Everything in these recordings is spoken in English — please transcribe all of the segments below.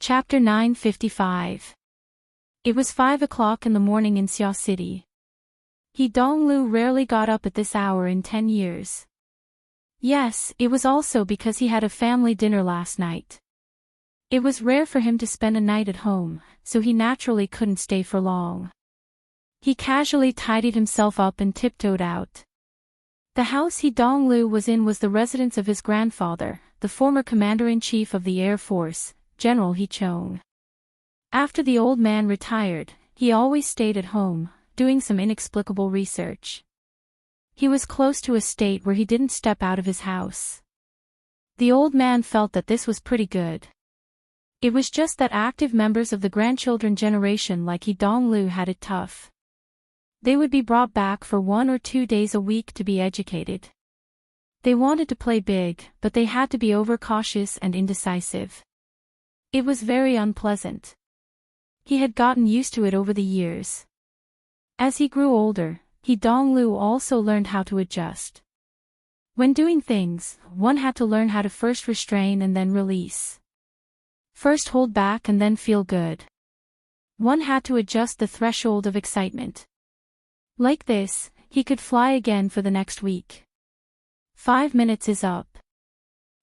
Chapter 955. It was 5 o'clock in the morning in Xia City. He Donglu rarely got up at this hour in 10 years. Yes, it was also because he had a family dinner last night. It was rare for him to spend a night at home, so he naturally couldn't stay for long. He casually tidied himself up and tiptoed out. The house he Donglu was in was the residence of his grandfather, the former commander-in-chief of the Air Force, General He Chong. After the old man retired, he always stayed at home, doing some inexplicable research. He was close to a state where he didn't step out of his house. The old man felt that this was pretty good. It was just that active members of the grandchildren generation like He Donglu had it tough. They would be brought back for 1 or 2 days a week to be educated. They wanted to play big, but they had to be overcautious and indecisive. It was very unpleasant. He had gotten used to it over the years. As he grew older, He Donglu also learned how to adjust. When doing things, one had to learn how to first restrain and then release. First hold back and then feel good. One had to adjust the threshold of excitement. Like this, he could fly again for the next week. 5 minutes is up.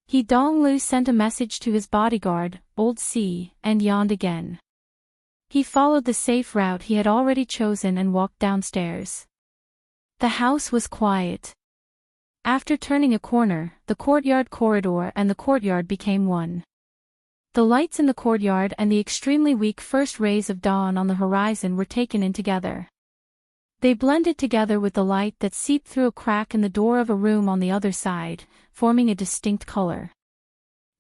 He Donglu sent a message to his bodyguard, Old C, and yawned again. He followed the safe route he had already chosen and walked downstairs. The house was quiet. After turning a corner, the courtyard corridor and the courtyard became one. The lights in the courtyard and the extremely weak first rays of dawn on the horizon were taken in together. They blended together with the light that seeped through a crack in the door of a room on the other side, forming a distinct color.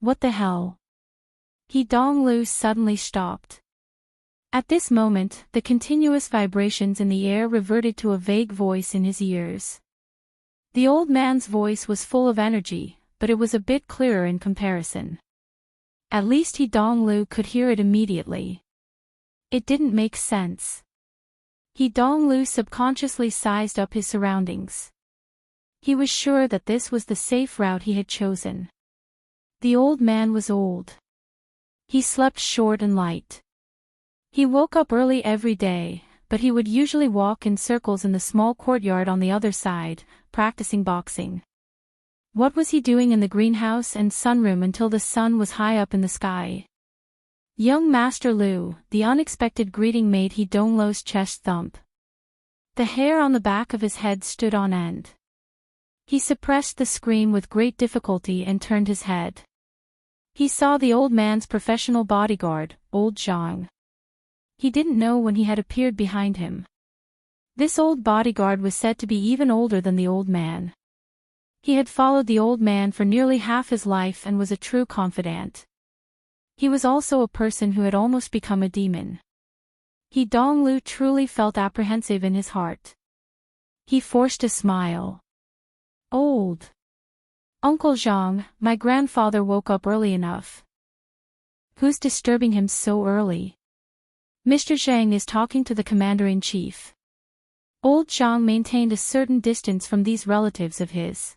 What the hell? He Donglu suddenly stopped. At this moment, the continuous vibrations in the air reverted to a vague voice in his ears. The old man's voice was full of energy, but it was a bit clearer in comparison. At least He Donglu could hear it immediately. It didn't make sense. He Donglu subconsciously sized up his surroundings. He was sure that this was the safe route he had chosen. The old man was old. He slept short and light. He woke up early every day, but he would usually walk in circles in the small courtyard on the other side, practicing boxing. What was he doing in the greenhouse and sunroom until the sun was high up in the sky? Young Master Lu, the unexpected greeting made He Donglu's chest thump. The hair on the back of his head stood on end. He suppressed the scream with great difficulty and turned his head. He saw the old man's professional bodyguard, Old Zhang. He didn't know when he had appeared behind him. This old bodyguard was said to be even older than the old man. He had followed the old man for nearly half his life and was a true confidant. He was also a person who had almost become a demon. He Donglu truly felt apprehensive in his heart. He forced a smile. Old Uncle Zhang, my grandfather woke up early enough. Who's disturbing him so early? Mr. Zhang is talking to the commander-in-chief. Old Zhang maintained a certain distance from these relatives of his.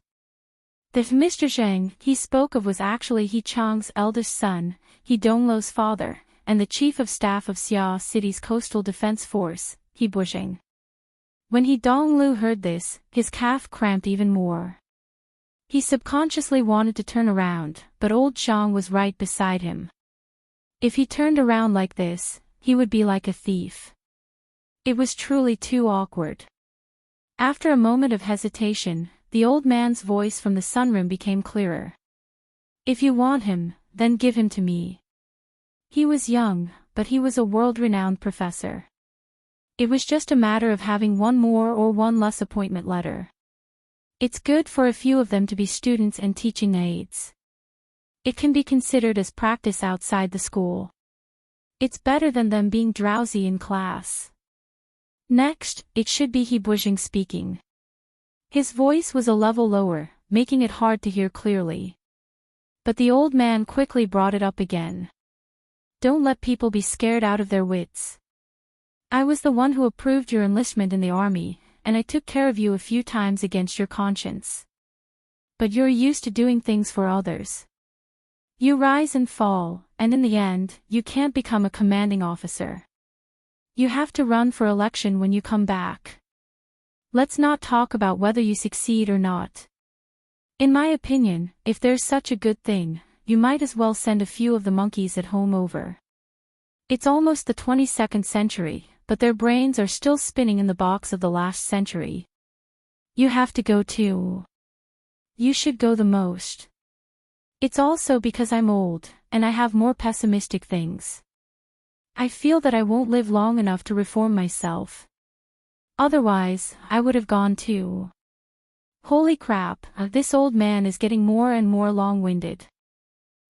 The Mr. Zhang he spoke of was actually He Chang's eldest son, He Donglu's father, and the chief of staff of Xia City's coastal defense force, He Bushing. When He Donglu heard this, his calf cramped even more. He subconsciously wanted to turn around, but Old Zhang was right beside him. If he turned around like this, he would be like a thief. It was truly too awkward. After a moment of hesitation, the old man's voice from the sunroom became clearer. If you want him, then give him to me. He was young, but he was a world-renowned professor. It was just a matter of having one more or one less appointment letter. It's good for a few of them to be students and teaching aides. It can be considered as practice outside the school. It's better than them being drowsy in class. Next, it should be He Bushing speaking. His voice was a level lower, making it hard to hear clearly. But the old man quickly brought it up again. Don't let people be scared out of their wits. I was the one who approved your enlistment in the army, and I took care of you a few times against your conscience. But you're used to doing things for others. You rise and fall, and in the end, you can't become a commanding officer. You have to run for election when you come back. Let's not talk about whether you succeed or not. In my opinion, if there's such a good thing, you might as well send a few of the monkeys at home over. It's almost the 22nd century, but their brains are still spinning in the box of the last century. You have to go too. You should go the most. It's also because I'm old, and I have more pessimistic things. I feel that I won't live long enough to reform myself. Otherwise, I would have gone too. Holy crap, this old man is getting more and more long-winded.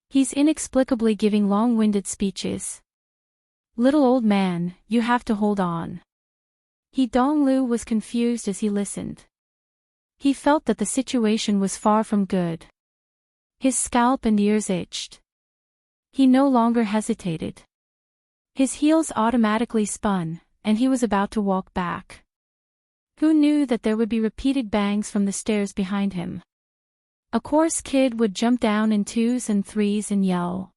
He's inexplicably giving long-winded speeches. Little old man, you have to hold on. Donglu was confused as he listened. He felt that the situation was far from good. His scalp and ears itched. He no longer hesitated. His heels automatically spun, and he was about to walk back. Who knew that there would be repeated bangs from the stairs behind him? A coarse kid would jump down in 2s and 3s and yell.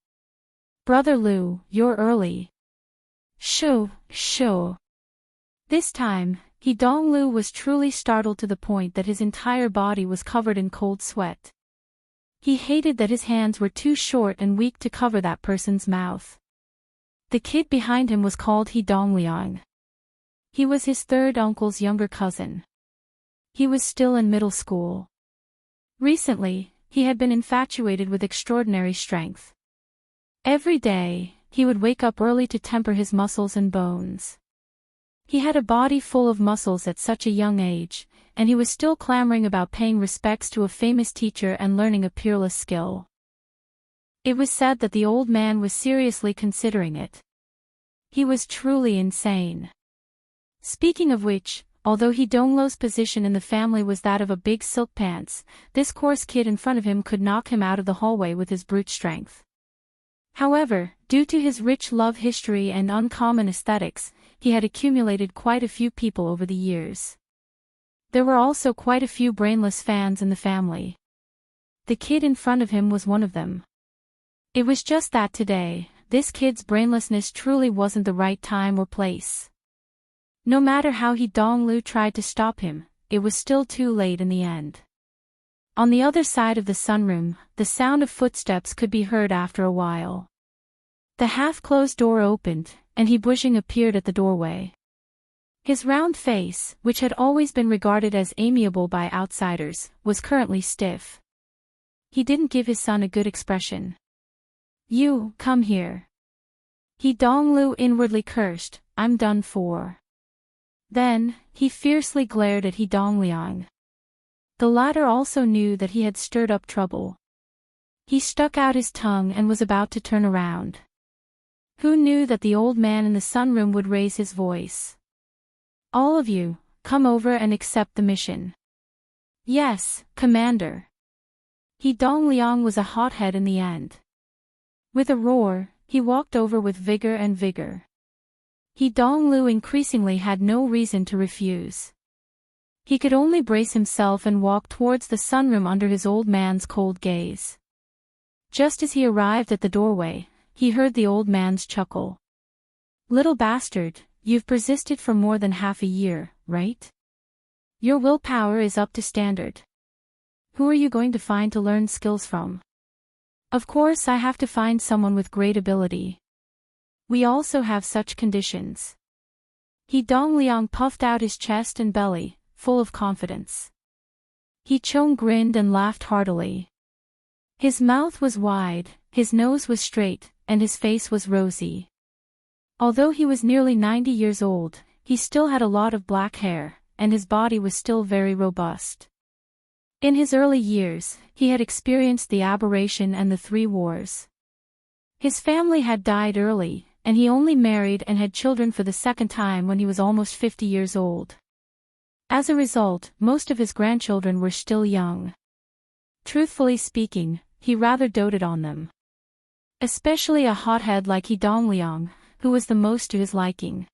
"Brother Lu, you're early." Shoo. This time, Donglu was truly startled to the point that his entire body was covered in cold sweat. He hated that his hands were too short and weak to cover that person's mouth. The kid behind him was called Dongliang. He was his third uncle's younger cousin. He was still in middle school. Recently, he had been infatuated with extraordinary strength. Every day, he would wake up early to temper his muscles and bones. He had a body full of muscles at such a young age, and he was still clamoring about paying respects to a famous teacher and learning a peerless skill. It was said that the old man was seriously considering it. He was truly insane. Speaking of which, although Donglu's position in the family was that of a big silk pants, this coarse kid in front of him could knock him out of the hallway with his brute strength. However, due to his rich love history and uncommon aesthetics, he had accumulated quite a few people over the years. There were also quite a few brainless fans in the family. The kid in front of him was one of them. It was just that today, this kid's brainlessness truly wasn't the right time or place. No matter how Donglu tried to stop him, it was still too late in the end. On the other side of the sunroom, the sound of footsteps could be heard after a while. The half-closed door opened, and Bushing appeared at the doorway. His round face, which had always been regarded as amiable by outsiders, was currently stiff. He didn't give his son a good expression. "You, come here." Donglu inwardly cursed, "I'm done for." Then, he fiercely glared at Dongliang. The latter also knew that he had stirred up trouble. He stuck out his tongue and was about to turn around. Who knew that the old man in the sunroom would raise his voice? "All of you, come over and accept the mission." "Yes, Commander." Dongliang was a hothead in the end. With a roar, he walked over with vigor. Donglu increasingly had no reason to refuse. He could only brace himself and walk towards the sunroom under his old man's cold gaze. Just as he arrived at the doorway, he heard the old man's chuckle. "Little bastard, you've persisted for more than half a year, right? Your willpower is up to standard. Who are you going to find to learn skills from?" "Of course I have to find someone with great ability. We also have such conditions." Dongliang puffed out his chest and belly, full of confidence. Chong grinned and laughed heartily. His mouth was wide, his nose was straight, and his face was rosy. Although he was nearly 90 years old, he still had a lot of black hair, and his body was still very robust. In his early years, he had experienced the aberration and the 3 wars. His family had died early, and he only married and had children for the second time when he was almost 50 years old. As a result, most of his grandchildren were still young. Truthfully speaking, he rather doted on them. Especially a hothead like Dongliang, who was the most to his liking.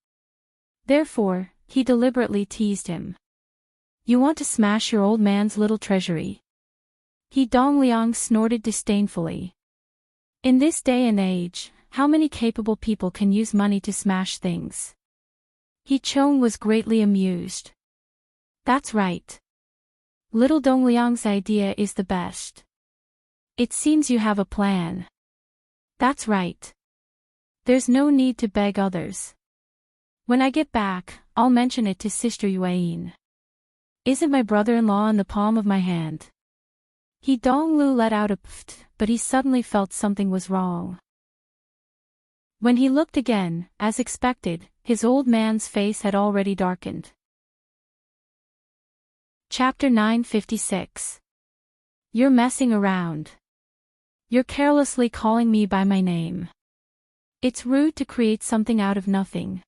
Therefore, he deliberately teased him. "You want to smash your old man's little treasury?" Dongliang snorted disdainfully. In this day and age, how many capable people can use money to smash things? Hee-chong was greatly amused. That's right. Little Dongliang's idea is the best. It seems you have a plan. That's right. There's no need to beg others. When I get back, I'll mention it to Sister Yuan. Isn't my brother-in-law in the palm of my hand? Hee-dong-lu let out a pft, but he suddenly felt something was wrong. When he looked again, as expected, his old man's face had already darkened. Chapter 956. You're messing around. You're carelessly calling me by my name. It's rude to create something out of nothing.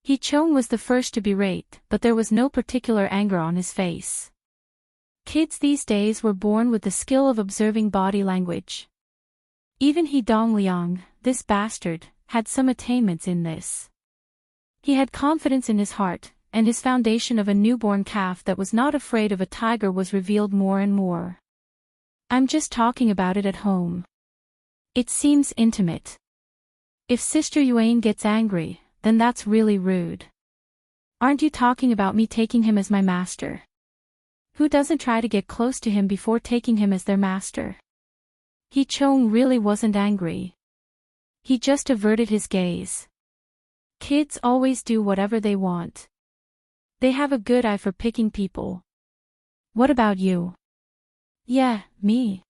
Hee-chong was the first to berate, but there was no particular anger on his face. Kids these days were born with the skill of observing body language. Even Hee-dong-liang, this bastard, had some attainments in this. He had confidence in his heart, and his foundation of a newborn calf that was not afraid of a tiger was revealed more and more. I'm just talking about it at home. It seems intimate. If Sister Yuan gets angry, then that's really rude. Aren't you talking about me taking him as my master? Who doesn't try to get close to him before taking him as their master? Hee-chong really wasn't angry. He just averted his gaze. Kids always do whatever they want. They have a good eye for picking people. What about you? Yeah, me.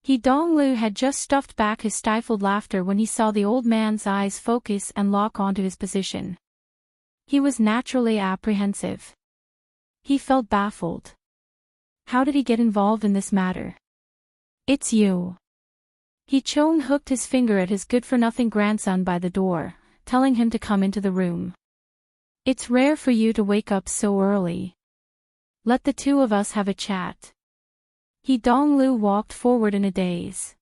Hee-dong-lu had just stuffed back his stifled laughter when he saw the old man's eyes focus and lock onto his position. He was naturally apprehensive. He felt baffled. How did he get involved in this matter? It's you. Hee-chong hooked his finger at his good-for-nothing grandson by the door, telling him to come into the room. It's rare for you to wake up so early. Let the two of us have a chat. Hee-dong-lu walked forward in a daze.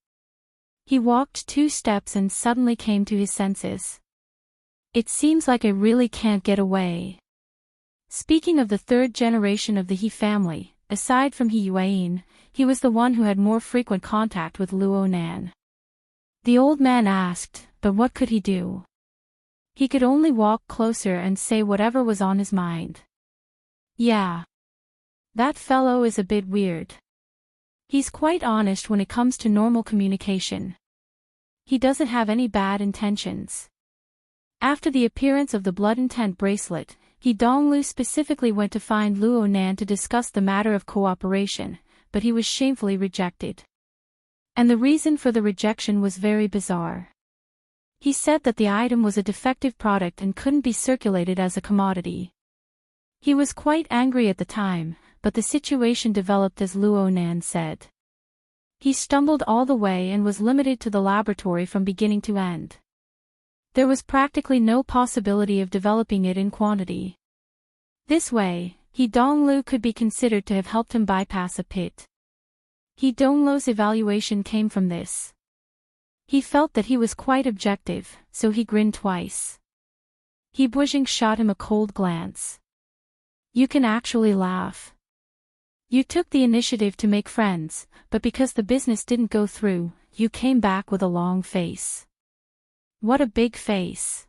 He walked 2 steps and suddenly came to his senses. It seems like I really can't get away. Speaking of the 3rd generation of the He family, aside from He Yuan, he was the one who had more frequent contact with Luo Nan. The old man asked, but what could he do? He could only walk closer and say whatever was on his mind. Yeah. That fellow is a bit weird. He's quite honest when it comes to normal communication. He doesn't have any bad intentions. After the appearance of the blood intent bracelet, Hee-dong-lu specifically went to find Luo Nan to discuss the matter of cooperation, but he was shamefully rejected. And the reason for the rejection was very bizarre. He said that the item was a defective product and couldn't be circulated as a commodity. He was quite angry at the time, but the situation developed as Luo Nan said. He stumbled all the way and was limited to the laboratory from beginning to end. There was practically no possibility of developing it in quantity. This way, Hee-dong-lu could be considered to have helped him bypass a pit. Hee-dong-lu's evaluation came from this. He felt that he was quite objective, so he grinned twice. Hee-buijing shot him a cold glance. You can actually laugh. You took the initiative to make friends, but because the business didn't go through, you came back with a long face. What a big face.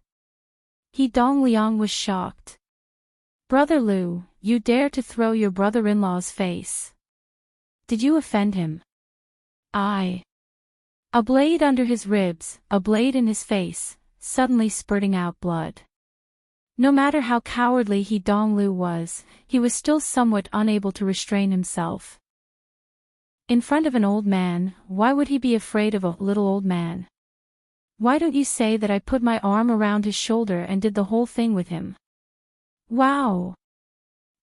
Hee-dong-liang was shocked. Brother Lu, you dare to throw your brother-in-law's face. Did you offend him? A blade under his ribs, a blade in his face, suddenly spurting out blood. No matter how cowardly Hee-dong-lu was, he was still somewhat unable to restrain himself. In front of an old man, why would he be afraid of a little old man? Why don't you say that I put my arm around his shoulder and did the whole thing with him? Wow!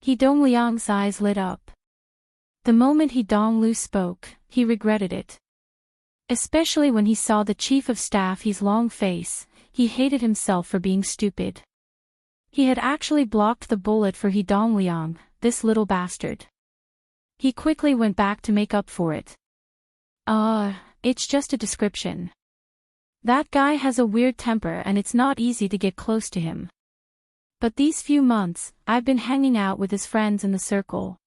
Hee-dong-liang's eyes lit up. The moment Hee-dong-lu spoke, he regretted it. Especially when he saw the chief of staff He's long face, he hated himself for being stupid. He had actually blocked the bullet for Hee-dong-liang, this little bastard. He quickly went back to make up for it. It's just a description. That guy has a weird temper and it's not easy to get close to him. But these few months, I've been hanging out with his friends in the circle.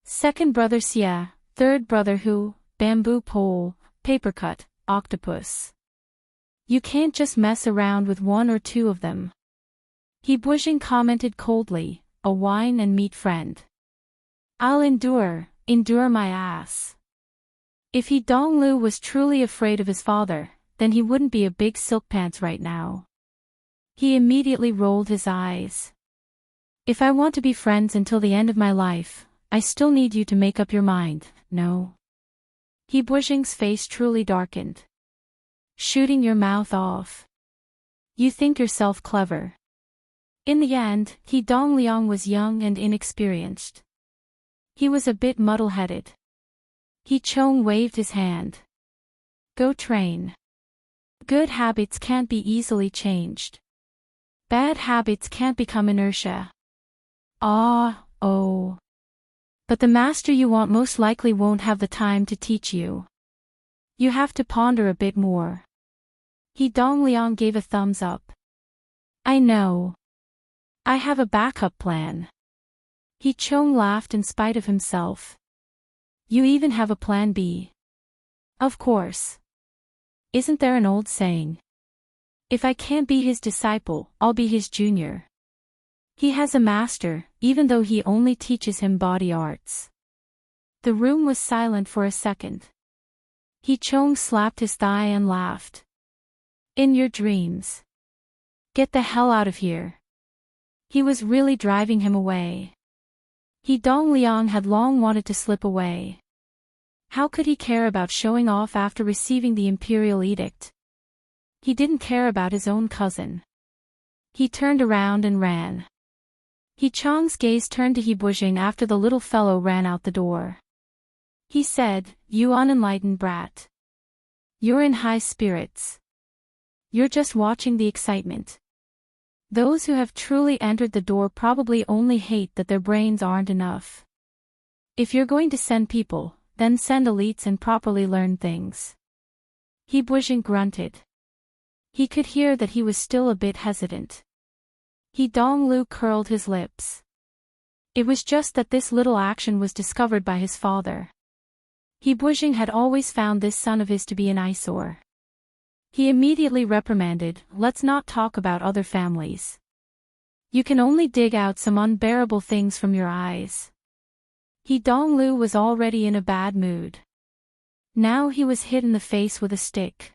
Second brother Xia, third brother Hu, bamboo pole, paper cut, octopus. You can't just mess around with one or two of them. Heartwarming commented coldly, a wine and meat friend. I'll endure my ass. If Heartwarming was truly afraid of his father, then he wouldn't be a big silk pants right now. He immediately rolled his eyes. If I want to be friends until the end of my life, I still need you to make up your mind, no? Heartwarming's face truly darkened. Shooting your mouth off. You think yourself clever. In the end, Heartwarming was young and inexperienced. He was a bit muddle-headed. Heartwarming waved his hand. Go train. Good habits can't be easily changed. Bad habits can't become inertia. Oh. But the master you want most likely won't have the time to teach you. You have to ponder a bit more. Heartwarming gave a thumbs up. I know. I have a backup plan. Heartwarming laughed in spite of himself. You even have a plan B. Of course. Isn't there an old saying? If I can't be his disciple, I'll be his junior. He has a master, even though he only teaches him body arts. The room was silent for a second. Heartwarming slapped his thigh and laughed. In your dreams. Get the hell out of here. He was really driving him away. Heartwarming had long wanted to slip away. How could he care about showing off after receiving the imperial edict? He didn't care about his own cousin. He turned around and ran. Heartwarming's gaze turned to Heartwarming after the little fellow ran out the door. He said, You unenlightened brat. You're in high spirits. You're just watching the excitement. Those who have truly entered the door probably only hate that their brains aren't enough. If you're going to send people, then send elites and properly learn things. Heartwarming grunted. He could hear that he was still a bit hesitant. Heartwarming curled his lips. It was just that this little action was discovered by his father. Heartwarming had always found this son of his to be an eyesore. He immediately reprimanded, Let's not talk about other families. You can only dig out some unbearable things from your eyes. Heartwarming was already in a bad mood. Now he was hit in the face with a stick.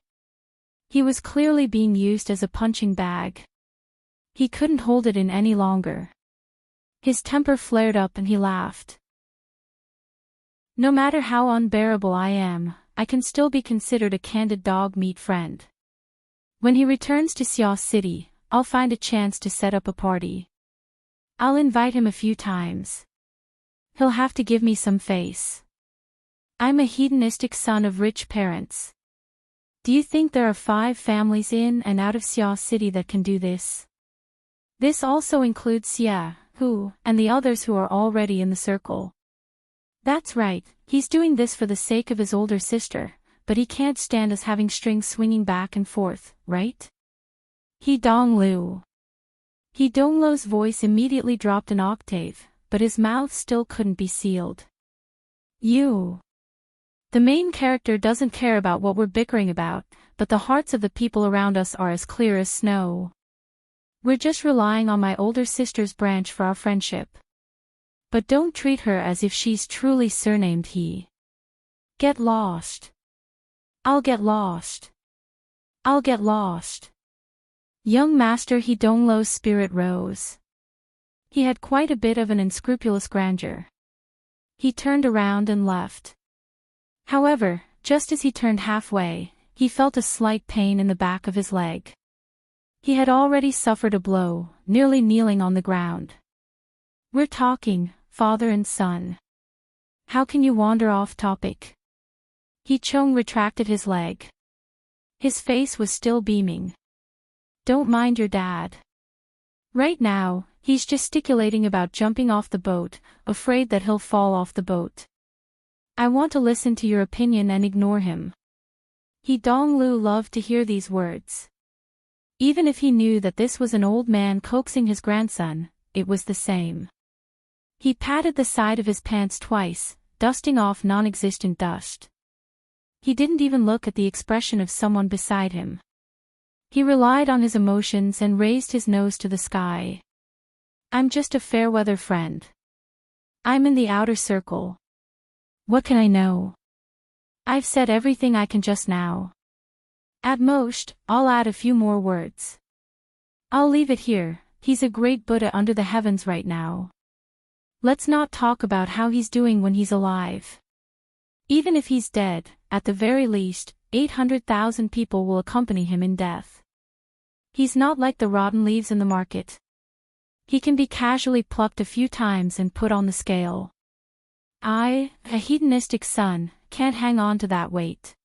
He was clearly being used as a punching bag. He couldn't hold it in any longer. His temper flared up and he laughed. No matter how unbearable I am, I can still be considered a candid dog meat friend. When he returns to Xiao City, I'll find a chance to set up a party. I'll invite him a few times. He'll have to give me some face. I'm a hedonistic son of rich parents. Do you think there are 5 families in and out of Xiao City that can do this? This also includes Xia, Hu, and the others who are already in the circle. That's right, he's doing this for the sake of his older sister, but he can't stand us having strings swinging back and forth, right? Heartwarming's voice immediately dropped an octave, but his mouth still couldn't be sealed. You. The main character doesn't care about what we're bickering about, but the hearts of the people around us are as clear as snow. We're just relying on my older sister's branch for our friendship. But don't treat her as if she's truly surnamed He. Get lost. I'll get lost. I'll get lost. Young Master Heartwarming's spirit rose. He had quite a bit of an unscrupulous grandeur. He turned around and left. However, just as he turned halfway, he felt a slight pain in the back of his leg. He had already suffered a blow, nearly kneeling on the ground. We're talking, father and son. How can you wander off topic? Heartwarming retracted his leg. His face was still beaming. Don't mind your dad. Right now, he's gesticulating about jumping off the boat, afraid that he'll fall off the boat. I want to listen to your opinion and ignore him. Heartwarming loved to hear these words. Even if he knew that this was an old man coaxing his grandson, it was the same. He patted the side of his pants twice, dusting off non-existent dust. He didn't even look at the expression of someone beside him. He relied on his emotions and raised his nose to the sky. I'm just a fair-weather friend. I'm in the outer circle. What can I know? I've said everything I can just now. At most, I'll add a few more words. I'll leave it here. He's a great Buddha under the heavens right now. Let's not talk about how he's doing when he's alive. Even if he's dead, at the very least, 800,000 people will accompany him in death. He's not like the rotten leaves in the market. He can be casually plucked a few times and put on the scale. I, a hedonistic son, can't hang on to that weight.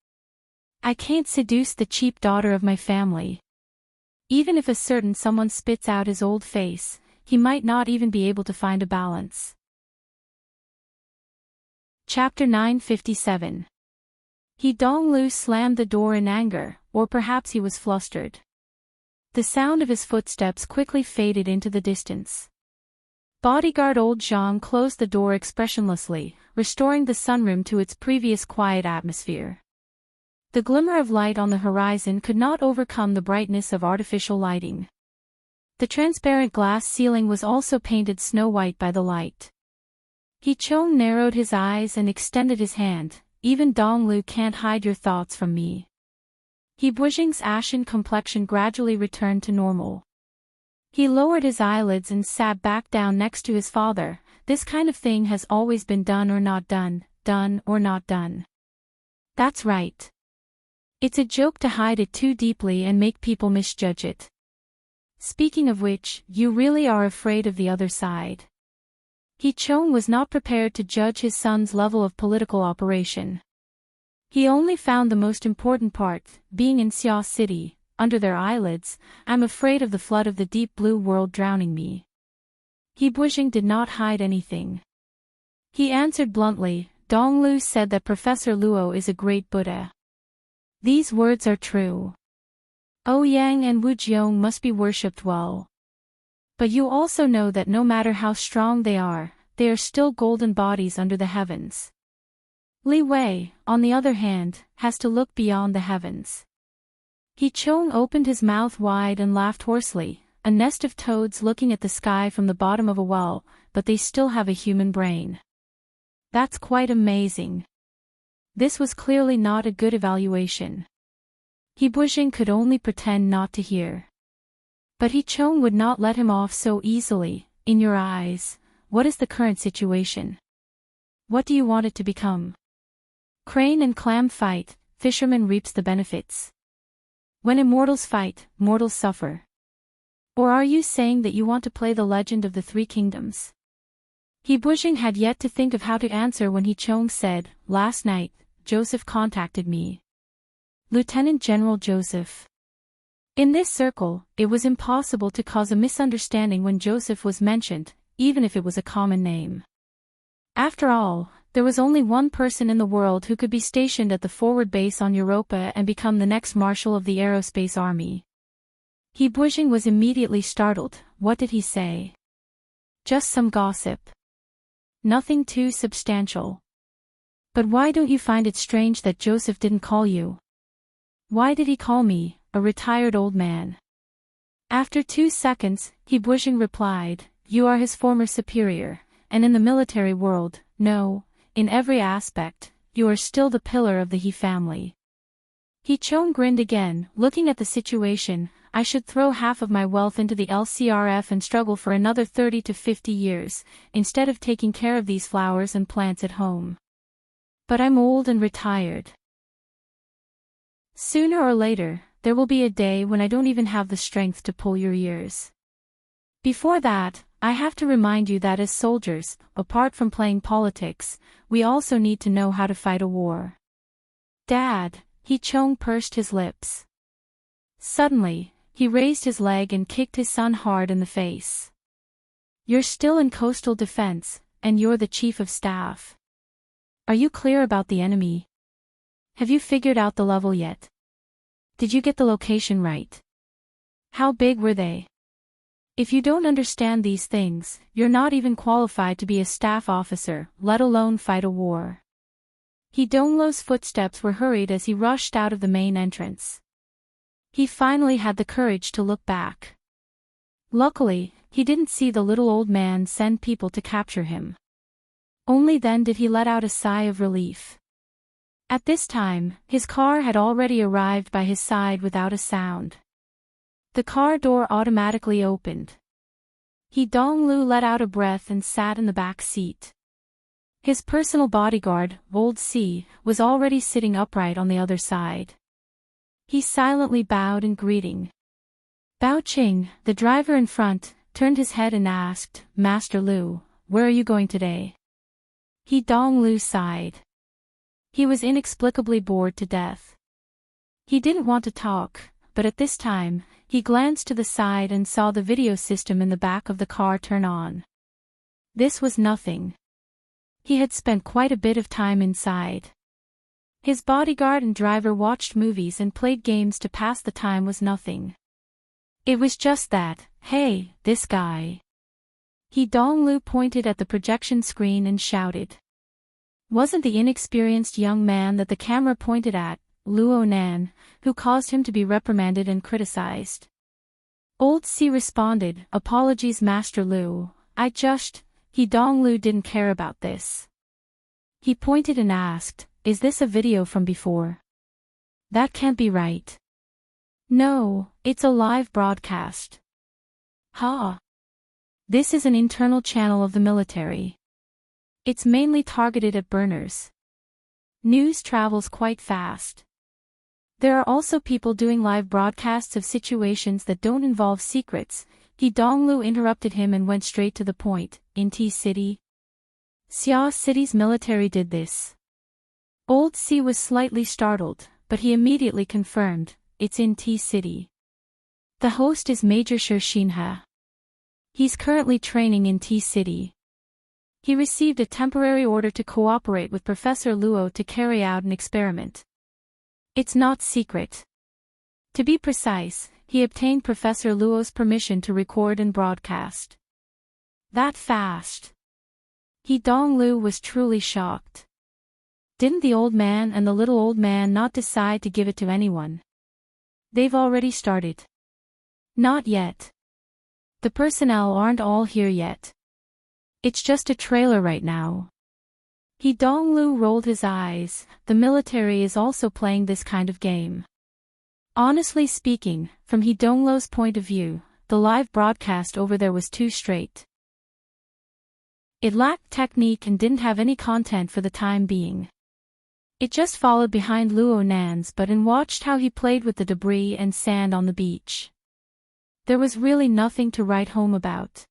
I can't seduce the cheap daughter of my family. Even if a certain someone spits out his old face, he might not even be able to find a balance. Chapter 957. He Donglu slammed the door in anger, or perhaps he was flustered. The sound of his footsteps quickly faded into the distance. Bodyguard old Zhang closed the door expressionlessly, restoring the sunroom to its previous quiet atmosphere. The glimmer of light on the horizon could not overcome the brightness of artificial lighting. The transparent glass ceiling was also painted snow-white by the light. He Chong narrowed his eyes and extended his hand. Even Donglu can't hide your thoughts from me. He Buixing's ashen complexion gradually returned to normal. He lowered his eyelids and sat back down next to his father. This kind of thing has always been done or not done, done or not done. That's right. It's a joke to hide it too deeply and make people misjudge it. Speaking of which, you really are afraid of the other side. He Chong was not prepared to judge his son's level of political operation. He only found the most important part, being in Xia City, under their eyelids. I'm afraid of the flood of the deep blue world drowning me. He Buixing did not hide anything. He answered bluntly. Donglu said that Professor Luo is a great Buddha. These words are true. Ouyang and Wujiong must be worshipped well. But you also know that no matter how strong they are still golden bodies under the heavens. Li Wei, on the other hand, has to look beyond the heavens. He Chong opened his mouth wide and laughed hoarsely, a nest of toads looking at the sky from the bottom of a well, but they still have a human brain. That's quite amazing. This was clearly not a good evaluation. He Buixing could only pretend not to hear. But He Chong would not let him off so easily. In your eyes, what is the current situation? What do you want it to become? Crane and clam fight, fisherman reaps the benefits. When immortals fight, mortals suffer. Or are you saying that you want to play the legend of the three kingdoms? He Buixing had yet to think of how to answer when He Chong said, last night, Joseph contacted me. Lieutenant General Joseph. In this circle, it was impossible to cause a misunderstanding when Joseph was mentioned, even if it was a common name. After all, there was only one person in the world who could be stationed at the forward base on Europa and become the next Marshal of the Aerospace Army. He Buixing was immediately startled. What did he say? Just some gossip. Nothing too substantial. But why don't you find it strange that Joseph didn't call you? Why did he call me, a retired old man? After 2 seconds, He Buixing replied, you are his former superior, and in the military world, no, in every aspect, you are still the pillar of the He family. He Chong grinned again, looking at the situation. I should throw half of my wealth into the LCRF and struggle for another 30 to 50 years, instead of taking care of these flowers and plants at home. But I'm old and retired. Sooner or later, there will be a day when I don't even have the strength to pull your ears. Before that, I have to remind you that as soldiers, apart from playing politics, we also need to know how to fight a war. Dad, He Chong pursed his lips. Suddenly, he raised his leg and kicked his son hard in the face. You're still in coastal defense, and you're the chief of staff. Are you clear about the enemy? Have you figured out the level yet? Did you get the location right? How big were they? If you don't understand these things, you're not even qualified to be a staff officer, let alone fight a war. He Donglo's footsteps were hurried as he rushed out of the main entrance. He finally had the courage to look back. Luckily, he didn't see the little old man send people to capture him. Only then did he let out a sigh of relief. At this time, his car had already arrived by his side without a sound. The car door automatically opened. He Donglu let out a breath and sat in the back seat. His personal bodyguard, Old C, was already sitting upright on the other side. He silently bowed in greeting. Bao Qing, the driver in front, turned his head and asked, "Master Lu, where are you going today?" He Donglu sighed. He was inexplicably bored to death. He didn't want to talk, but at this time, he glanced to the side and saw the video system in the back of the car turn on. This was nothing. He had spent quite a bit of time inside. His bodyguard and driver watched movies and played games to pass the time was nothing. It was just that, "Hey, this guy." He Donglu pointed at the projection screen and shouted. Wasn't the inexperienced young man that the camera pointed at, Luo Nan, who caused him to be reprimanded and criticized? Old C responded, "Apologies Master Lu, He Donglu didn't care about this. He pointed and asked, "Is this a video from before?" "That can't be right." "No, it's a live broadcast." "Ha! This is an internal channel of the military. It's mainly targeted at burners. News travels quite fast. There are also people doing live broadcasts of situations that don't involve secrets." He Donglu interrupted him and went straight to the point. "In T-City? Xia City's military did this." Old C was slightly startled, but he immediately confirmed, "It's in T-City. The host is Major Shi Xinhe. He's currently training in T-City. He received a temporary order to cooperate with Professor Luo to carry out an experiment. It's not secret. To be precise, he obtained Professor Luo's permission to record and broadcast." That fast? He Donglu was truly shocked. Didn't the old man and the little old man not decide to give it to anyone? They've already started. Not yet. The personnel aren't all here yet. It's just a trailer right now. He Donglu rolled his eyes. The military is also playing this kind of game. Honestly speaking, from He Donglu's point of view, the live broadcast over there was too straight. It lacked technique and didn't have any content for the time being. It just followed behind Luo Nan's butt and watched how he played with the debris and sand on the beach. There was really nothing to write home about.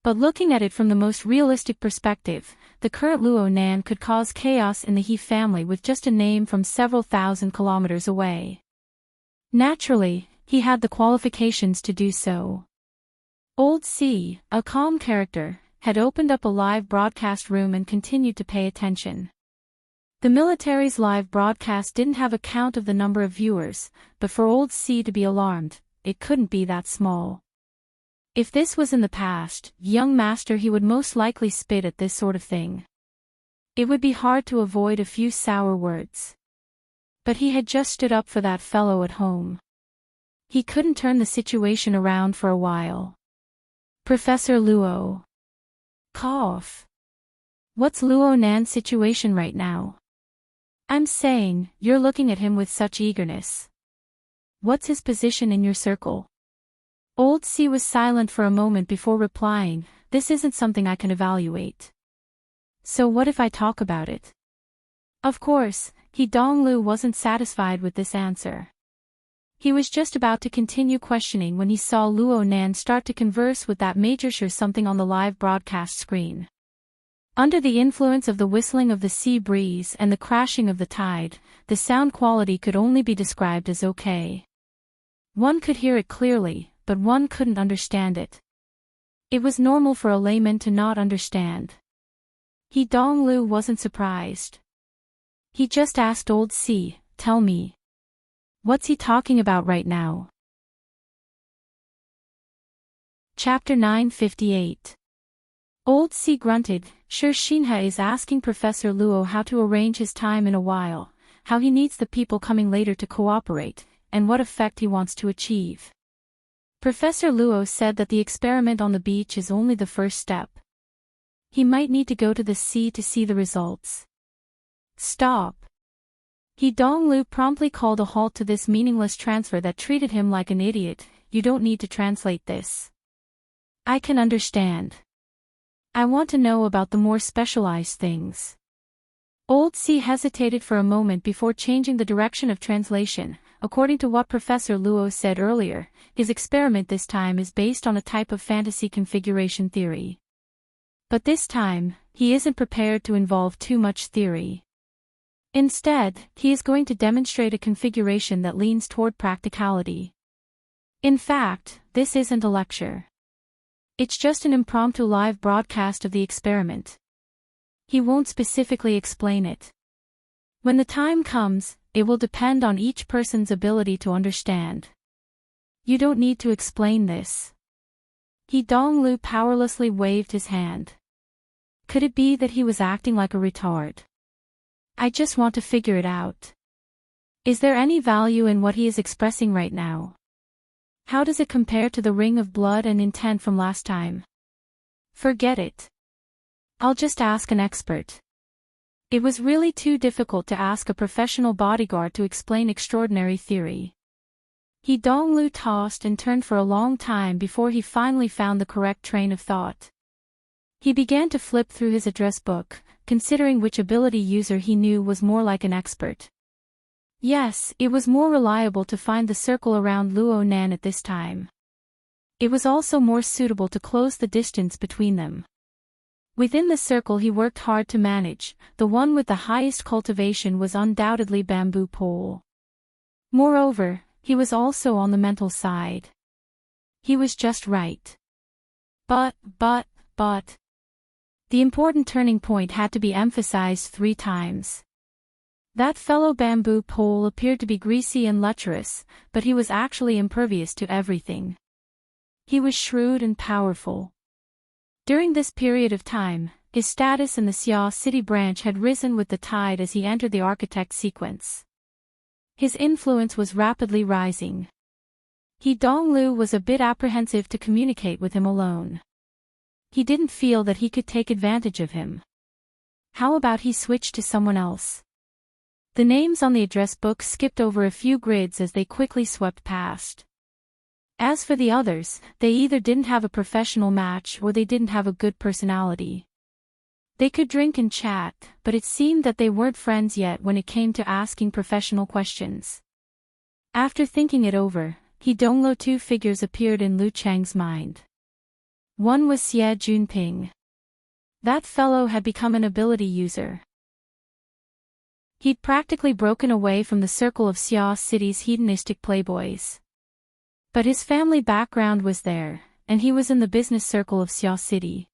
But looking at it from the most realistic perspective, the current Luo Nan could cause chaos in the He family with just a name from several thousand kilometers away. Naturally, he had the qualifications to do so. Old C, a calm character, had opened up a live broadcast room and continued to pay attention. The military's live broadcast didn't have a count of the number of viewers, but for Old C to be alarmed, it couldn't be that small. If this was in the past, young master, he would most likely spit at this sort of thing. It would be hard to avoid a few sour words. But he had just stood up for that fellow at home. He couldn't turn the situation around for a while. "Professor Luo." Cough. "What's Luo Nan's situation right now?" "I'm saying, you're looking at him with such eagerness. What's his position in your circle?" Old C was silent for a moment before replying, "This isn't something I can evaluate." "So what if I talk about it?" Of course, He Donglu wasn't satisfied with this answer. He was just about to continue questioning when he saw Luo Nan start to converse with that Major Shi something on the live broadcast screen. Under the influence of the whistling of the sea breeze and the crashing of the tide, the sound quality could only be described as okay. One could hear it clearly, but one couldn't understand it. It was normal for a layman to not understand. He Donglu wasn't surprised. He just asked Old C, "Tell me. What's he talking about right now?" Chapter 958. Old C grunted, sure Shinha is asking Professor Luo how to arrange his time in a while, how he needs the people coming later to cooperate, and what effect he wants to achieve. Professor Luo said that the experiment on the beach is only the first step. He might need to go to the sea to see the results. Stop. He Donglu promptly called a halt to this meaningless transfer that treated him like an idiot. You don't need to translate this. I can understand. I want to know about the more specialized things. Old C hesitated for a moment before changing the direction of translation. According to what Professor Luo said earlier, his experiment this time is based on a type of fantasy configuration theory. But this time, he isn't prepared to involve too much theory. Instead, he is going to demonstrate a configuration that leans toward practicality. In fact, this isn't a lecture. It's just an impromptu live broadcast of the experiment. He won't specifically explain it. When the time comes, it will depend on each person's ability to understand. You don't need to explain this. He Donglu powerlessly waved his hand. Could it be that he was acting like a retard? I just want to figure it out. Is there any value in what he is expressing right now? How does it compare to the ring of blood and intent from last time? Forget it. I'll just ask an expert. It was really too difficult to ask a professional bodyguard to explain extraordinary theory. He Donglu tossed and turned for a long time before he finally found the correct train of thought. He began to flip through his address book, considering which ability user he knew was more like an expert. Yes, it was more reliable to find the circle around Luo Nan at this time. It was also more suitable to close the distance between them. Within the circle he worked hard to manage, the one with the highest cultivation was undoubtedly Bamboo Pole. Moreover, he was also on the mental side. He was just right. But. The important turning point had to be emphasized 3 times. That fellow Bamboo Pole appeared to be greasy and lecherous, but he was actually impervious to everything. He was shrewd and powerful. During this period of time, his status in the Xia City branch had risen with the tide as he entered the architect sequence. His influence was rapidly rising. He Donglu was a bit apprehensive to communicate with him alone. He didn't feel that he could take advantage of him. How about he switched to someone else? The names on the address book skipped over a few grids as they quickly swept past. As for the others, they either didn't have a professional match or they didn't have a good personality. They could drink and chat, but it seemed that they weren't friends yet when it came to asking professional questions. After thinking it over, He Donglo 2 figures appeared in Lu Cheng's mind. One was Xie Junping. That fellow had become an ability user. He'd practically broken away from the circle of Xia City's hedonistic playboys. But his family background was there, and he was in the business circle of Xia City.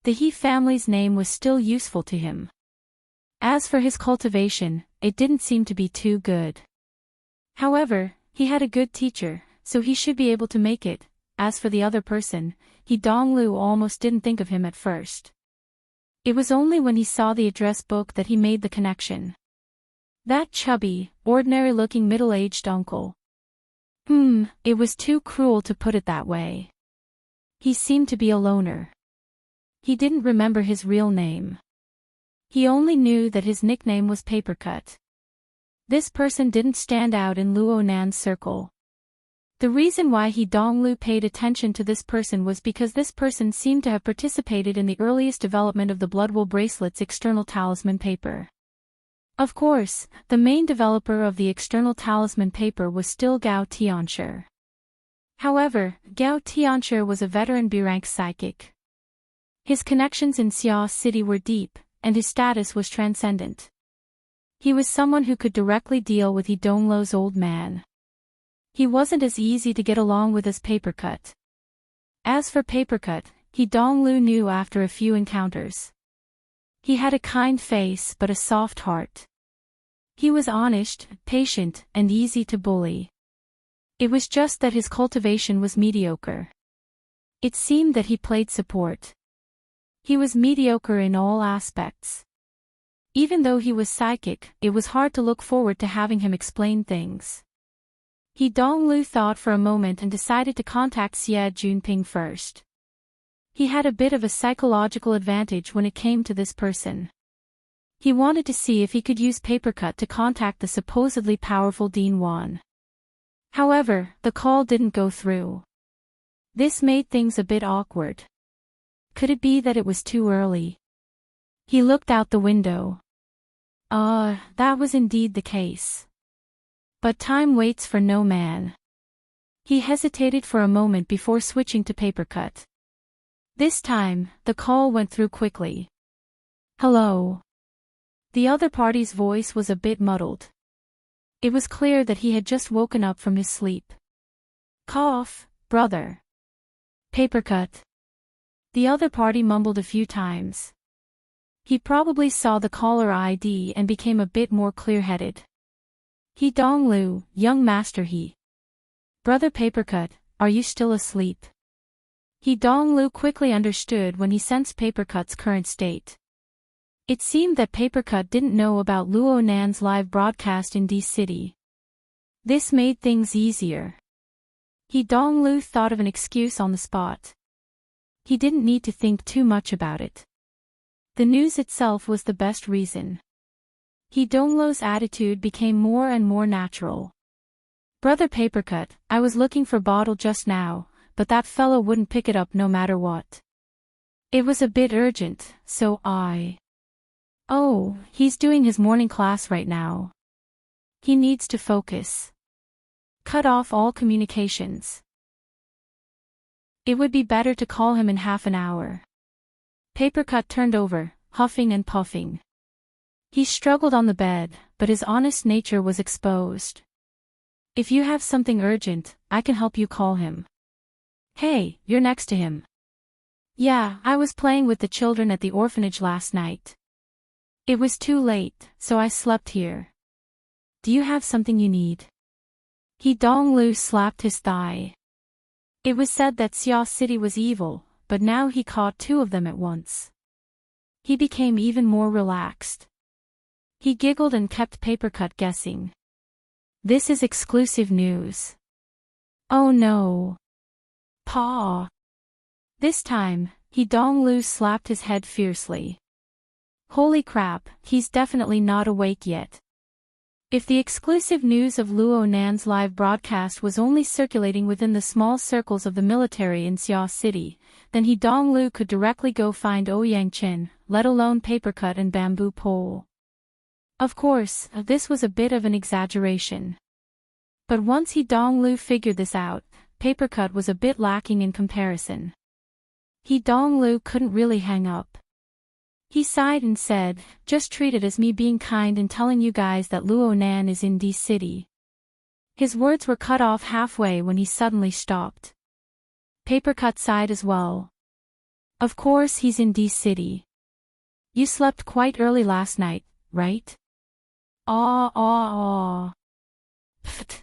The He family's name was still useful to him. As for his cultivation, it didn't seem to be too good. However, he had a good teacher, so he should be able to make it. As for the other person, He Donglu almost didn't think of him at first. It was only when he saw the address book that he made the connection. That chubby, ordinary-looking middle-aged uncle. It was too cruel to put it that way. He seemed to be a loner. He didn't remember his real name. He only knew that his nickname was Papercut. This person didn't stand out in Luo Nan's circle. The reason why He Donglu paid attention to this person was because this person seemed to have participated in the earliest development of the Bloodwool bracelet's external talisman paper. Of course, the main developer of the external talisman paper was still Gao Tianshi. However, Gao Tianshi was a veteran B-rank psychic. His connections in Xia City were deep, and his status was transcendent. He was someone who could directly deal with He Donglo's old man. He wasn't as easy to get along with as Papercut. As for Papercut, He Donglu knew after a few encounters. He had a kind face but a soft heart. He was honest, patient, and easy to bully. It was just that his cultivation was mediocre. It seemed that he played support. He was mediocre in all aspects. Even though he was psychic, it was hard to look forward to having him explain things. He Donglu thought for a moment and decided to contact Xie Junping first. He had a bit of a psychological advantage when it came to this person. He wanted to see if he could use Papercut to contact the supposedly powerful Dean Wan. However, the call didn't go through. This made things a bit awkward. Could it be that it was too early? He looked out the window. That was indeed the case. But time waits for no man. He hesitated for a moment before switching to Papercut. This time, the call went through quickly. Hello. The other party's voice was a bit muddled. It was clear that he had just woken up from his sleep. Cough, brother. Papercut. The other party mumbled a few times. He probably saw the caller ID and became a bit more clear-headed. He Donglu, young master he. Brother Papercut, are you still asleep? He Donglu quickly understood when he sensed Papercut's current state. It seemed that Papercut didn't know about Luo Nan's live broadcast in D City. This made things easier. He Donglu thought of an excuse on the spot. He didn't need to think too much about it. The news itself was the best reason. He Donglu's attitude became more and more natural. Brother Papercut, I was looking for bottle just now, but that fellow wouldn't pick it up no matter what. It was a bit urgent, so Oh, he's doing his morning class right now. He needs to focus. Cut off all communications. It would be better to call him in half an hour. Papercut turned over, huffing and puffing. He struggled on the bed, but his honest nature was exposed. If you have something urgent, I can help you call him. Hey, you're next to him. Yeah, I was playing with the children at the orphanage last night. It was too late, so I slept here. Do you have something you need? He Donglu slapped his thigh. It was said that Xia City was evil, but now he caught two of them at once. He became even more relaxed. He giggled and kept Papercut guessing. This is exclusive news. Oh no. Pa. This time, He Donglu slapped his head fiercely. Holy crap, he's definitely not awake yet. If the exclusive news of Luo Nan's live broadcast was only circulating within the small circles of the military in Xia City, then He Donglu could directly go find Ouyang Chen, let alone Papercut and Bamboo Pole. Of course, this was a bit of an exaggeration. But once He Donglu figured this out, Papercut was a bit lacking in comparison. He Donglu couldn't really hang up. He sighed and said, just treat it as me being kind and telling you guys that Luo Nan is in D City. His words were cut off halfway when he suddenly stopped. Papercut sighed as well. Of course he's in D City. You slept quite early last night, right? Pfft.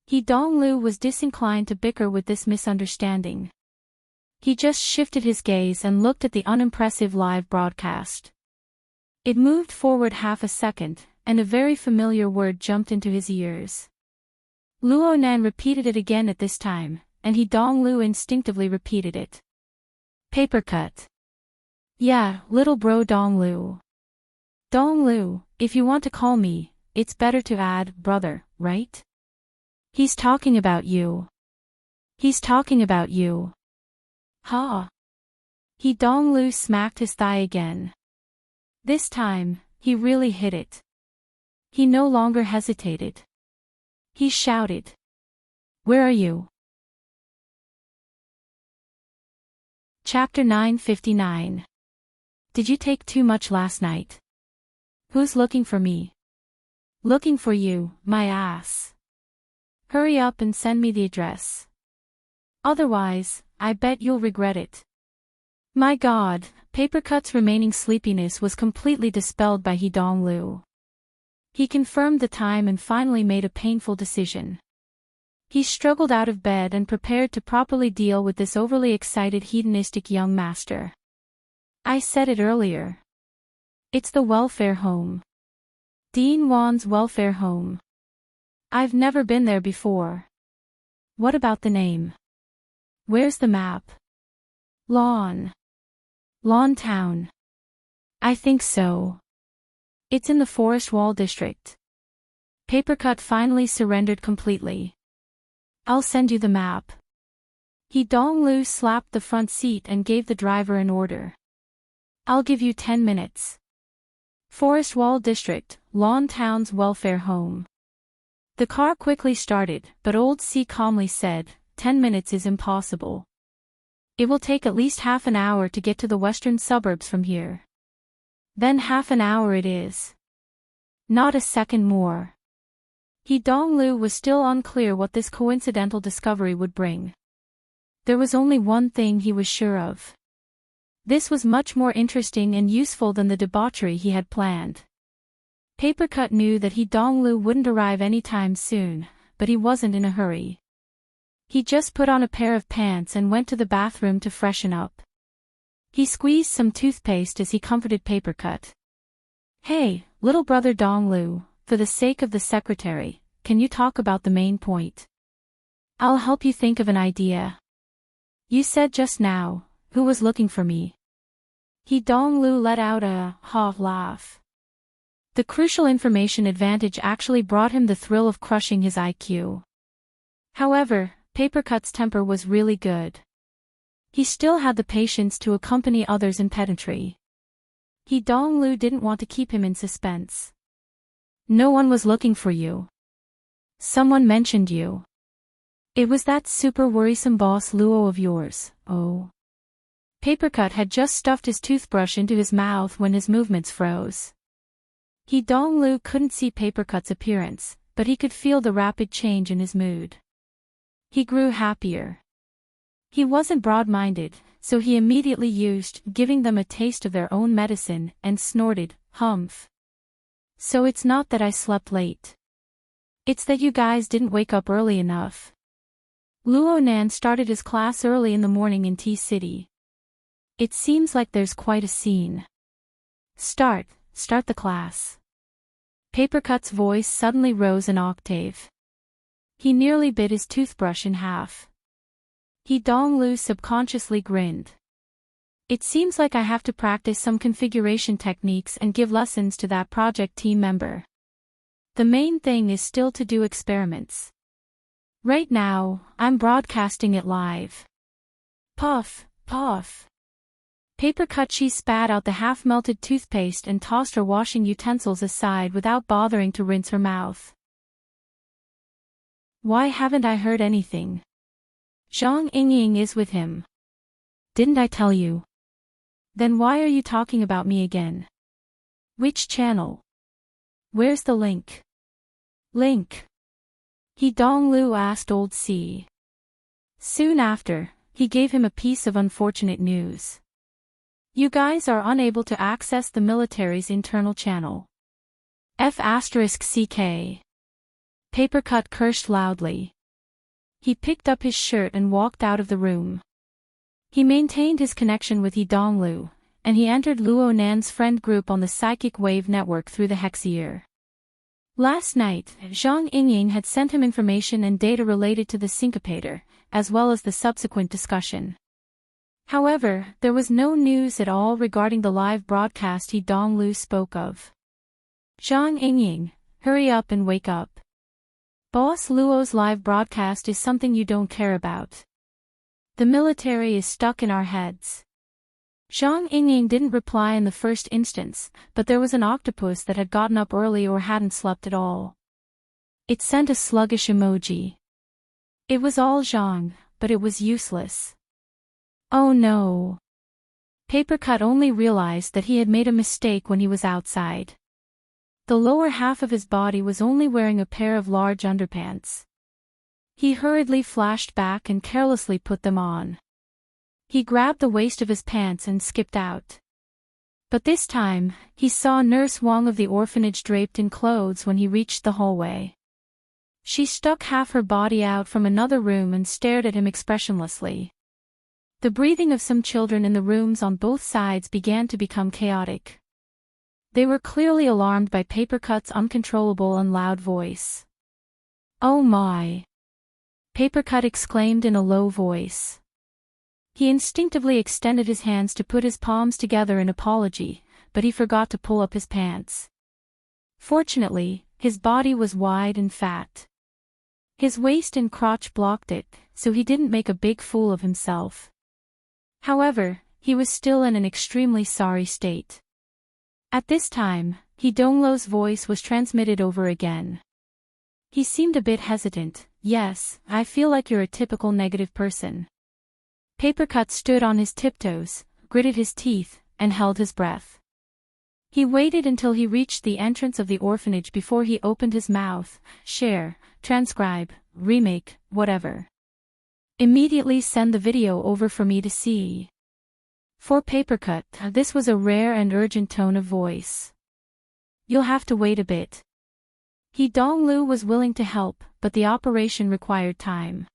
He Donglu was disinclined to bicker with this misunderstanding. He just shifted his gaze and looked at the unimpressive live broadcast. It moved forward half a second, and a very familiar word jumped into his ears. Luo Nan repeated it again at this time, and He Donglu instinctively repeated it. Papercut. Yeah, little bro Donglu. Donglu, if you want to call me, it's better to add brother, right? He's talking about you. He's talking about you. Ha! He Donglu smacked his thigh again. This time, he really hit it. He no longer hesitated. He shouted. Where are you? Chapter 959. Did you take too much last night? Who's looking for me? Looking for you, my ass. Hurry up and send me the address. Otherwise, I bet you'll regret it. My God, Papercut's remaining sleepiness was completely dispelled by He Donglu. He confirmed the time and finally made a painful decision. He struggled out of bed and prepared to properly deal with this overly excited hedonistic young master. I said it earlier. It's the welfare home. Dean Wan's welfare home. I've never been there before. What about the name? Where's the map? Lawn Town. I think so. It's in the Forest Wall district. Papercut finally surrendered completely. I'll send you the map. He Donglu slapped the front seat and gave the driver an order. I'll give you 10 minutes. Forest Wall District, Lawn Town's welfare home. The car quickly started, but Old C calmly said, 10 minutes is impossible. It will take at least half an hour to get to the western suburbs from here. Then half an hour it is. Not a second more. He Donglu was still unclear what this coincidental discovery would bring. There was only one thing he was sure of. This was much more interesting and useful than the debauchery he had planned. Papercut knew that He Donglu wouldn't arrive anytime soon, but he wasn't in a hurry. He just put on a pair of pants and went to the bathroom to freshen up. He squeezed some toothpaste as he comforted Papercut. Hey, little brother Donglu, for the sake of the secretary, can you talk about the main point? I'll help you think of an idea. You said just now, who was looking for me? He Donglu let out a laugh. The crucial information advantage actually brought him the thrill of crushing his IQ. However, Papercut's temper was really good. He still had the patience to accompany others in pedantry. He Donglu didn't want to keep him in suspense. No one was looking for you. Someone mentioned you. It was that super worrisome boss Luo of yours, oh. Papercut had just stuffed his toothbrush into his mouth when his movements froze. He Donglu couldn't see Papercut's appearance, but he could feel the rapid change in his mood. He grew happier. He wasn't broad-minded, so he immediately used giving them a taste of their own medicine and snorted, humph. So it's not that I slept late. It's that you guys didn't wake up early enough. Luo Nan started his class early in the morning in T-City. It seems like there's quite a scene. Start the class. Papercut's voice suddenly rose an octave. He nearly bit his toothbrush in half. He Donglu subconsciously grinned. It seems like I have to practice some configuration techniques and give lessons to that project team member. The main thing is still to do experiments. Right now, I'm broadcasting it live. Puff, puff. Papercut she spat out the half-melted toothpaste and tossed her washing utensils aside without bothering to rinse her mouth. Why haven't I heard anything? Zhang Yingying is with him. Didn't I tell you? Then why are you talking about me again? Which channel? Where's the link? Link? He Donglu asked Old C. Soon after, he gave him a piece of unfortunate news. You guys are unable to access the military's internal channel. F***CK. Papercut cursed loudly. He picked up his shirt and walked out of the room. He maintained his connection with He Donglu, and he entered Luo Nan's friend group on the Psychic Wave network through the Hexier. Last night, Zhang Yingying had sent him information and data related to the Syncopator, as well as the subsequent discussion. However, there was no news at all regarding the live broadcast He Donglu spoke of. Zhang Yingying, hurry up and wake up. Boss Luo's live broadcast is something you don't care about. The military is stuck in our heads. Zhang Yingying didn't reply in the first instance, but there was an octopus that had gotten up early or hadn't slept at all. It sent a sluggish emoji. It was all Zhang, but it was useless. Oh no. Papercut only realized that he had made a mistake when he was outside. The lower half of his body was only wearing a pair of large underpants. He hurriedly flashed back and carelessly put them on. He grabbed the waist of his pants and skipped out. But this time, he saw Nurse Wang of the orphanage draped in clothes when he reached the hallway. She stuck half her body out from another room and stared at him expressionlessly. The breathing of some children in the rooms on both sides began to become chaotic. They were clearly alarmed by Papercut's uncontrollable and loud voice. "Oh my!" Papercut exclaimed in a low voice. He instinctively extended his hands to put his palms together in apology, but he forgot to pull up his pants. Fortunately, his body was wide and fat. His waist and crotch blocked it, so he didn't make a big fool of himself. However, he was still in an extremely sorry state. At this time, Hidonglo's voice was transmitted over again. He seemed a bit hesitant. "Yes, I feel like you're a typical negative person." Papercut stood on his tiptoes, gritted his teeth, and held his breath. He waited until he reached the entrance of the orphanage before he opened his mouth. "Share, transcribe, remake, whatever. Immediately send the video over for me to see." For Papercut, this was a rare and urgent tone of voice. "You'll have to wait a bit." Hidonglu was willing to help, but the operation required time.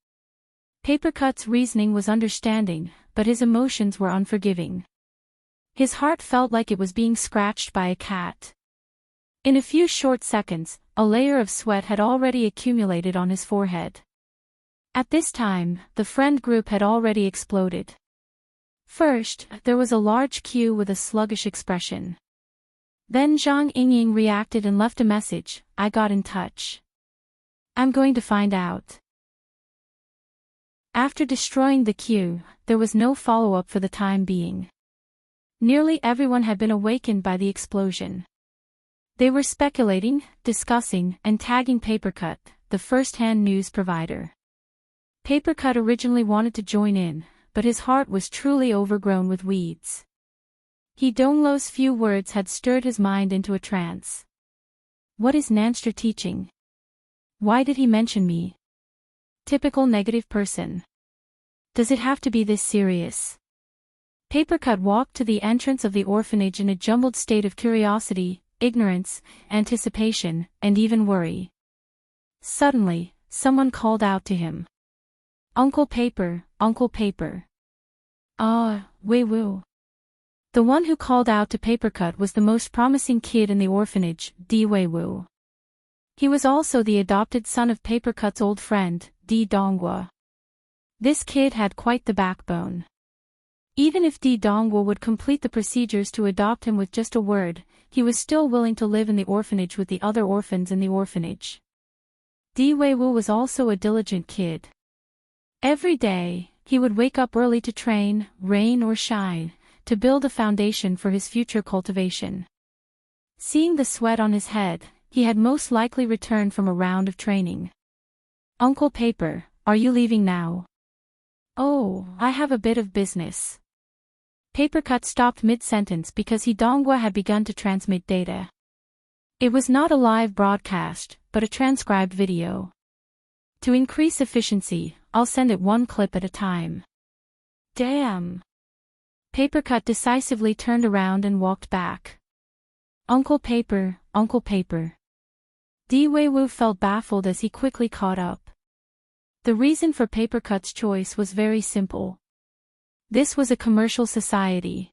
Papercut's reasoning was understanding, but his emotions were unforgiving. His heart felt like it was being scratched by a cat. In a few short seconds, a layer of sweat had already accumulated on his forehead. At this time, the friend group had already exploded. First, there was a large queue with a sluggish expression. Then Zhang Yingying reacted and left a message. "I got in touch. I'm going to find out." After destroying the queue, there was no follow-up for the time being. Nearly everyone had been awakened by the explosion. They were speculating, discussing, and tagging Papercut, the first-hand news provider. Papercut originally wanted to join in, but his heart was truly overgrown with weeds. Hidonglo's few words had stirred his mind into a trance. What is Nanster teaching? Why did he mention me? Typical negative person. Does it have to be this serious? Papercut walked to the entrance of the orphanage in a jumbled state of curiosity, ignorance, anticipation, and even worry. Suddenly, someone called out to him. "Uncle Paper, Uncle Paper." "Ah, Wei Wu." The one who called out to Papercut was the most promising kid in the orphanage, Di Wei Wu. He was also the adopted son of Papercut's old friend, Di Donghua. This kid had quite the backbone. Even if Di Donghua would complete the procedures to adopt him with just a word, he was still willing to live in the orphanage with the other orphans in the orphanage. Di Wei Wu was also a diligent kid. Every day, he would wake up early to train, rain or shine, to build a foundation for his future cultivation. Seeing the sweat on his head, he had most likely returned from a round of training. "Uncle Paper, are you leaving now?" "Oh, I have a bit of business." Papercut stopped mid-sentence because Hidongwa had begun to transmit data. It was not a live broadcast, but a transcribed video. To increase efficiency, I'll send it one clip at a time. Damn. Papercut decisively turned around and walked back. "Uncle Paper, Uncle Paper." Di Wei Wu felt baffled as he quickly caught up. The reason for Papercut's choice was very simple. This was a commercial society.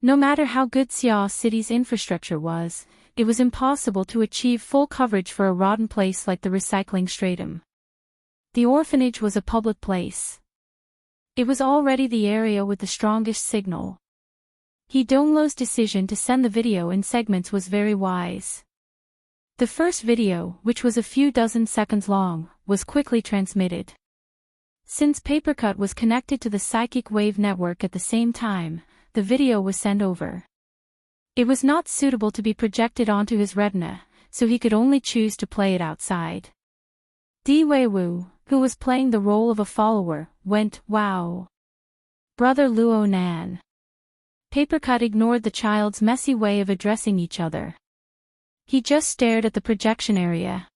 No matter how good Xiao City's infrastructure was, it was impossible to achieve full coverage for a rotten place like the recycling stratum. The orphanage was a public place. It was already the area with the strongest signal. Hidonglo's decision to send the video in segments was very wise. The first video, which was a few dozen seconds long, was quickly transmitted. Since Papercut was connected to the psychic wave network at the same time, the video was sent over. It was not suitable to be projected onto his retina, so he could only choose to play it outside. Di Wei Wu, who was playing the role of a follower, went, "Wow. Brother Luo Nan." Papercut ignored the child's messy way of addressing each other. He just stared at the projection area.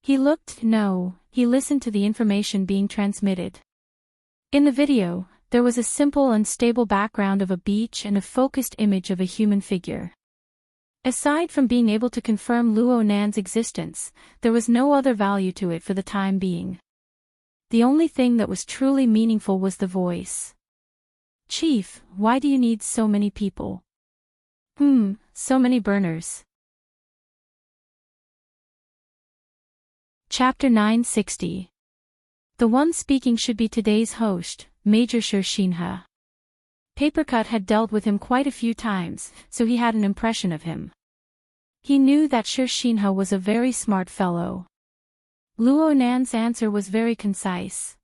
He listened to the information being transmitted. In the video, there was a simple and stable background of a beach and a focused image of a human figure. Aside from being able to confirm Luo Nan's existence, there was no other value to it for the time being. The only thing that was truly meaningful was the voice. Chief, why do you need so many people? So many burners. Chapter 960. The one speaking should be today's host, Major Shershinha. Papercut had dealt with him quite a few times, so he had an impression of him. He knew that Shershinha was a very smart fellow. Luo Nan's answer was very concise.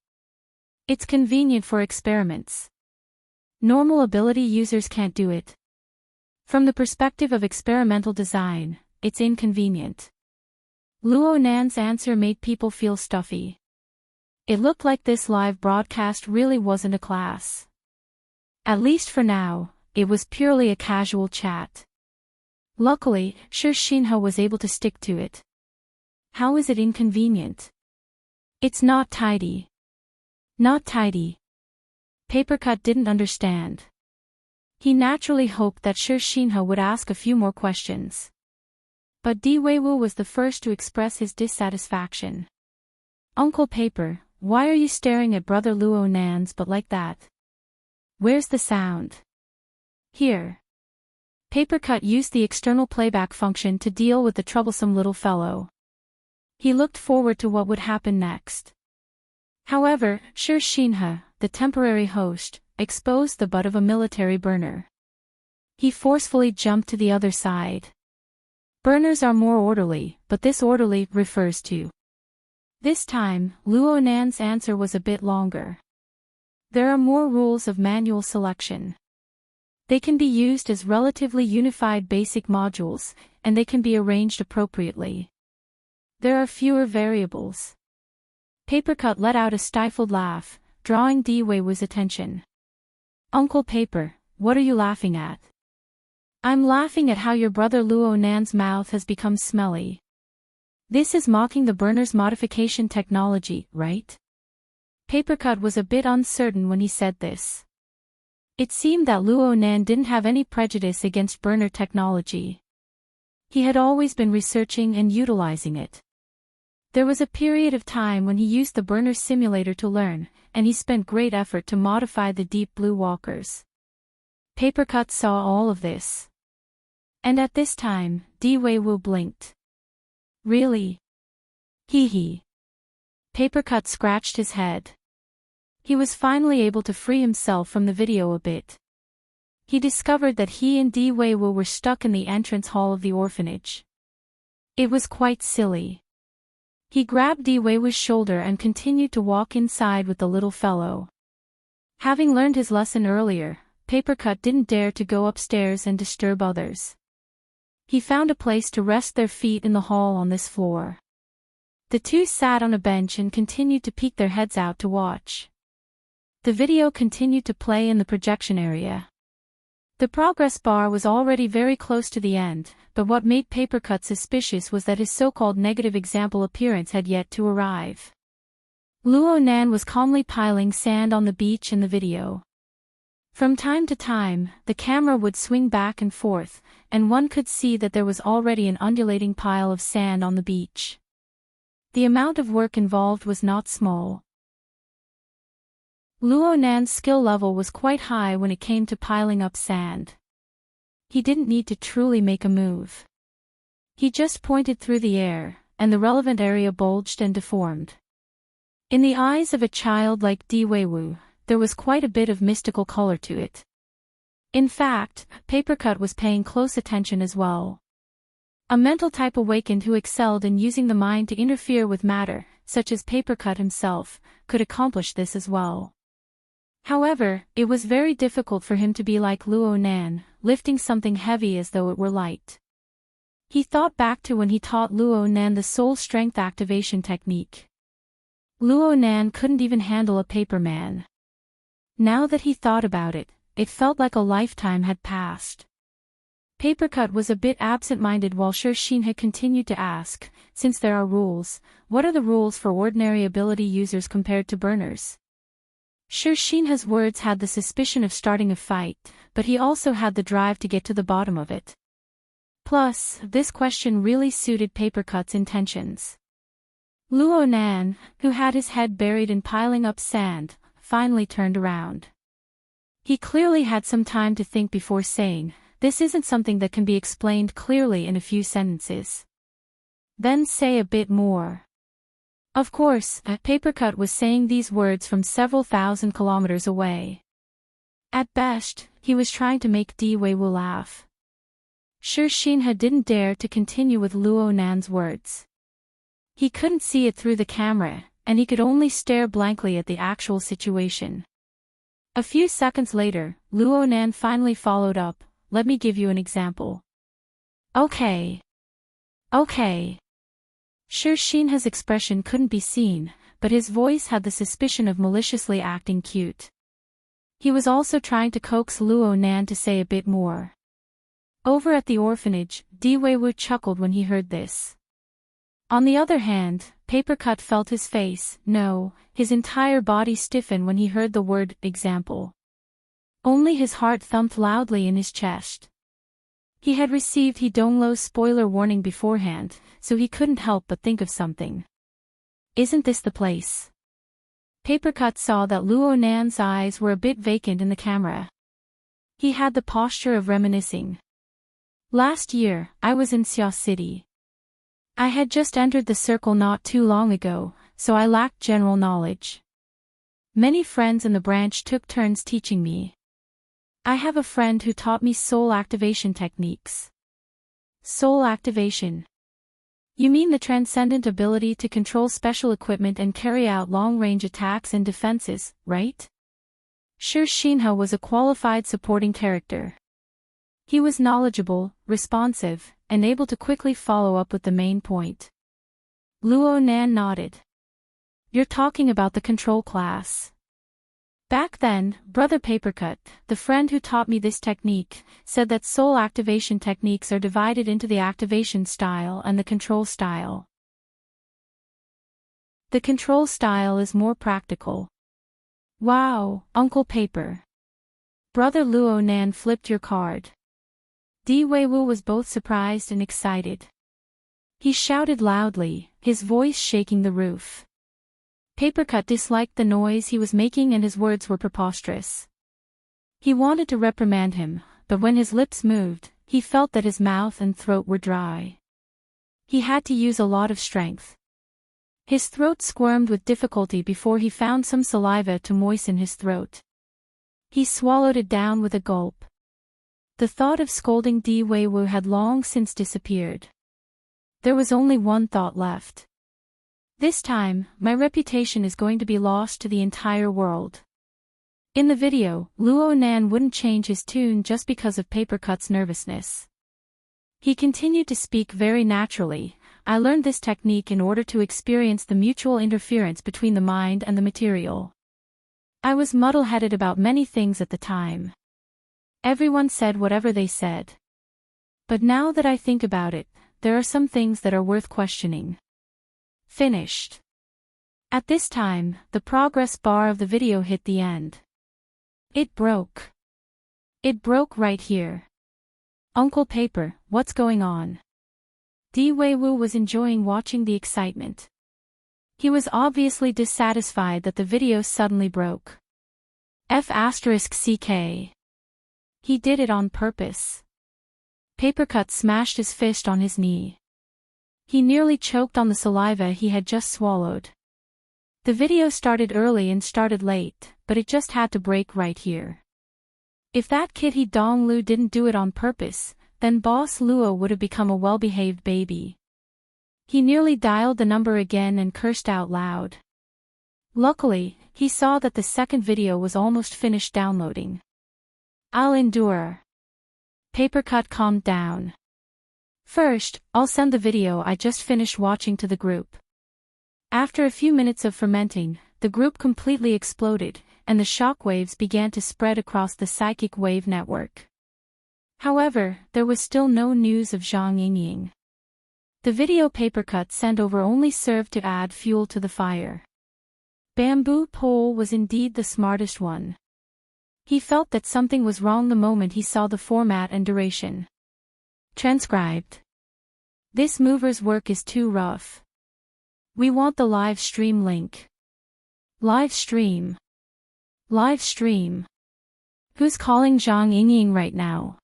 It's convenient for experiments. Normal ability users can't do it. From the perspective of experimental design, it's inconvenient. Luo Nan's answer made people feel stuffy. It looked like this live broadcast really wasn't a class. At least for now, it was purely a casual chat. Luckily, Shershinha was able to stick to it. How is it inconvenient? It's not tidy. Not tidy. Papercut didn't understand. He naturally hoped that Shershinha would ask a few more questions. But Diweiwu was the first to express his dissatisfaction. Uncle Paper, why are you staring at Brother Luo Nan's but like that? Where's the sound? Here. Papercut used the external playback function to deal with the troublesome little fellow. He looked forward to what would happen next. However, Shershinha, the temporary host, exposed the butt of a military burner. He forcefully jumped to the other side. Burners are more orderly, but this orderly refers to. This time, Luo Nan's answer was a bit longer. There are more rules of manual selection. They can be used as relatively unified basic modules, and they can be arranged appropriately. There are fewer variables. Papercut let out a stifled laugh, drawing Diweiwu's attention. Uncle Paper, what are you laughing at? I'm laughing at how your brother Luo Nan's mouth has become smelly. This is mocking the burner's modification technology, right? Papercut was a bit uncertain when he said this. It seemed that Luo Nan didn't have any prejudice against burner technology. He had always been researching and utilizing it. There was a period of time when he used the burner simulator to learn, and he spent great effort to modify the deep blue walkers. Papercut saw all of this. And at this time, Diweiwu blinked. Really? Hee hee. Papercut scratched his head. He was finally able to free himself from the video a bit. He discovered that he and Diweiwu were stuck in the entrance hall of the orphanage. It was quite silly. He grabbed Diweiwu's shoulder and continued to walk inside with the little fellow. Having learned his lesson earlier, Papercut didn't dare to go upstairs and disturb others. He found a place to rest their feet in the hall on this floor. The two sat on a bench and continued to peek their heads out to watch. The video continued to play in the projection area. The progress bar was already very close to the end, but what made Papercut suspicious was that his so-called negative example appearance had yet to arrive. Luo Nan was calmly piling sand on the beach in the video. From time to time, the camera would swing back and forth, and one could see that there was already an undulating pile of sand on the beach. The amount of work involved was not small. Luo Nan's skill level was quite high when it came to piling up sand. He didn't need to truly make a move. He just pointed through the air, and the relevant area bulged and deformed. In the eyes of a child like Diweiwu, there was quite a bit of mystical color to it. In fact, Papercut was paying close attention as well. A mental type awakened who excelled in using the mind to interfere with matter, such as Papercut himself, could accomplish this as well. However, it was very difficult for him to be like Luo Nan, lifting something heavy as though it were light. He thought back to when he taught Luo Nan the soul strength activation technique. Luo Nan couldn't even handle a paper man. Now that he thought about it, it felt like a lifetime had passed. Papercut was a bit absent-minded while Shershinha continued to ask, since there are rules, what are the rules for ordinary ability users compared to burners? Shershinha's words had the suspicion of starting a fight, but he also had the drive to get to the bottom of it. Plus, this question really suited Papercut's intentions. Luo Nan, who had his head buried in piling up sand, finally turned around. He clearly had some time to think before saying, "This isn't something that can be explained clearly in a few sentences." Then say a bit more. Of course, Papercut was saying these words from several thousand kilometers away. At best, he was trying to make Di-Wei-Wu laugh. Sure, Shinha didn't dare to continue with Luo Nan's words. He couldn't see it through the camera, and he could only stare blankly at the actual situation. A few seconds later, Luo Nan finally followed up, "Let me give you an example." Okay. Sure, Shinha's expression couldn't be seen, but his voice had the suspicion of maliciously acting cute. He was also trying to coax Luo Nan to say a bit more. Over at the orphanage, Di-Wei-Wu chuckled when he heard this. On the other hand, Papercut felt his face, no, his entire body stiffen when he heard the word example. Only his heart thumped loudly in his chest. He had received Hidonglo's spoiler warning beforehand, so he couldn't help but think of something. Isn't this the place? Papercut saw that Luo Nan's eyes were a bit vacant in the camera. He had the posture of reminiscing. Last year, I was in Xia City. I had just entered the circle not too long ago, so I lacked general knowledge. Many friends in the branch took turns teaching me. I have a friend who taught me soul activation techniques. Soul activation. You mean the transcendent ability to control special equipment and carry out long-range attacks and defenses, right? Sure, Shinha was a qualified supporting character. He was knowledgeable, responsive, and able to quickly follow up with the main point. Luo Nan nodded. You're talking about the control class. Back then, Brother Papercut, the friend who taught me this technique, said that soul activation techniques are divided into the activation style and the control style. The control style is more practical. Wow, Uncle Paper. Brother Luo Nan flipped your card. Di-Wei-Wu was both surprised and excited. He shouted loudly, his voice shaking the roof. Papercut disliked the noise he was making and his words were preposterous. He wanted to reprimand him, but when his lips moved, he felt that his mouth and throat were dry. He had to use a lot of strength. His throat squirmed with difficulty before he found some saliva to moisten his throat. He swallowed it down with a gulp. The thought of scolding Di-Wei-Wu had long since disappeared. There was only one thought left. This time, my reputation is going to be lost to the entire world. In the video, Luo Nan wouldn't change his tune just because of Papercut's nervousness. He continued to speak very naturally. I learned this technique in order to experience the mutual interference between the mind and the material. I was muddle-headed about many things at the time. Everyone said whatever they said. But now that I think about it, there are some things that are worth questioning. Finished. At this time, the progress bar of the video hit the end. It broke. It broke right here. Uncle Paper, what's going on? Di-Wei-Wu was enjoying watching the excitement. He was obviously dissatisfied that the video suddenly broke. F***CK. He did it on purpose. Papercut smashed his fist on his knee. He nearly choked on the saliva he had just swallowed. The video started early and started late, but it just had to break right here. If that kid Hidonglu didn't do it on purpose, then Boss Luo would have become a well-behaved baby. He nearly dialed the number again and cursed out loud. Luckily, he saw that the second video was almost finished downloading. I'll endure. Papercut calmed down. First, I'll send the video I just finished watching to the group. After a few minutes of fermenting, the group completely exploded, and the shockwaves began to spread across the psychic wave network. However, there was still no news of Zhang Yingying. The video Papercut sent over only served to add fuel to the fire. Bamboo Pole was indeed the smartest one. He felt that something was wrong the moment he saw the format and duration. Transcribed. This mover's work is too rough. We want the live stream link. Live stream. Live stream. Who's calling Zhang Yingying right now?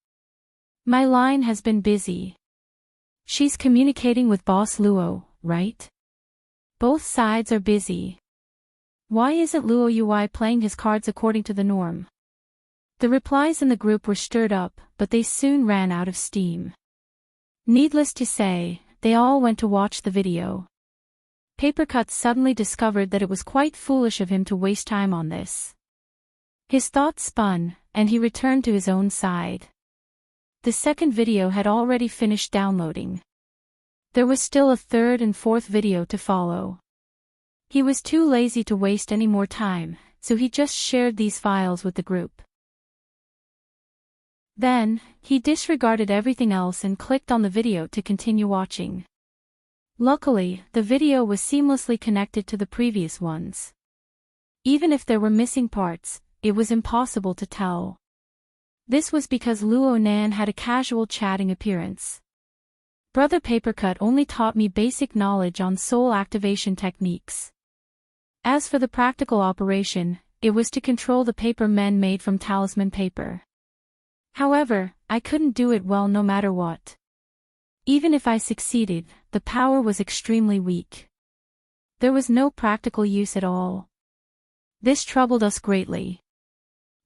My line has been busy. She's communicating with Boss Luo, right? Both sides are busy. Why isn't Luo Ui playing his cards according to the norm? The replies in the group were stirred up, but they soon ran out of steam. Needless to say, they all went to watch the video. Papercut suddenly discovered that it was quite foolish of him to waste time on this. His thoughts spun, and he returned to his own side. The second video had already finished downloading. There was still a third and fourth video to follow. He was too lazy to waste any more time, so he just shared these files with the group. Then, he disregarded everything else and clicked on the video to continue watching. Luckily, the video was seamlessly connected to the previous ones. Even if there were missing parts, it was impossible to tell. This was because Luo Nan had a casual chatting appearance. Brother Papercut only taught me basic knowledge on soul activation techniques. As for the practical operation, it was to control the paper men made from talisman paper. However, I couldn't do it well no matter what. Even if I succeeded, the power was extremely weak. There was no practical use at all. This troubled us greatly.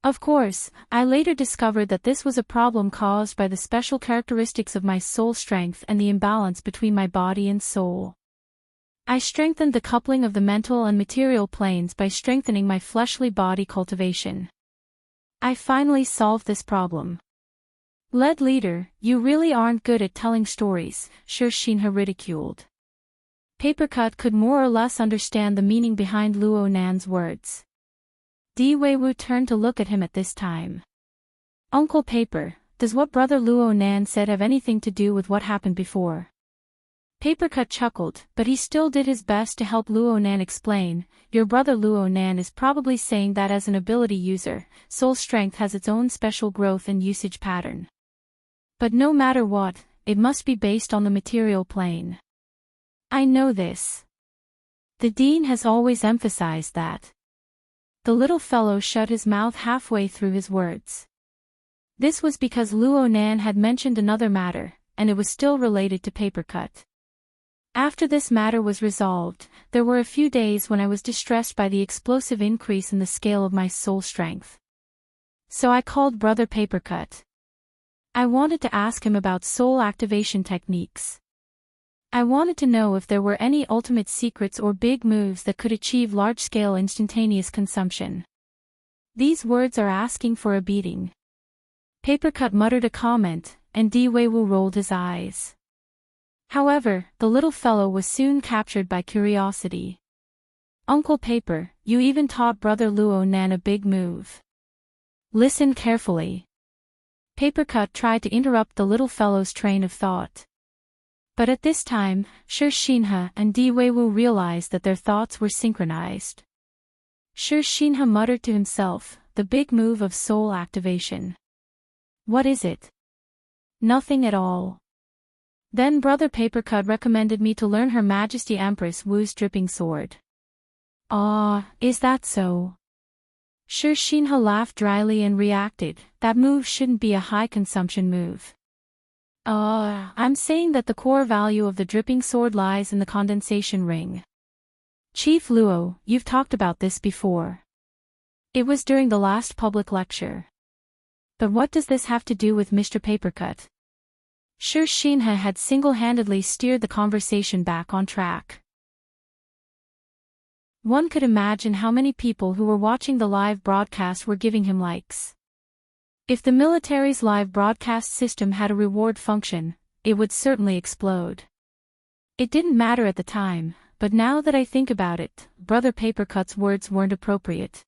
Of course, I later discovered that this was a problem caused by the special characteristics of my soul strength and the imbalance between my body and soul. I strengthened the coupling of the mental and material planes by strengthening my fleshly body cultivation. I finally solved this problem. Lead leader, you really aren't good at telling stories, Shinha ridiculed. Papercut could more or less understand the meaning behind Luo Nan's words. Di Weiwu turned to look at him at this time. Uncle Paper, does what Brother Luo Nan said have anything to do with what happened before? Papercut chuckled, but he still did his best to help Luo Nan explain. Your brother Luo Nan is probably saying that as an ability user, soul strength has its own special growth and usage pattern. But no matter what, it must be based on the material plane. I know this. The Dean has always emphasized that. The little fellow shut his mouth halfway through his words. This was because Luo Nan had mentioned another matter, and it was still related to Papercut. After this matter was resolved, there were a few days when I was distressed by the explosive increase in the scale of my soul strength. So I called Brother Papercut. I wanted to ask him about soul activation techniques. I wanted to know if there were any ultimate secrets or big moves that could achieve large-scale instantaneous consumption. These words are asking for a beating. Papercut muttered a comment, and Di Weiwu rolled his eyes. However, the little fellow was soon captured by curiosity. Uncle Paper, you even taught Brother Luo Nan a big move. Listen carefully. Papercut tried to interrupt the little fellow's train of thought. But at this time, Shinha and Di Weiwu realized that their thoughts were synchronized. Shinha muttered to himself, the big move of soul activation. What is it? Nothing at all. Then Brother Papercut recommended me to learn Her Majesty Empress Wu's dripping sword. Ah, is that so? Shinha laughed dryly and reacted, that move shouldn't be a high-consumption move. I'm saying that the core value of the dripping sword lies in the condensation ring. Chief Luo, you've talked about this before. It was during the last public lecture. But what does this have to do with Mr. Papercut? Shinha had single-handedly steered the conversation back on track. One could imagine how many people who were watching the live broadcast were giving him likes. If the military's live broadcast system had a reward function, it would certainly explode. It didn't matter at the time, but now that I think about it, Brother Papercut's words weren't appropriate.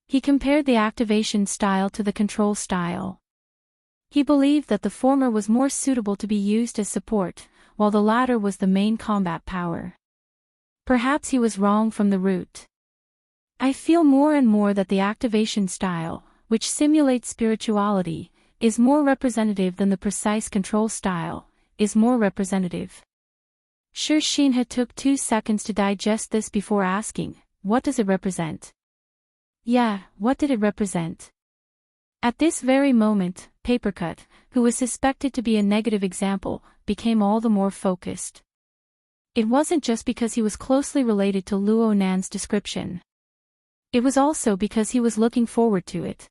He compared the activation style to the control style. He believed that the former was more suitable to be used as support, while the latter was the main combat power. Perhaps he was wrong from the root. I feel more and more that the activation style, which simulates spirituality, is more representative than the precise control style, is more representative. Shinha took 2 seconds to digest this before asking, what does it represent? Yeah, what did it represent? At this very moment, Papercut, who was suspected to be a negative example, became all the more focused. It wasn't just because he was closely related to Luo Nan's description. It was also because he was looking forward to it.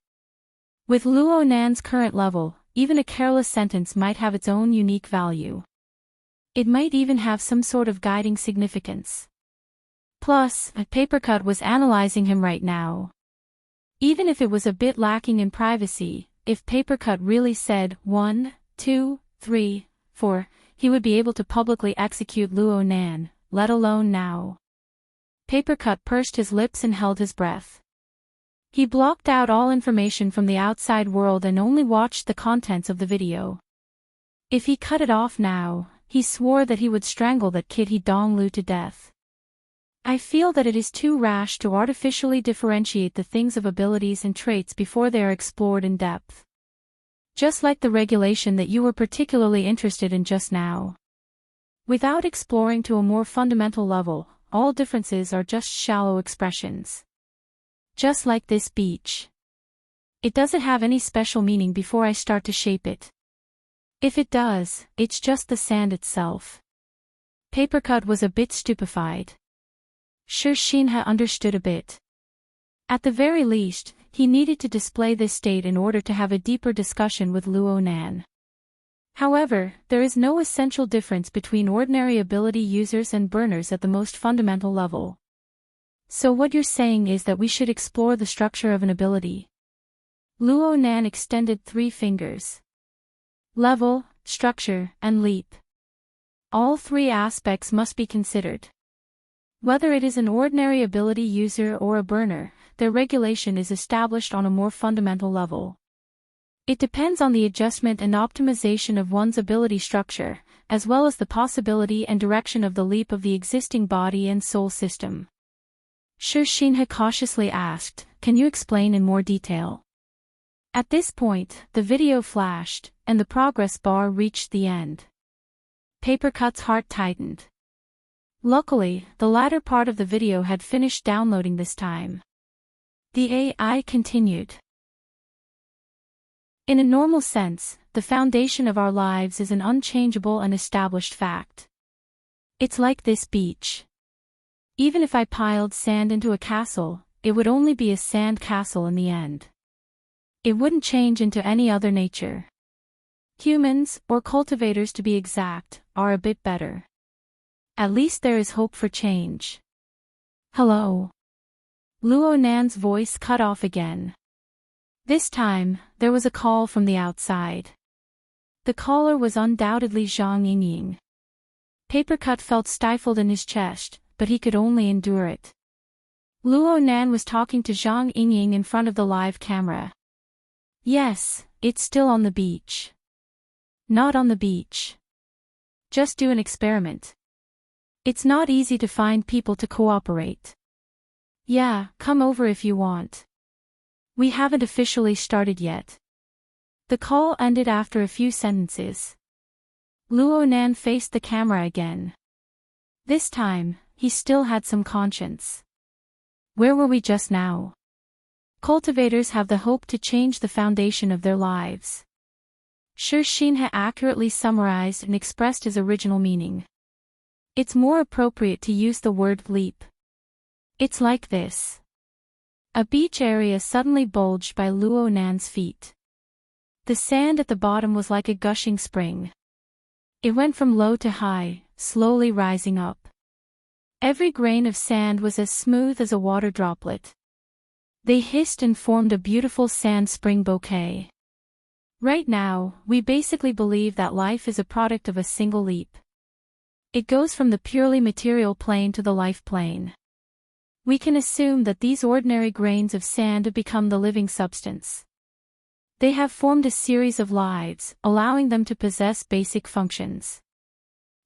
With Luo Nan's current level, even a careless sentence might have its own unique value. It might even have some sort of guiding significance. Plus, Papercut was analyzing him right now. Even if it was a bit lacking in privacy, if Papercut really said 1, 2, 3, 4, he would be able to publicly execute Luo Nan, let alone now. Papercut pursed his lips and held his breath. He blocked out all information from the outside world and only watched the contents of the video. If he cut it off now, he swore that he would strangle that kid He Donglu to death. I feel that it is too rash to artificially differentiate the things of abilities and traits before they are explored in depth. Just like the regulation that you were particularly interested in just now. Without exploring to a more fundamental level, all differences are just shallow expressions. Just like this beach. It doesn't have any special meaning before I start to shape it. If it does, it's just the sand itself. Papercut was a bit stupefied. Sure, Shinha understood a bit. At the very least, he needed to display this state in order to have a deeper discussion with Luo Nan. However, there is no essential difference between ordinary ability users and burners at the most fundamental level. So what you're saying is that we should explore the structure of an ability. Luo Nan extended 3 fingers. Level, structure, and leap. All 3 aspects must be considered. Whether it is an ordinary ability user or a burner, their regulation is established on a more fundamental level. It depends on the adjustment and optimization of one's ability structure, as well as the possibility and direction of the leap of the existing body and soul system. Shinha cautiously asked, "Can you explain in more detail?" At this point, the video flashed, and the progress bar reached the end. Papercut's heart tightened. Luckily, the latter part of the video had finished downloading this time. The AI continued. In a normal sense, the foundation of our lives is an unchangeable and established fact. It's like this beach. Even if I piled sand into a castle, it would only be a sand castle in the end. It wouldn't change into any other nature. Humans, or cultivators to be exact, are a bit better. At least there is hope for change. Hello. Luo Nan's voice cut off again. This time, there was a call from the outside. The caller was undoubtedly Zhang Yingying. Papercut felt stifled in his chest, but he could only endure it. Luo Nan was talking to Zhang Yingying in front of the live camera. Yes, it's still on the beach. Not on the beach. Just do an experiment. It's not easy to find people to cooperate. Yeah, come over if you want. We haven't officially started yet. The call ended after a few sentences. Luo Nan faced the camera again. This time, he still had some conscience. Where were we just now? Cultivators have the hope to change the foundation of their lives. Shinha accurately summarized and expressed his original meaning. It's more appropriate to use the word leap. It's like this. A beach area suddenly bulged by Luo Nan's feet. The sand at the bottom was like a gushing spring. It went from low to high, slowly rising up. Every grain of sand was as smooth as a water droplet. They hissed and formed a beautiful sand spring bouquet. Right now, we basically believe that life is a product of a single leap. It goes from the purely material plane to the life plane. We can assume that these ordinary grains of sand have become the living substance. They have formed a series of lives, allowing them to possess basic functions.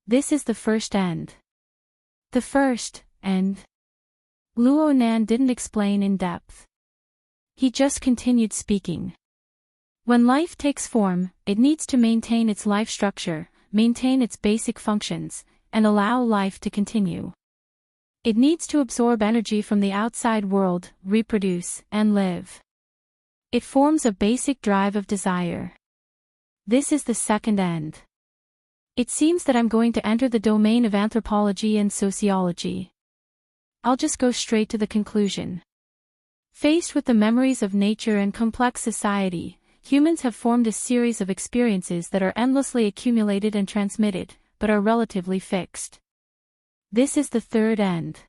This is the first end. The first end. Luo Nan didn't explain in depth. He just continued speaking. When life takes form, it needs to maintain its life structure, maintain its basic functions, and allow life to continue. It needs to absorb energy from the outside world, reproduce, and live. It forms a basic drive of desire. This is the second end. It seems that I'm going to enter the domain of anthropology and sociology. I'll just go straight to the conclusion. Faced with the memories of nature and complex society, humans have formed a series of experiences that are endlessly accumulated and transmitted, but are relatively fixed. This is the third end.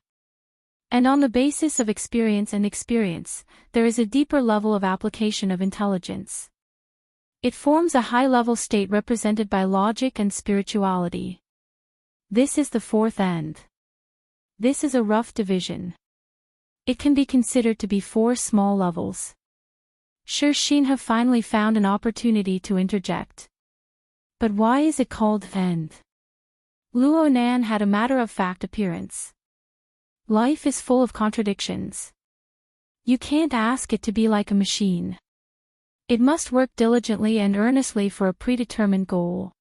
And on the basis of experience and experience, there is a deeper level of application of intelligence. It forms a high-level state represented by logic and spirituality. This is the fourth end. This is a rough division. It can be considered to be 4 small levels. Shinha finally found an opportunity to interject. But why is it called end? Luo Nan had a matter-of-fact appearance. Life is full of contradictions. You can't ask it to be like a machine. It must work diligently and earnestly for a predetermined goal.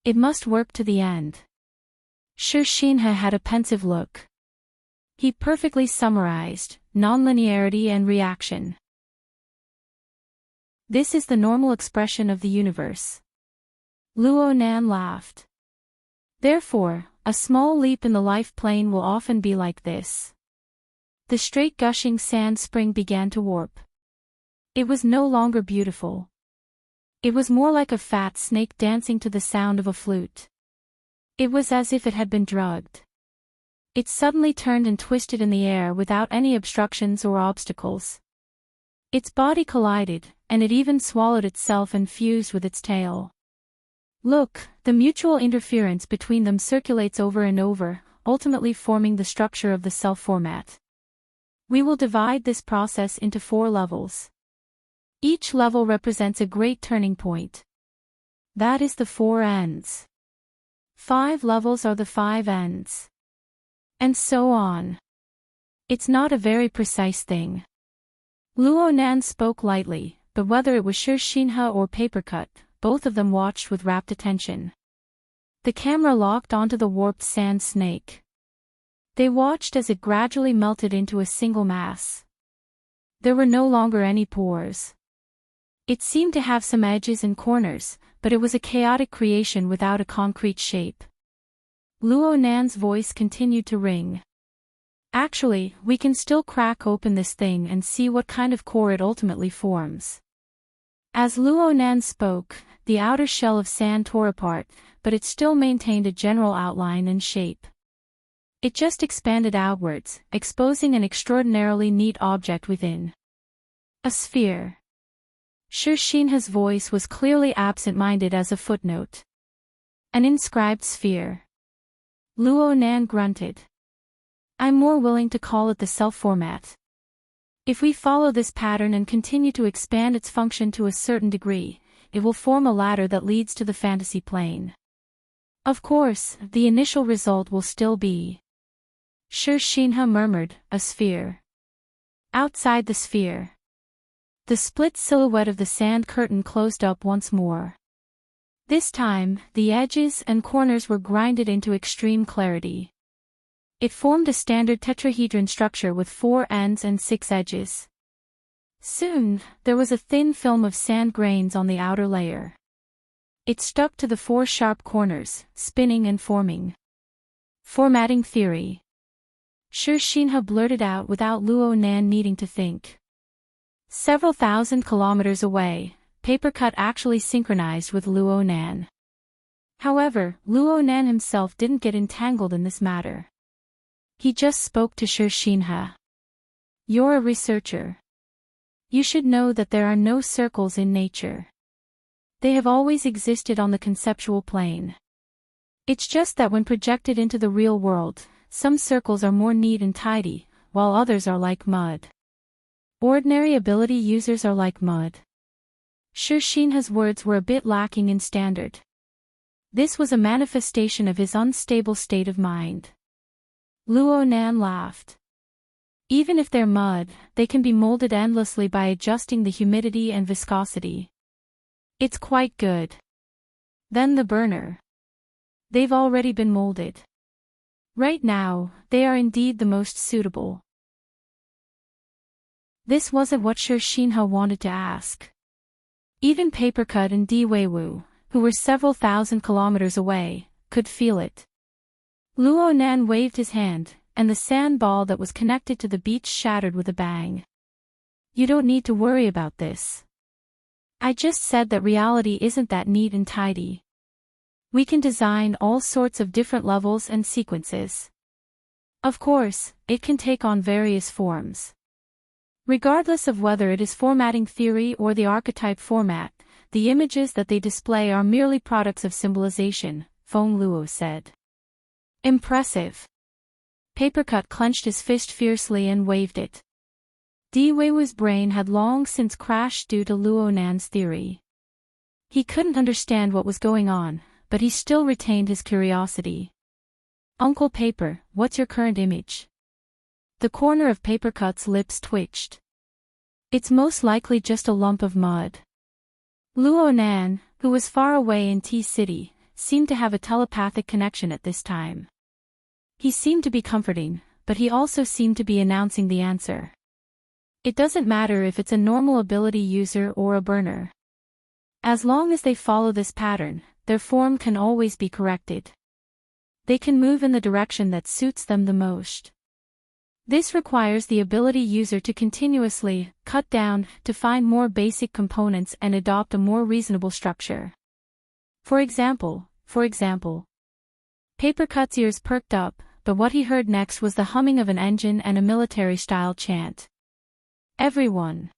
It must work to the end. Shinha had a pensive look. He perfectly summarized nonlinearity and reaction. This is the normal expression of the universe. Luo Nan laughed. Therefore, a small leap in the life plane will often be like this. The straight gushing sand spring began to warp. It was no longer beautiful. It was more like a fat snake dancing to the sound of a flute. It was as if it had been drugged. It suddenly turned and twisted in the air without any obstructions or obstacles. Its body collided, and it even swallowed itself and fused with its tail. Look, the mutual interference between them circulates over and over, ultimately forming the structure of the self-format. We will divide this process into 4 levels. Each level represents a great turning point. That is the 4 ends. 5 levels are the 5 ends. And so on. It's not a very precise thing. Luo Nan spoke lightly, but whether it was Shinha or Papercut, both of them watched with rapt attention. The camera locked onto the warped sand snake. They watched as it gradually melted into a single mass. There were no longer any pores. It seemed to have some edges and corners, but it was a chaotic creation without a concrete shape. Luo Nan's voice continued to ring. Actually, we can still crack open this thing and see what kind of core it ultimately forms. As Luo Nan spoke, the outer shell of sand tore apart, but it still maintained a general outline and shape. It just expanded outwards, exposing an extraordinarily neat object within. A sphere. Shinha's voice was clearly absent-minded as a footnote. An inscribed sphere. Luo Nan grunted. I'm more willing to call it the self-format. If we follow this pattern and continue to expand its function to a certain degree, it will form a ladder that leads to the fantasy plane. Of course, the initial result will still be. Shinha murmured, a sphere. Outside the sphere. The split silhouette of the sand curtain closed up once more. This time, the edges and corners were grinded into extreme clarity. It formed a standard tetrahedron structure with 4 ends and 6 edges. Soon, there was a thin film of sand grains on the outer layer. It stuck to the 4 sharp corners, spinning and forming. Formatting theory. Shinha blurted out without Luo Nan needing to think. Several thousand kilometers away, Papercut actually synchronized with Luo Nan. However, Luo Nan himself didn't get entangled in this matter. He just spoke to Shinha. You're a researcher. You should know that there are no circles in nature. They have always existed on the conceptual plane. It's just that when projected into the real world, some circles are more neat and tidy, while others are like mud. Ordinary ability users are like mud. Shinha's words were a bit lacking in standard. This was a manifestation of his unstable state of mind. Luo Nan laughed. Even if they're mud, they can be molded endlessly by adjusting the humidity and viscosity. It's quite good. Then the burner. They've already been molded. Right now, they are indeed the most suitable. This wasn't what Sir Shinha wanted to ask. Even Papercut and Diweiwu, who were several thousand kilometers away, could feel it. Luo Nan waved his hand, and the sand ball that was connected to the beach shattered with a bang. You don't need to worry about this. I just said that reality isn't that neat and tidy. We can design all sorts of different levels and sequences. Of course, it can take on various forms. Regardless of whether it is formatting theory or the archetype format, the images that they display are merely products of symbolization, Feng Luo said. Impressive. Papercut clenched his fist fiercely and waved it. Diweiwu's brain had long since crashed due to Luo Nan's theory. He couldn't understand what was going on, but he still retained his curiosity. Uncle Paper, what's your current image? The corner of Papercut's lips twitched. It's most likely just a lump of mud. Luo Nan, who was far away in T-City, seemed to have a telepathic connection at this time. He seemed to be comforting, but he also seemed to be announcing the answer. It doesn't matter if it's a normal ability user or a burner. As long as they follow this pattern, their form can always be corrected. They can move in the direction that suits them the most. This requires the ability user to continuously cut down to find more basic components and adopt a more reasonable structure. For example. Papercut's ears perked up, but what he heard next was the humming of an engine and a military-style chant. Everyone.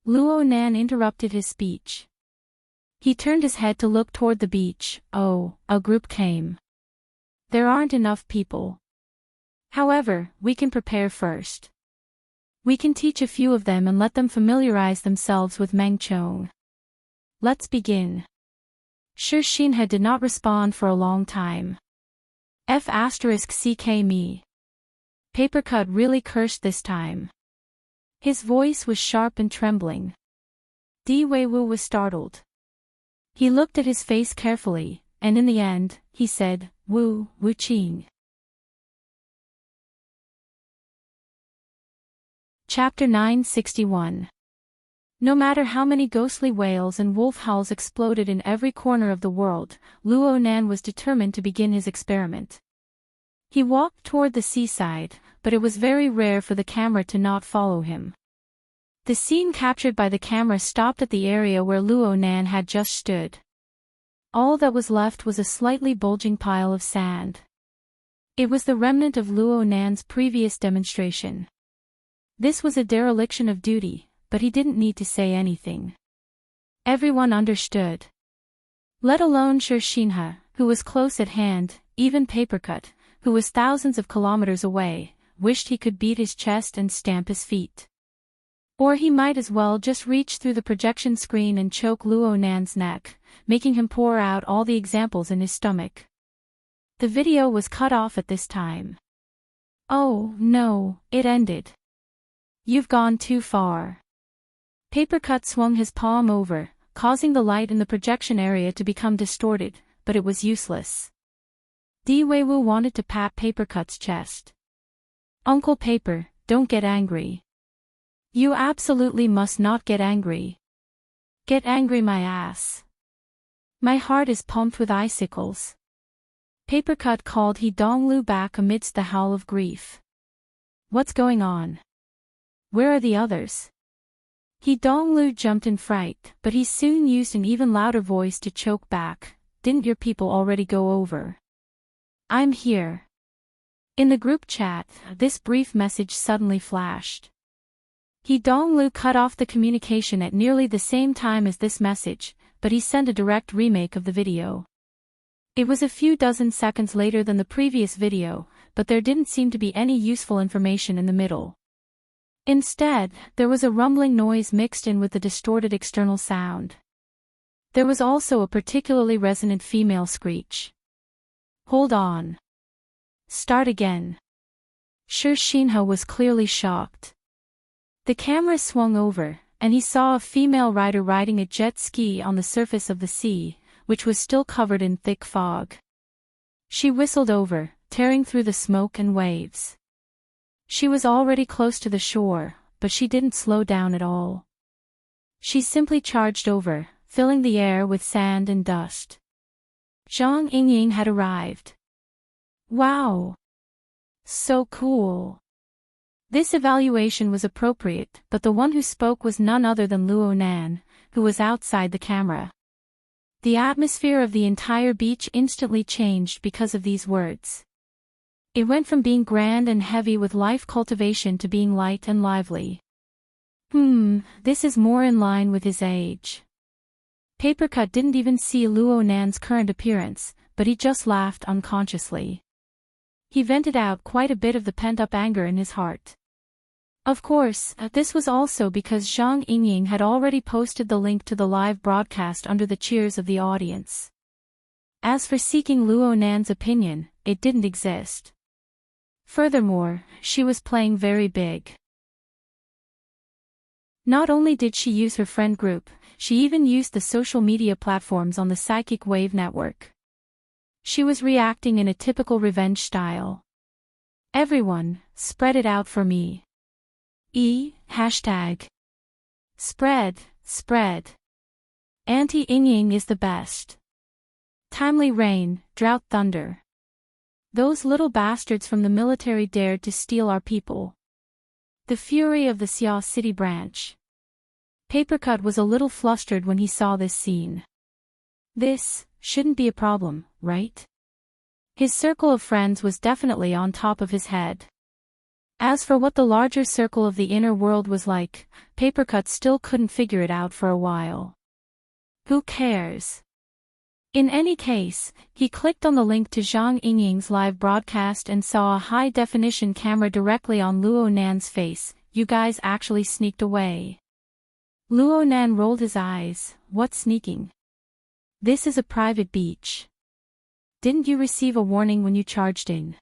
Luo Nan interrupted his speech. He turned his head to look toward the beach. Oh, a group came. There aren't enough people. However, we can prepare first. We can teach a few of them and let them familiarize themselves with Mengchong. Let's begin. Sir Shinha did not respond for a long time. F***ck me. Papercut really cursed this time. His voice was sharp and trembling. Diweiwu was startled. He looked at his face carefully, and in the end, he said, Wu Qing. Chapter 961. No matter how many ghostly wails and wolf howls exploded in every corner of the world, Luo Nan was determined to begin his experiment. He walked toward the seaside, but it was very rare for the camera to not follow him. The scene captured by the camera stopped at the area where Luo Nan had just stood. All that was left was a slightly bulging pile of sand. It was the remnant of Luo Nan's previous demonstration. This was a dereliction of duty, but he didn't need to say anything. Everyone understood. Let alone Sir Shinha, who was close at hand, even Papercut, who was thousands of kilometers away, wished he could beat his chest and stamp his feet. Or he might as well just reach through the projection screen and choke Luo Nan's neck, making him pour out all the examples in his stomach. The video was cut off at this time. Oh, no, it ended. You've gone too far. Papercut swung his palm over, causing the light in the projection area to become distorted, but it was useless. Diweiwu wanted to pat Papercut's chest. Uncle Paper, don't get angry. You absolutely must not get angry. Get angry my ass. My heart is pumped with icicles. Papercut called He Donglu back amidst the howl of grief. What's going on? Where are the others? He Donglu jumped in fright, but he soon used an even louder voice to choke back. Didn't your people already go over? I'm here. In the group chat, this brief message suddenly flashed. He Donglu cut off the communication at nearly the same time as this message, but he sent a direct remake of the video. It was a few dozen seconds later than the previous video, but there didn't seem to be any useful information in the middle. Instead, there was a rumbling noise mixed in with the distorted external sound. There was also a particularly resonant female screech. Hold on. Start again. Sir Shinha was clearly shocked. The camera swung over, and he saw a female rider riding a jet ski on the surface of the sea, which was still covered in thick fog. She whistled over, tearing through the smoke and waves. She was already close to the shore, but she didn't slow down at all. She simply charged over, filling the air with sand and dust. Zhang Yingying had arrived. Wow! So cool! This evaluation was appropriate, but the one who spoke was none other than Luo Nan, who was outside the camera. The atmosphere of the entire beach instantly changed because of these words. It went from being grand and heavy with life cultivation to being light and lively. This is more in line with his age. Papercut didn't even see Luo Nan's current appearance, but he just laughed unconsciously. He vented out quite a bit of the pent-up anger in his heart. Of course, this was also because Zhang Yingying had already posted the link to the live broadcast under the cheers of the audience. As for seeking Luo Nan's opinion, it didn't exist. Furthermore, she was playing very big. Not only did she use her friend group, she even used the social media platforms on the Psychic Wave network. She was reacting in a typical revenge style. Everyone, spread it out for me. Hashtag. Spread. Anti-Yingying is the best. Timely rain, drought thunder. Those little bastards from the military dared to steal our people. The fury of the Xia City branch. Papercut was a little flustered when he saw this scene. This shouldn't be a problem, right? His circle of friends was definitely on top of his head. As for what the larger circle of the inner world was like, Papercut still couldn't figure it out for a while. Who cares? In any case, he clicked on the link to Zhang Yingying's live broadcast and saw a high-definition camera directly on Luo Nan's face. You guys actually sneaked away. Luo Nan rolled his eyes. What sneaking? This is a private beach. Didn't you receive a warning when you charged in?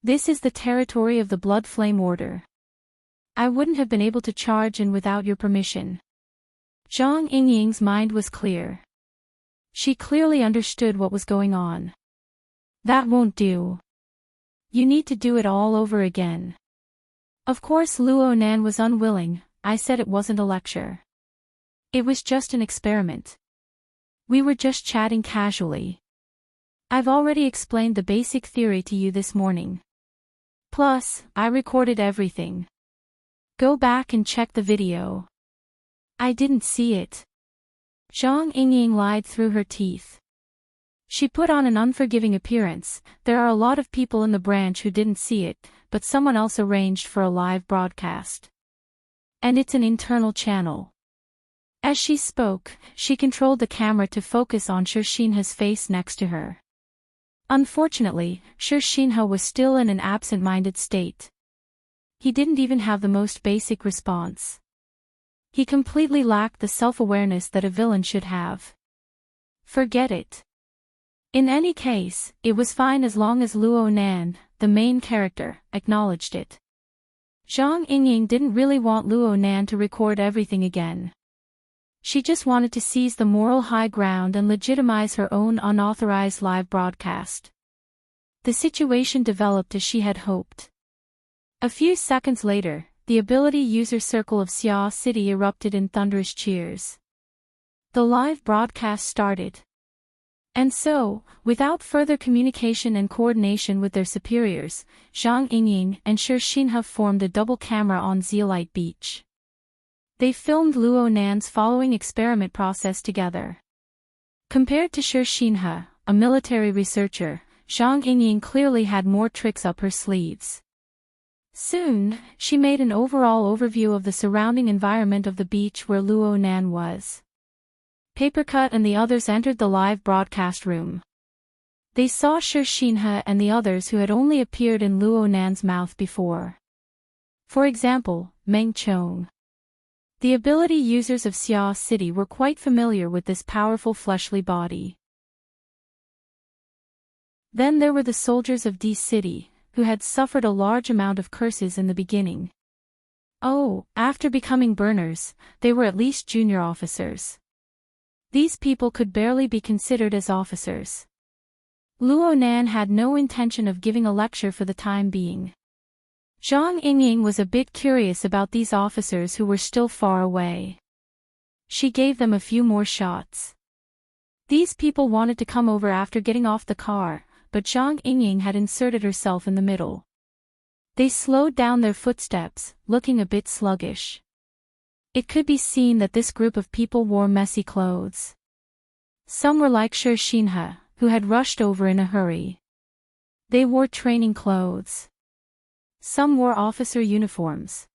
This is the territory of the Blood Flame Order. I wouldn't have been able to charge in without your permission. Zhang Yingying's mind was clear. She clearly understood what was going on. That won't do. You need to do it all over again. Of course Luo Nan was unwilling. I said it wasn't a lecture. It was just an experiment. We were just chatting casually. I've already explained the basic theory to you this morning. Plus, I recorded everything. Go back and check the video. I didn't see it. Zhang Yingying lied through her teeth. She put on an unforgiving appearance. There are a lot of people in the branch who didn't see it, but someone else arranged for a live broadcast. And it's an internal channel. As she spoke, she controlled the camera to focus on Shishinha's face next to her. Unfortunately, Shishinha was still in an absent-minded state. He didn't even have the most basic response. He completely lacked the self-awareness that a villain should have. Forget it. In any case, it was fine as long as Luo Nan, the main character, acknowledged it. Zhang Yingying didn't really want Luo Nan to record everything again. She just wanted to seize the moral high ground and legitimize her own unauthorized live broadcast. The situation developed as she had hoped. A few seconds later, the ability user circle of Xia City erupted in thunderous cheers. The live broadcast started. And so, without further communication and coordination with their superiors, Zhang Yingying and Shishinha formed a double camera on Zeolite Beach. They filmed Luo Nan's following experiment process together. Compared to Shishinha, a military researcher, Zhang Yingying clearly had more tricks up her sleeves. Soon, she made an overall overview of the surrounding environment of the beach where Luo Nan was. Papercut and the others entered the live broadcast room. They saw Shishinha and the others who had only appeared in Luo Nan's mouth before. For example, Meng Chong. The ability users of Xia City were quite familiar with this powerful fleshly body. Then there were the soldiers of D City, who had suffered a large amount of curses in the beginning. Oh, after becoming burners, they were at least junior officers. These people could barely be considered as officers. Luo Nan had no intention of giving a lecture for the time being. Zhang Yingying was a bit curious about these officers who were still far away. She gave them a few more shots. These people wanted to come over after getting off the car, but Zhang Yingying had inserted herself in the middle. They slowed down their footsteps, looking a bit sluggish. It could be seen that this group of people wore messy clothes. Some were like Xinhe, who had rushed over in a hurry. They wore training clothes. Some wore officer uniforms.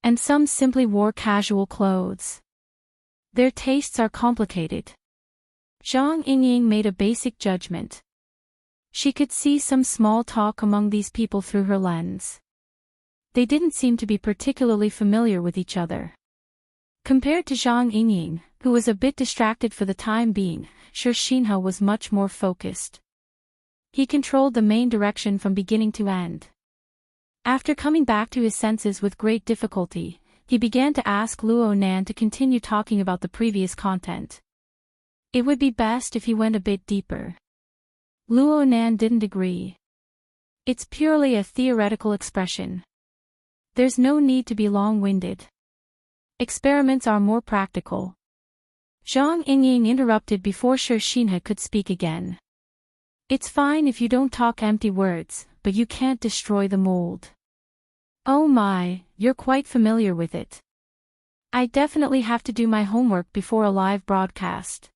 And some simply wore casual clothes. Their tastes are complicated. Zhang Yingying made a basic judgment. She could see some small talk among these people through her lens. They didn't seem to be particularly familiar with each other. Compared to Zhang Yingying, who was a bit distracted for the time being, Xinhe was much more focused. He controlled the main direction from beginning to end. After coming back to his senses with great difficulty, he began to ask Luo Nan to continue talking about the previous content. It would be best if he went a bit deeper. Luo Nan didn't agree. It's purely a theoretical expression. There's no need to be long-winded. Experiments are more practical. Zhang Yingying interrupted before Xinhe could speak again. It's fine if you don't talk empty words, but you can't destroy the mold. Oh my, you're quite familiar with it. I definitely have to do my homework before a live broadcast.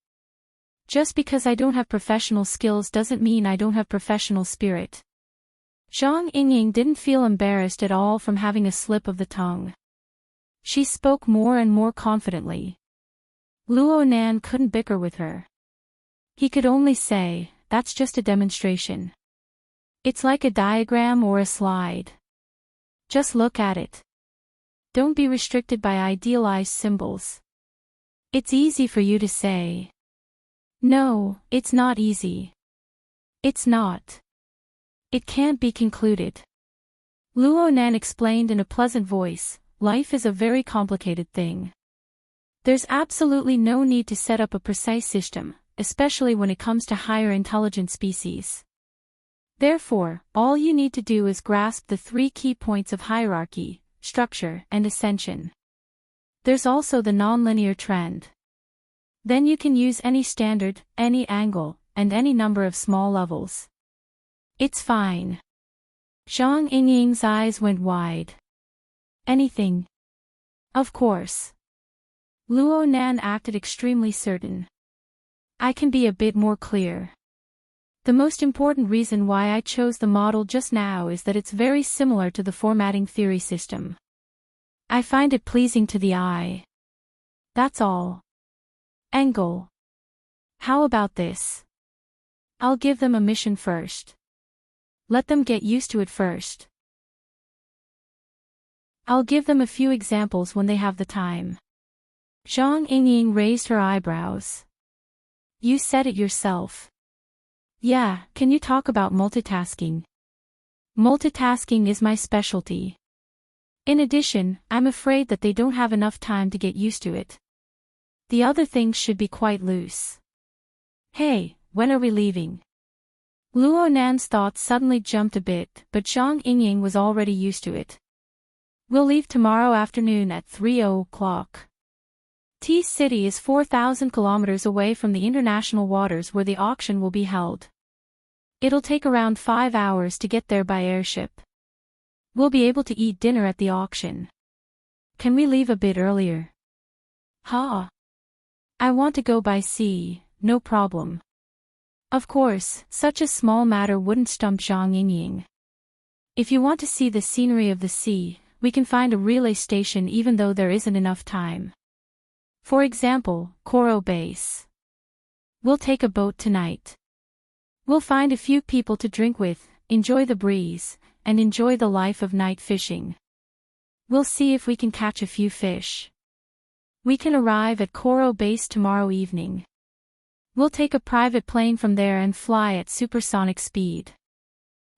Just because I don't have professional skills doesn't mean I don't have professional spirit. Zhang Yingying didn't feel embarrassed at all from having a slip of the tongue. She spoke more and more confidently. Luo Nan couldn't bicker with her. He could only say, that's just a demonstration. It's like a diagram or a slide. Just look at it. Don't be restricted by idealized symbols. It's easy for you to say. No, it's not easy. It's not. It can't be concluded. Luo Nan explained in a pleasant voice, life is a very complicated thing. There's absolutely no need to set up a precise system, especially when it comes to higher intelligent species. Therefore, all you need to do is grasp the 3 key points of hierarchy, structure, and ascension. There's also the nonlinear trend. Then you can use any standard, any angle, and any number of small levels. It's fine. Zhang Yingying's eyes went wide. Anything? Of course. Luo Nan acted extremely certain. I can be a bit more clear. The most important reason why I chose the model just now is that it's very similar to the formatting theory system. I find it pleasing to the eye. That's all. Angle. How about this? I'll give them a mission first. Let them get used to it first. I'll give them a few examples when they have the time. Zhang Yingying raised her eyebrows. You said it yourself. Yeah, can you talk about multitasking? Multitasking is my specialty. In addition, I'm afraid that they don't have enough time to get used to it. The other things should be quite loose. Hey, when are we leaving? Luo Nan's thoughts suddenly jumped a bit, but Zhang Yingying was already used to it. We'll leave tomorrow afternoon at 3:00. T-City is 4,000 kilometers away from the international waters where the auction will be held. It'll take around 5 hours to get there by airship. We'll be able to eat dinner at the auction. Can we leave a bit earlier? Ha! I want to go by sea, no problem. Of course, such a small matter wouldn't stump Zhang Yingying. If you want to see the scenery of the sea, we can find a relay station even though there isn't enough time. For example, Koro Base. We'll take a boat tonight. We'll find a few people to drink with, enjoy the breeze, and enjoy the life of night fishing. We'll see if we can catch a few fish. We can arrive at Koro Base tomorrow evening. We'll take a private plane from there and fly at supersonic speed.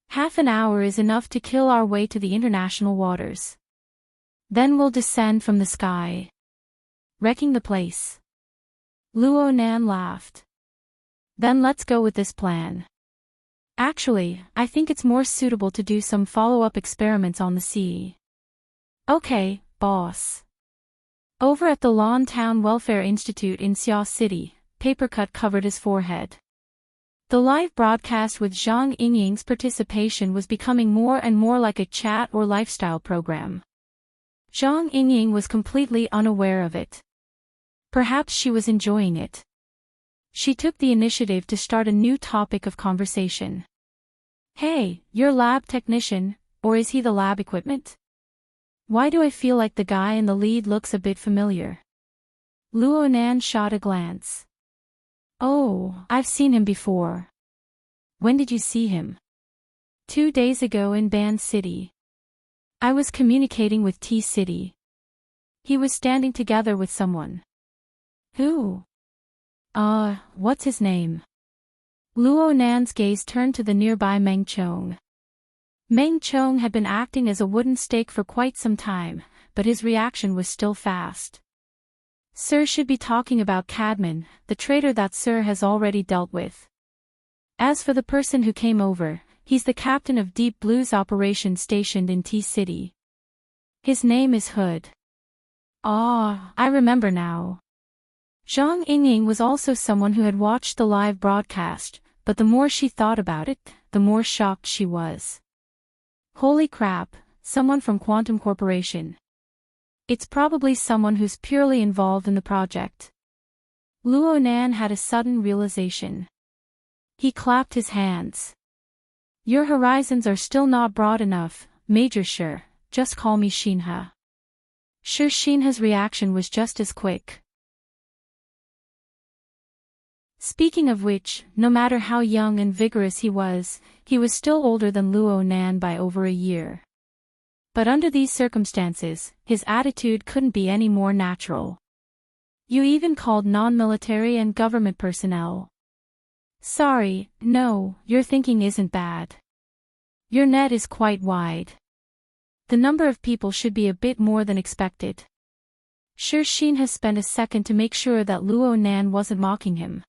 Half an hour is enough to kill our way to the international waters. Then we'll descend from the sky, wrecking the place. Luo Nan laughed. Then let's go with this plan. Actually, I think it's more suitable to do some follow-up experiments on the sea. Okay, boss. Over at the Lawn Town Welfare Institute in Xiao City, Papercut covered his forehead. The live broadcast with Zhang Yingying's participation was becoming more and more like a chat or lifestyle program. Zhang Yingying was completely unaware of it. Perhaps she was enjoying it. She took the initiative to start a new topic of conversation. Hey, you're lab technician, or is he the lab equipment? Why do I feel like the guy in the lead looks a bit familiar? Luonan shot a glance. Oh, I've seen him before. When did you see him? 2 days ago in Ban City. I was communicating with T-City. He was standing together with someone. Who? What's his name? Luo Nan's gaze turned to the nearby Meng Chong. Meng Chong had been acting as a wooden stake for quite some time, but his reaction was still fast. Sir should be talking about Cadman, the traitor that Sir has already dealt with. As for the person who came over, he's the captain of Deep Blue's operation stationed in T-City. His name is Hood. I remember now. Zhang Yingying was also someone who had watched the live broadcast, but the more she thought about it, the more shocked she was. Holy crap, someone from Quantum Corporation. It's probably someone who's purely involved in the project. Luo Nan had a sudden realization. He clapped his hands. Your horizons are still not broad enough, Major Shi, just call me Xinhe. Shi Xinhe's reaction was just as quick. Speaking of which, no matter how young and vigorous he was still older than Luo Nan by over a year. But under these circumstances, his attitude couldn't be any more natural. You even called non-military and government personnel. Sorry, no, your thinking isn't bad. Your net is quite wide. The number of people should be a bit more than expected. Shi Xinhe spent a second to make sure that Luo Nan wasn't mocking him.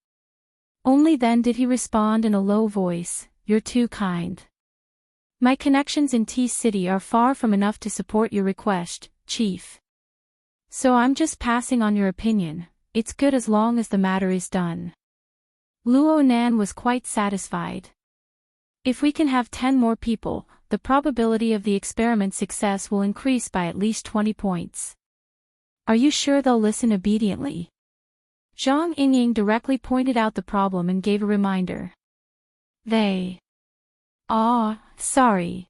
Only then did he respond in a low voice, you're too kind. My connections in T-City are far from enough to support your request, Chief. So I'm just passing on your opinion, it's good as long as the matter is done. Luo Nan was quite satisfied. If we can have 10 more people, the probability of the experiment's success will increase by at least 20 points. Are you sure they'll listen obediently? Zhang Yingying directly pointed out the problem and gave a reminder. Sorry.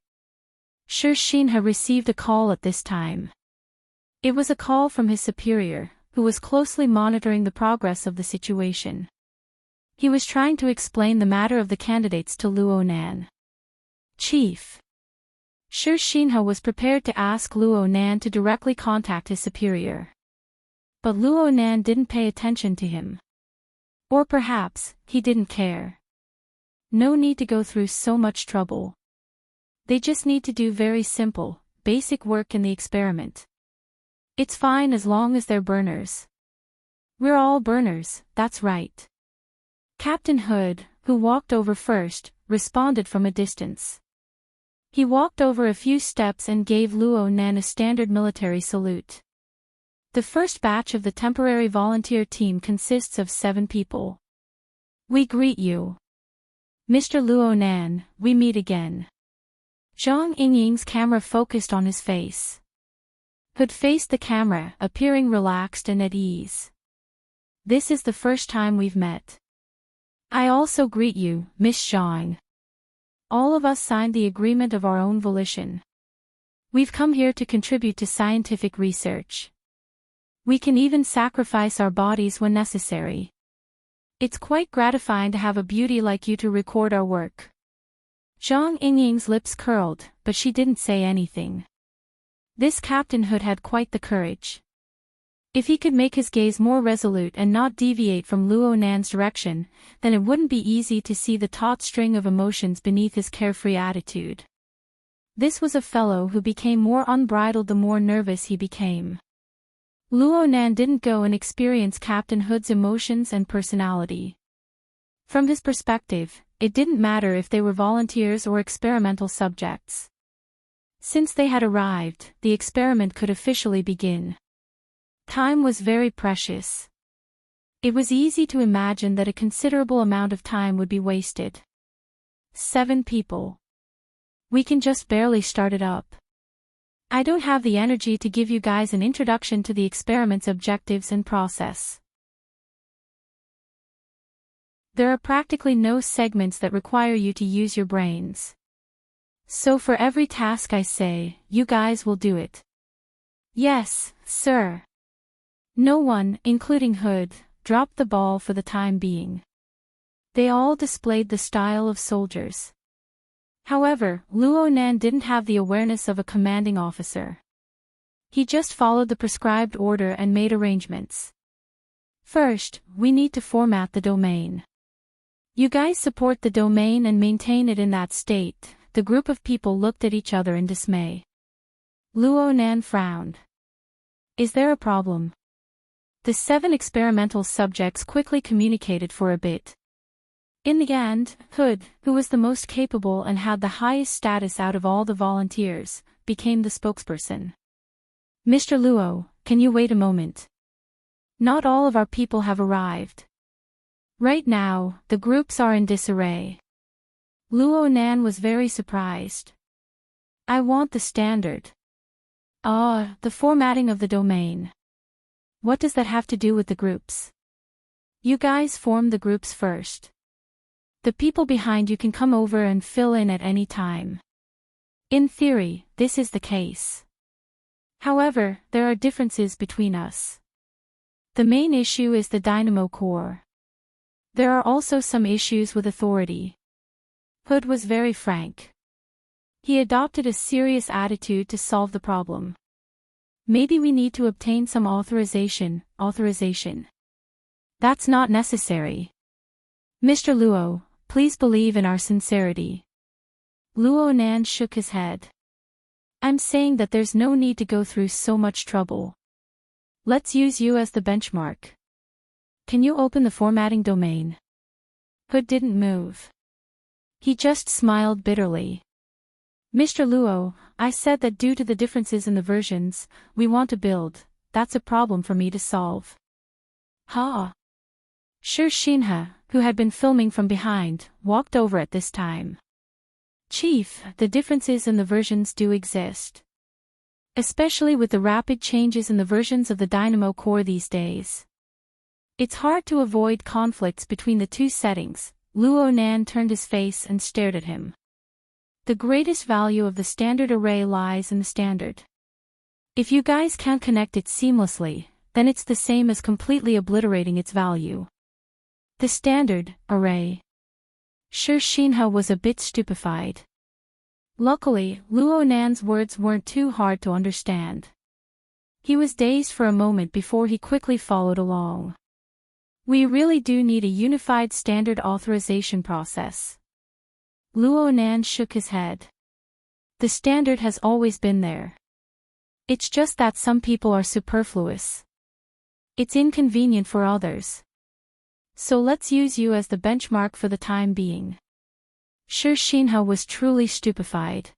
Shi Xinhe received a call at this time. It was a call from his superior, who was closely monitoring the progress of the situation. He was trying to explain the matter of the candidates to Luo Nan. Chief. Shi Xinhe was prepared to ask Luo Nan to directly contact his superior. But Luo Nan didn't pay attention to him. Or perhaps, he didn't care. No need to go through so much trouble. They just need to do very simple, basic work in the experiment. It's fine as long as they're burners. We're all burners, that's right. Captain Hood, who walked over first, responded from a distance. He walked over a few steps and gave Luo Nan a standard military salute. The first batch of the temporary volunteer team consists of 7 people. We greet you. Mr. Luo Nan, we meet again. Zhang Yingying's camera focused on his face. Hood faced the camera, appearing relaxed and at ease. This is the first time we've met. I also greet you, Miss Zhang. All of us signed the agreement of our own volition. We've come here to contribute to scientific research. We can even sacrifice our bodies when necessary. It's quite gratifying to have a beauty like you to record our work. Zhang Yingying's lips curled, but she didn't say anything. This Captain Hood had quite the courage. If he could make his gaze more resolute and not deviate from Luo Nan's direction, then it wouldn't be easy to see the taut string of emotions beneath his carefree attitude. This was a fellow who became more unbridled the more nervous he became. Luo Nan didn't go and experience Captain Hood's emotions and personality. From his perspective, it didn't matter if they were volunteers or experimental subjects. Since they had arrived, the experiment could officially begin. Time was very precious. It was easy to imagine that a considerable amount of time would be wasted. 7 people. We can just barely start it up. I don't have the energy to give you guys an introduction to the experiment's objectives and process. There are practically no segments that require you to use your brains. So for every task I say, you guys will do it. Yes, sir. No one, including Hood, dropped the ball for the time being. They all displayed the style of soldiers. However, Luo Nan didn't have the awareness of a commanding officer. He just followed the prescribed order and made arrangements. First, we need to format the domain. You guys support the domain and maintain it in that state. The group of people looked at each other in dismay. Luo Nan frowned. Is there a problem? The 7 experimental subjects quickly communicated for a bit. In the end, Hood, who was the most capable and had the highest status out of all the volunteers, became the spokesperson. Mr. Luo, can you wait a moment? Not all of our people have arrived. Right now, the groups are in disarray. Luo Nan was very surprised. I want the standard. The formatting of the domain. What does that have to do with the groups? You guys form the groups first. The people behind you can come over and fill in at any time. In theory, this is the case. However, there are differences between us. The main issue is the dynamo core. There are also some issues with authority. Hood was very frank. He adopted a serious attitude to solve the problem. Maybe we need to obtain some authorization. That's not necessary. Mr. Luo, please believe in our sincerity. Luo Nan shook his head. I'm saying that there's no need to go through so much trouble. Let's use you as the benchmark. Can you open the formatting domain? Hood didn't move. He just smiled bitterly. Mr. Luo, I said that due to the differences in the versions we want to build, that's a problem for me to solve. Sure Shinha, who had been filming from behind, walked over at this time. Chief, the differences in the versions do exist. Especially with the rapid changes in the versions of the Dynamo core these days. It's hard to avoid conflicts between the two settings. Luo Nan turned his face and stared at him. The greatest value of the standard array lies in the standard. If you guys can't connect it seamlessly, then it's the same as completely obliterating its value. The standard array. Sure Shinha was a bit stupefied. Luckily, Luo Nan's words weren't too hard to understand. He was dazed for a moment before he quickly followed along. We really do need a unified standard authorization process. Luo Nan shook his head. The standard has always been there. It's just that some people are superfluous. It's inconvenient for others. So let's use you as the benchmark for the time being. Sure Shinha was truly stupefied.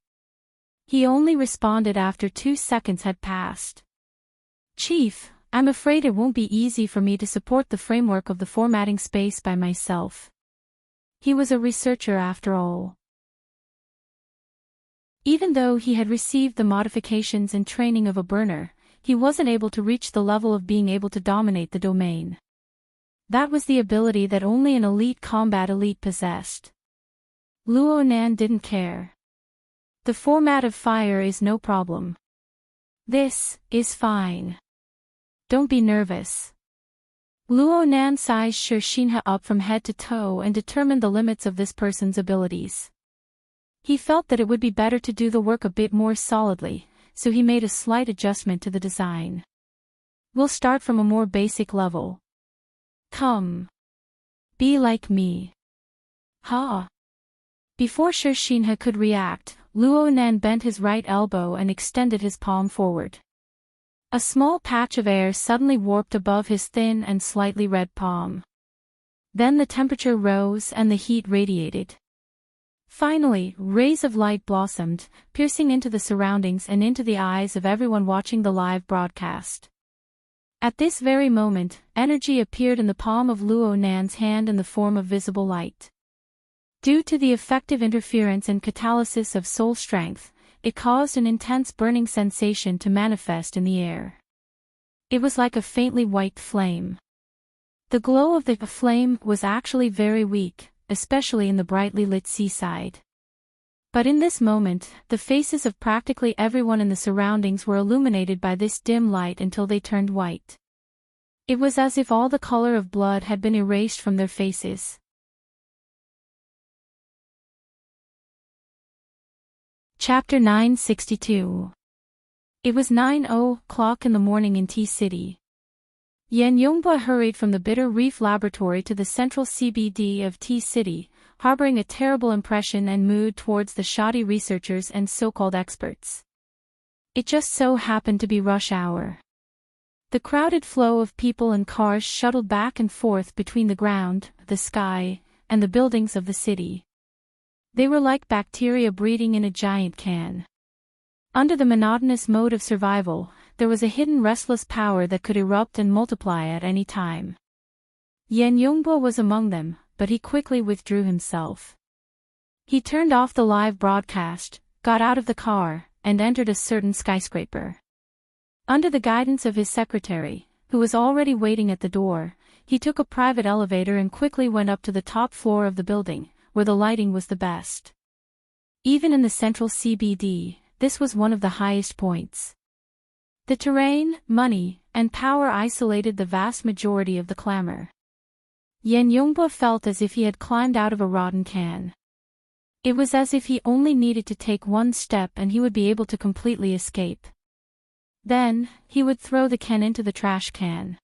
He only responded after 2 seconds had passed. Chief, I'm afraid it won't be easy for me to support the framework of the formatting space by myself. He was a researcher after all. Even though he had received the modifications and training of a burner, he wasn't able to reach the level of being able to dominate the domain. That was the ability that only an elite combat elite possessed. Luo Nan didn't care. The format of fire is no problem. This is fine. Don't be nervous. Luo Nan sized Sure Shinha up from head to toe and determined the limits of this person's abilities. He felt that it would be better to do the work a bit more solidly, so he made a slight adjustment to the design. We'll start from a more basic level. Come. Be like me. Before Sure Shinha could react, Luo Nan bent his right elbow and extended his palm forward. A small patch of air suddenly warped above his thin and slightly red palm. Then the temperature rose and the heat radiated. Finally, rays of light blossomed, piercing into the surroundings and into the eyes of everyone watching the live broadcast. At this very moment, energy appeared in the palm of Luo Nan's hand in the form of visible light. Due to the effective interference and catalysis of soul strength, it caused an intense burning sensation to manifest in the air. It was like a faintly white flame. The glow of the flame was actually very weak, especially in the brightly lit seaside. But in this moment, the faces of practically everyone in the surroundings were illuminated by this dim light until they turned white. It was as if all the color of blood had been erased from their faces. Chapter 962. It was 9:00 in the morning in T-City. Yan Yongbwa hurried from the Bitter Reef Laboratory to the central CBD of T-City, harboring a terrible impression and mood towards the shoddy researchers and so-called experts. It just so happened to be rush hour. The crowded flow of people and cars shuttled back and forth between the ground, the sky, and the buildings of the city. They were like bacteria breeding in a giant can. Under the monotonous mode of survival, there was a hidden restless power that could erupt and multiply at any time. Yan Yongbwa was among them, but he quickly withdrew himself. He turned off the live broadcast, got out of the car, and entered a certain skyscraper. Under the guidance of his secretary, who was already waiting at the door, he took a private elevator and quickly went up to the top floor of the building, where the lighting was the best. Even in the central CBD, this was one of the highest points. The terrain, money, and power isolated the vast majority of the clamor. Yan Yongbwa felt as if he had climbed out of a rotten can. It was as if he only needed to take one step and he would be able to completely escape. Then, he would throw the can into the trash can.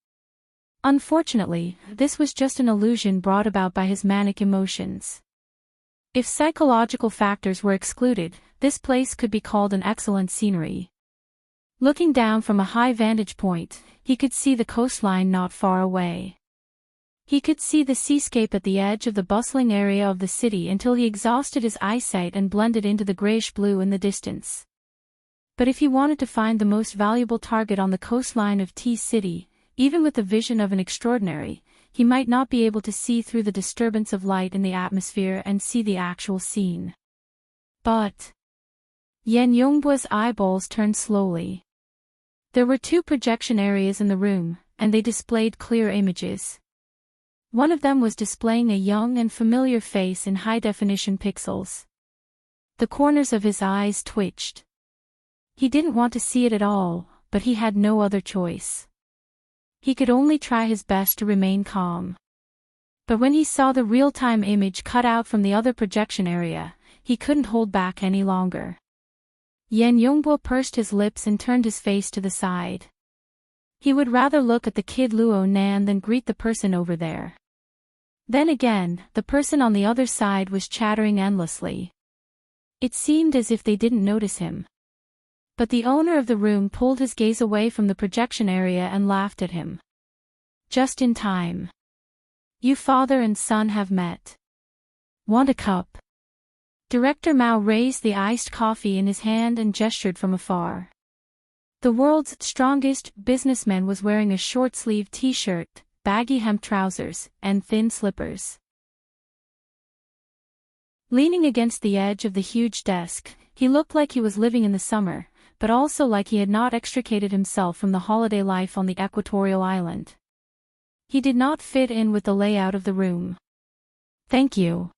Unfortunately, this was just an illusion brought about by his manic emotions. If psychological factors were excluded, this place could be called an excellent scenery. Looking down from a high vantage point, he could see the coastline not far away. He could see the seascape at the edge of the bustling area of the city until he exhausted his eyesight and blended into the grayish blue in the distance. But if he wanted to find the most valuable target on the coastline of T-City, even with the vision of an extraordinary, he might not be able to see through the disturbance of light in the atmosphere and see the actual scene. But Yan Yongbwa's eyeballs turned slowly. There were 2 projection areas in the room, and they displayed clear images. One of them was displaying a young and familiar face in high-definition pixels. The corners of his eyes twitched. He didn't want to see it at all, but he had no other choice. He could only try his best to remain calm. But when he saw the real-time image cut out from the other projection area, he couldn't hold back any longer. Yan Yongbwa pursed his lips and turned his face to the side. He would rather look at the kid Luo Nan than greet the person over there. Then again, the person on the other side was chattering endlessly. It seemed as if they didn't notice him. But the owner of the room pulled his gaze away from the projection area and laughed at him. Just in time. You father and son have met. Want a cup? Director Mao raised the iced coffee in his hand and gestured from afar. The world's strongest businessman was wearing a short-sleeved t-shirt, baggy hemp trousers, and thin slippers. Leaning against the edge of the huge desk, he looked like he was living in the summer, but also like he had not extricated himself from the holiday life on the equatorial island. He did not fit in with the layout of the room. Thank you.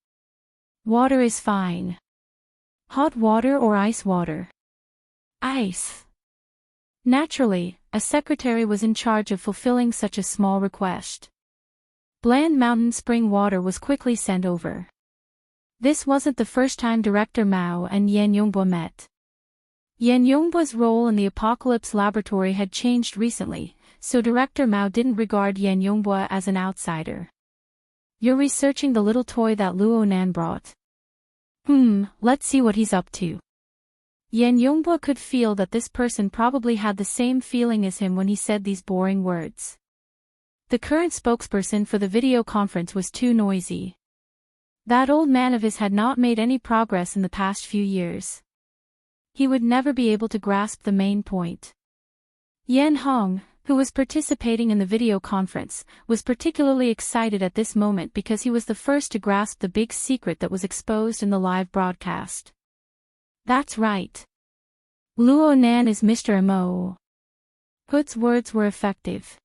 Water is fine. Hot water or ice water? Ice. Naturally, a secretary was in charge of fulfilling such a small request. Bland mountain spring water was quickly sent over. This wasn't the first time Director Mao and Yan Yongbwa met. Yan Yongbwa's role in the Apocalypse Laboratory had changed recently, so Director Mao didn't regard Yan Yongbwa as an outsider. You're researching the little toy that Luo Nan brought. Let's see what he's up to. Yan Yongbwa could feel that this person probably had the same feeling as him when he said these boring words. The current spokesperson for the video conference was too noisy. That old man of his had not made any progress in the past few years. He would never be able to grasp the main point. Yan Hong, who was participating in the video conference, was particularly excited at this moment because he was the first to grasp the big secret that was exposed in the live broadcast. That's right. Luo Nan is Mr. Mo. Hood's words were effective.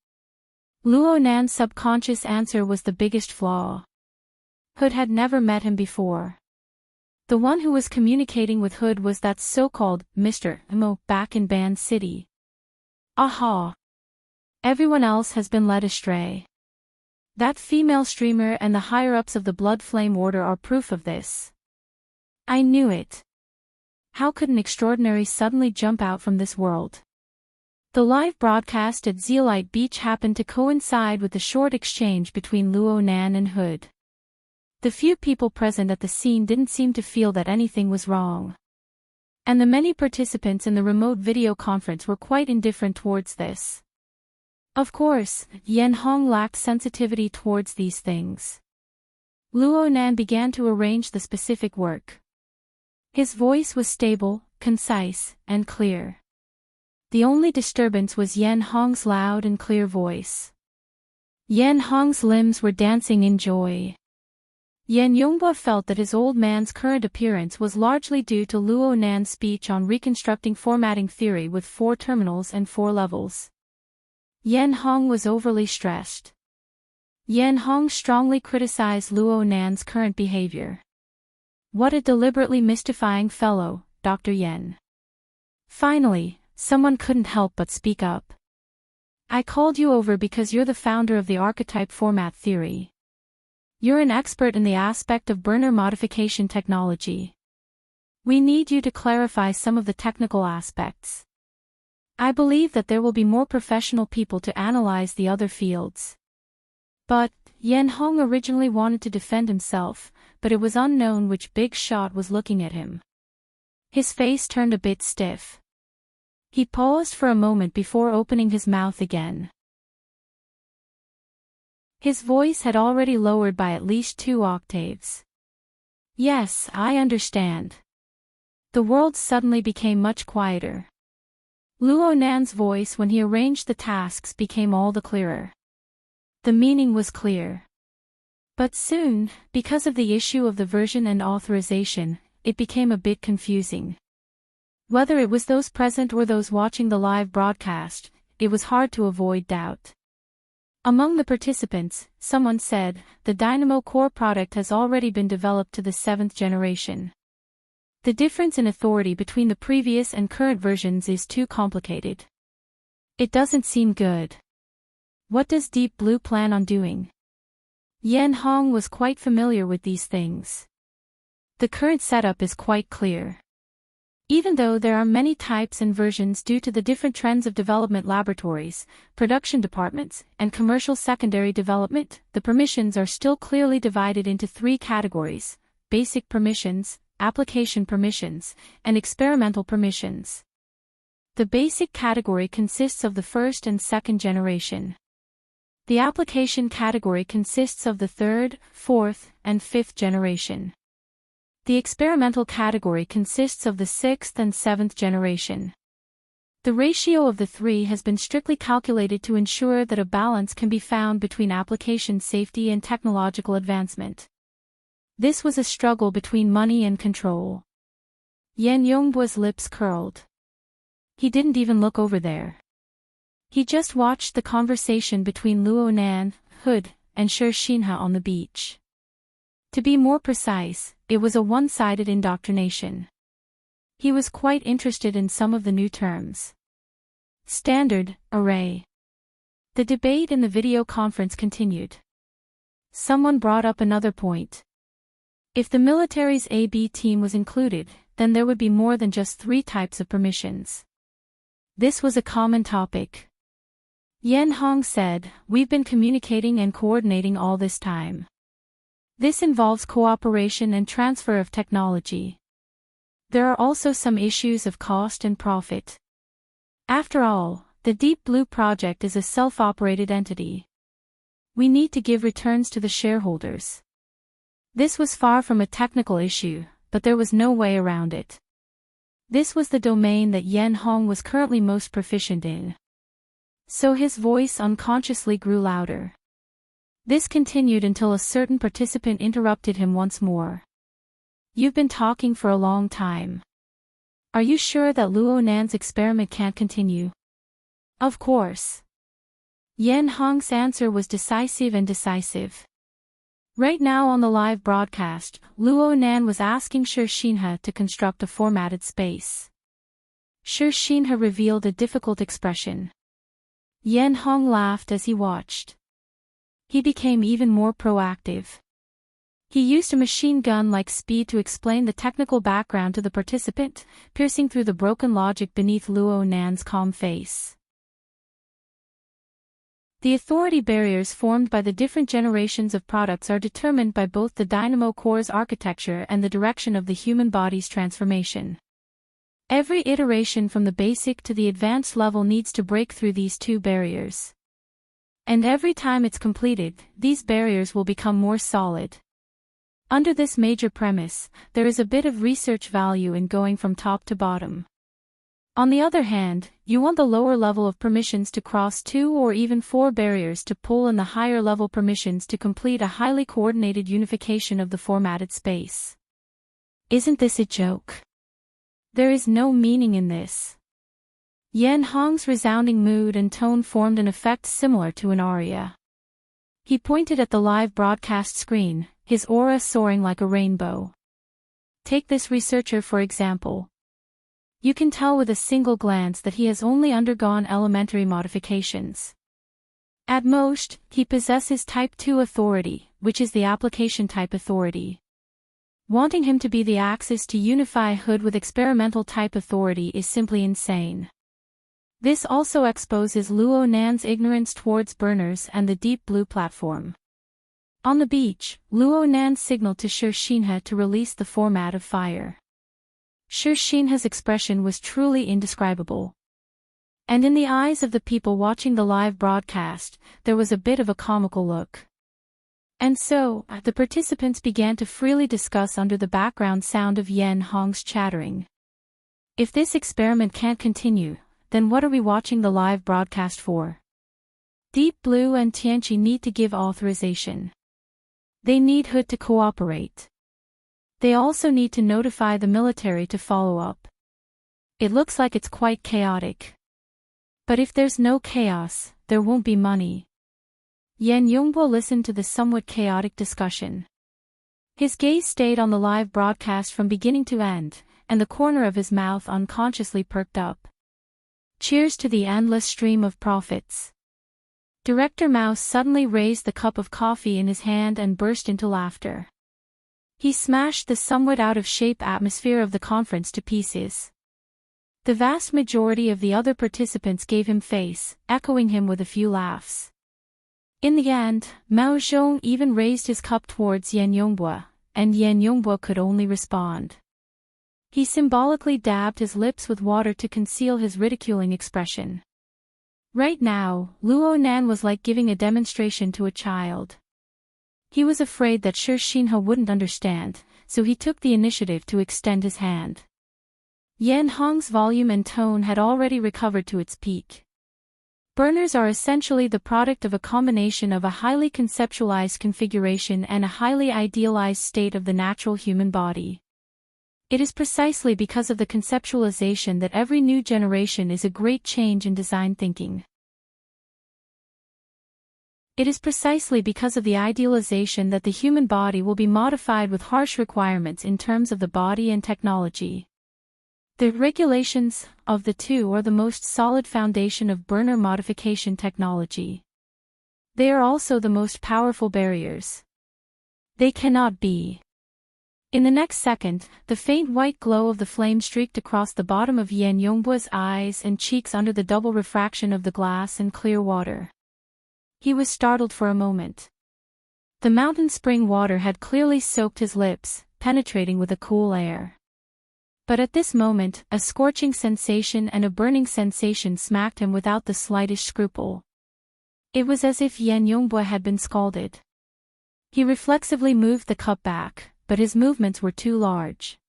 Luo Nan's subconscious answer was the biggest flaw. Hood had never met him before. The one who was communicating with Hood was that so-called Mr. Mo back in Band City. Aha! Everyone else has been led astray. That female streamer and the higher-ups of the Blood Flame Order are proof of this. I knew it. How could an extraordinary suddenly jump out from this world? The live broadcast at Zeolite Beach happened to coincide with the short exchange between Luo Nan and Hood. The few people present at the scene didn't seem to feel that anything was wrong. And the many participants in the remote video conference were quite indifferent towards this. Of course, Yan Hong lacked sensitivity towards these things. Luo Nan began to arrange the specific work. His voice was stable, concise, and clear. The only disturbance was Yan Hong's loud and clear voice. Yan Hong's limbs were dancing in joy. Yan Yonghua felt that his old man's current appearance was largely due to Luo Nan's speech on reconstructing formatting theory with 4 terminals and 4 levels. Yan Hong was overly stressed. Yan Hong strongly criticized Luo Nan's current behavior. What a deliberately mystifying fellow, Dr. Yan. Finally, someone couldn't help but speak up. I called you over because you're the founder of the archetype format theory. You're an expert in the aspect of burner modification technology. We need you to clarify some of the technical aspects. I believe that there will be more professional people to analyze the other fields. But, Yan Hong originally wanted to defend himself, but it was unknown which big shot was looking at him. His face turned a bit stiff. He paused for a moment before opening his mouth again. His voice had already lowered by at least 2 octaves. Yes, I understand. The world suddenly became much quieter. Luo Nan's voice when he arranged the tasks became all the clearer. The meaning was clear. But soon, because of the issue of the version and authorization, it became a bit confusing. Whether it was those present or those watching the live broadcast, it was hard to avoid doubt. Among the participants, someone said, the Dynamo Core product has already been developed to the 7th generation. The difference in authority between the previous and current versions is too complicated. It doesn't seem good. What does Deep Blue plan on doing? Yan Hong was quite familiar with these things. The current setup is quite clear. Even though there are many types and versions due to the different trends of development laboratories, production departments, and commercial secondary development, the permissions are still clearly divided into 3 categories: basic permissions, application permissions, and experimental permissions. The basic category consists of the 1st and 2nd generation. The application category consists of the 3rd, 4th, and 5th generation. The experimental category consists of the 6th and 7th generation. The ratio of the 3 has been strictly calculated to ensure that a balance can be found between application safety and technological advancement. This was a struggle between money and control. Yan Yonghua's lips curled. He didn't even look over there. He just watched the conversation between Luo Nan, Hood, and Shi Xinhe on the beach. To be more precise, it was a one-sided indoctrination. He was quite interested in some of the new terms. Standard, array. The debate in the video conference continued. Someone brought up another point. If the military's AB team was included, then there would be more than just 3 types of permissions. This was a common topic. Yan Hong said, "We've been communicating and coordinating all this time. This involves cooperation and transfer of technology. There are also some issues of cost and profit. After all, the Deep Blue project is a self-operated entity. We need to give returns to the shareholders. This was far from a technical issue, but there was no way around it. This was the domain that Yen Hong was currently most proficient in. So his voice unconsciously grew louder. This continued until a certain participant interrupted him once more. You've been talking for a long time. Are you sure that Luo Nan's experiment can't continue? Of course. Yen Hong's answer was decisive and decisive. Right now on the live broadcast, Luo Nan was asking Shi Xinhe to construct a formatted space. Shi Xinhe revealed a difficult expression. Yen Hong laughed as he watched. He became even more proactive. He used a machine gun-like speed to explain the technical background to the participant, piercing through the broken logic beneath Luo Nan's calm face. The authority barriers formed by the different generations of products are determined by both the dynamo core's architecture and the direction of the human body's transformation. Every iteration from the basic to the advanced level needs to break through these two barriers. And every time it's completed, these barriers will become more solid. Under this major premise, there is a bit of research value in going from top to bottom. On the other hand, you want the lower level of permissions to cross 2 or even 4 barriers to pull in the higher level permissions to complete a highly coordinated unification of the formatted space. Isn't this a joke? There is no meaning in this. Yen Hong's resounding mood and tone formed an effect similar to an aria. He pointed at the live broadcast screen, his aura soaring like a rainbow. Take this researcher for example. You can tell with a single glance that he has only undergone elementary modifications. At most, he possesses Type 2 authority, which is the application type authority. Wanting him to be the axis to unify Hood with experimental type authority is simply insane. This also exposes Luo Nan's ignorance towards burners and the deep blue platform. On the beach, Luo Nan signaled to Shi Xinhe to release the format of fire. Shi Xinhe's expression was truly indescribable. And in the eyes of the people watching the live broadcast, there was a bit of a comical look. And so, the participants began to freely discuss under the background sound of Yen Hong's chattering. If this experiment can't continue, then what are we watching the live broadcast for? Deep Blue and Tianqi need to give authorization. They need Hood to cooperate. They also need to notify the military to follow up. It looks like it's quite chaotic. But if there's no chaos, there won't be money. Yan Yongbo listened to the somewhat chaotic discussion. His gaze stayed on the live broadcast from beginning to end, and the corner of his mouth unconsciously perked up. Cheers to the endless stream of profits. Director Mouse suddenly raised the cup of coffee in his hand and burst into laughter. He smashed the somewhat out-of-shape atmosphere of the conference to pieces. The vast majority of the other participants gave him face, echoing him with a few laughs. In the end, Mao Zhong even raised his cup towards Yan Yongbo, and Yan Yongbo could only respond. He symbolically dabbed his lips with water to conceal his ridiculing expression. Right now, Luo Nan was like giving a demonstration to a child. He was afraid that Shi Xinhe wouldn't understand, so he took the initiative to extend his hand. Yen Hong's volume and tone had already recovered to its peak. Burners are essentially the product of a combination of a highly conceptualized configuration and a highly idealized state of the natural human body. It is precisely because of the conceptualization that every new generation is a great change in design thinking. It is precisely because of the idealization that the human body will be modified with harsh requirements in terms of the body and technology. The regulations of the two are the most solid foundation of burner modification technology. They are also the most powerful barriers. They cannot be. In the next second, the faint white glow of the flame streaked across the bottom of Yan Yongbo's eyes and cheeks under the double refraction of the glass and clear water. He was startled for a moment. The mountain spring water had clearly soaked his lips, penetrating with a cool air. But at this moment, a scorching sensation and a burning sensation smacked him without the slightest scruple. It was as if Yan Yongboi had been scalded. He reflexively moved the cup back, but his movements were too large.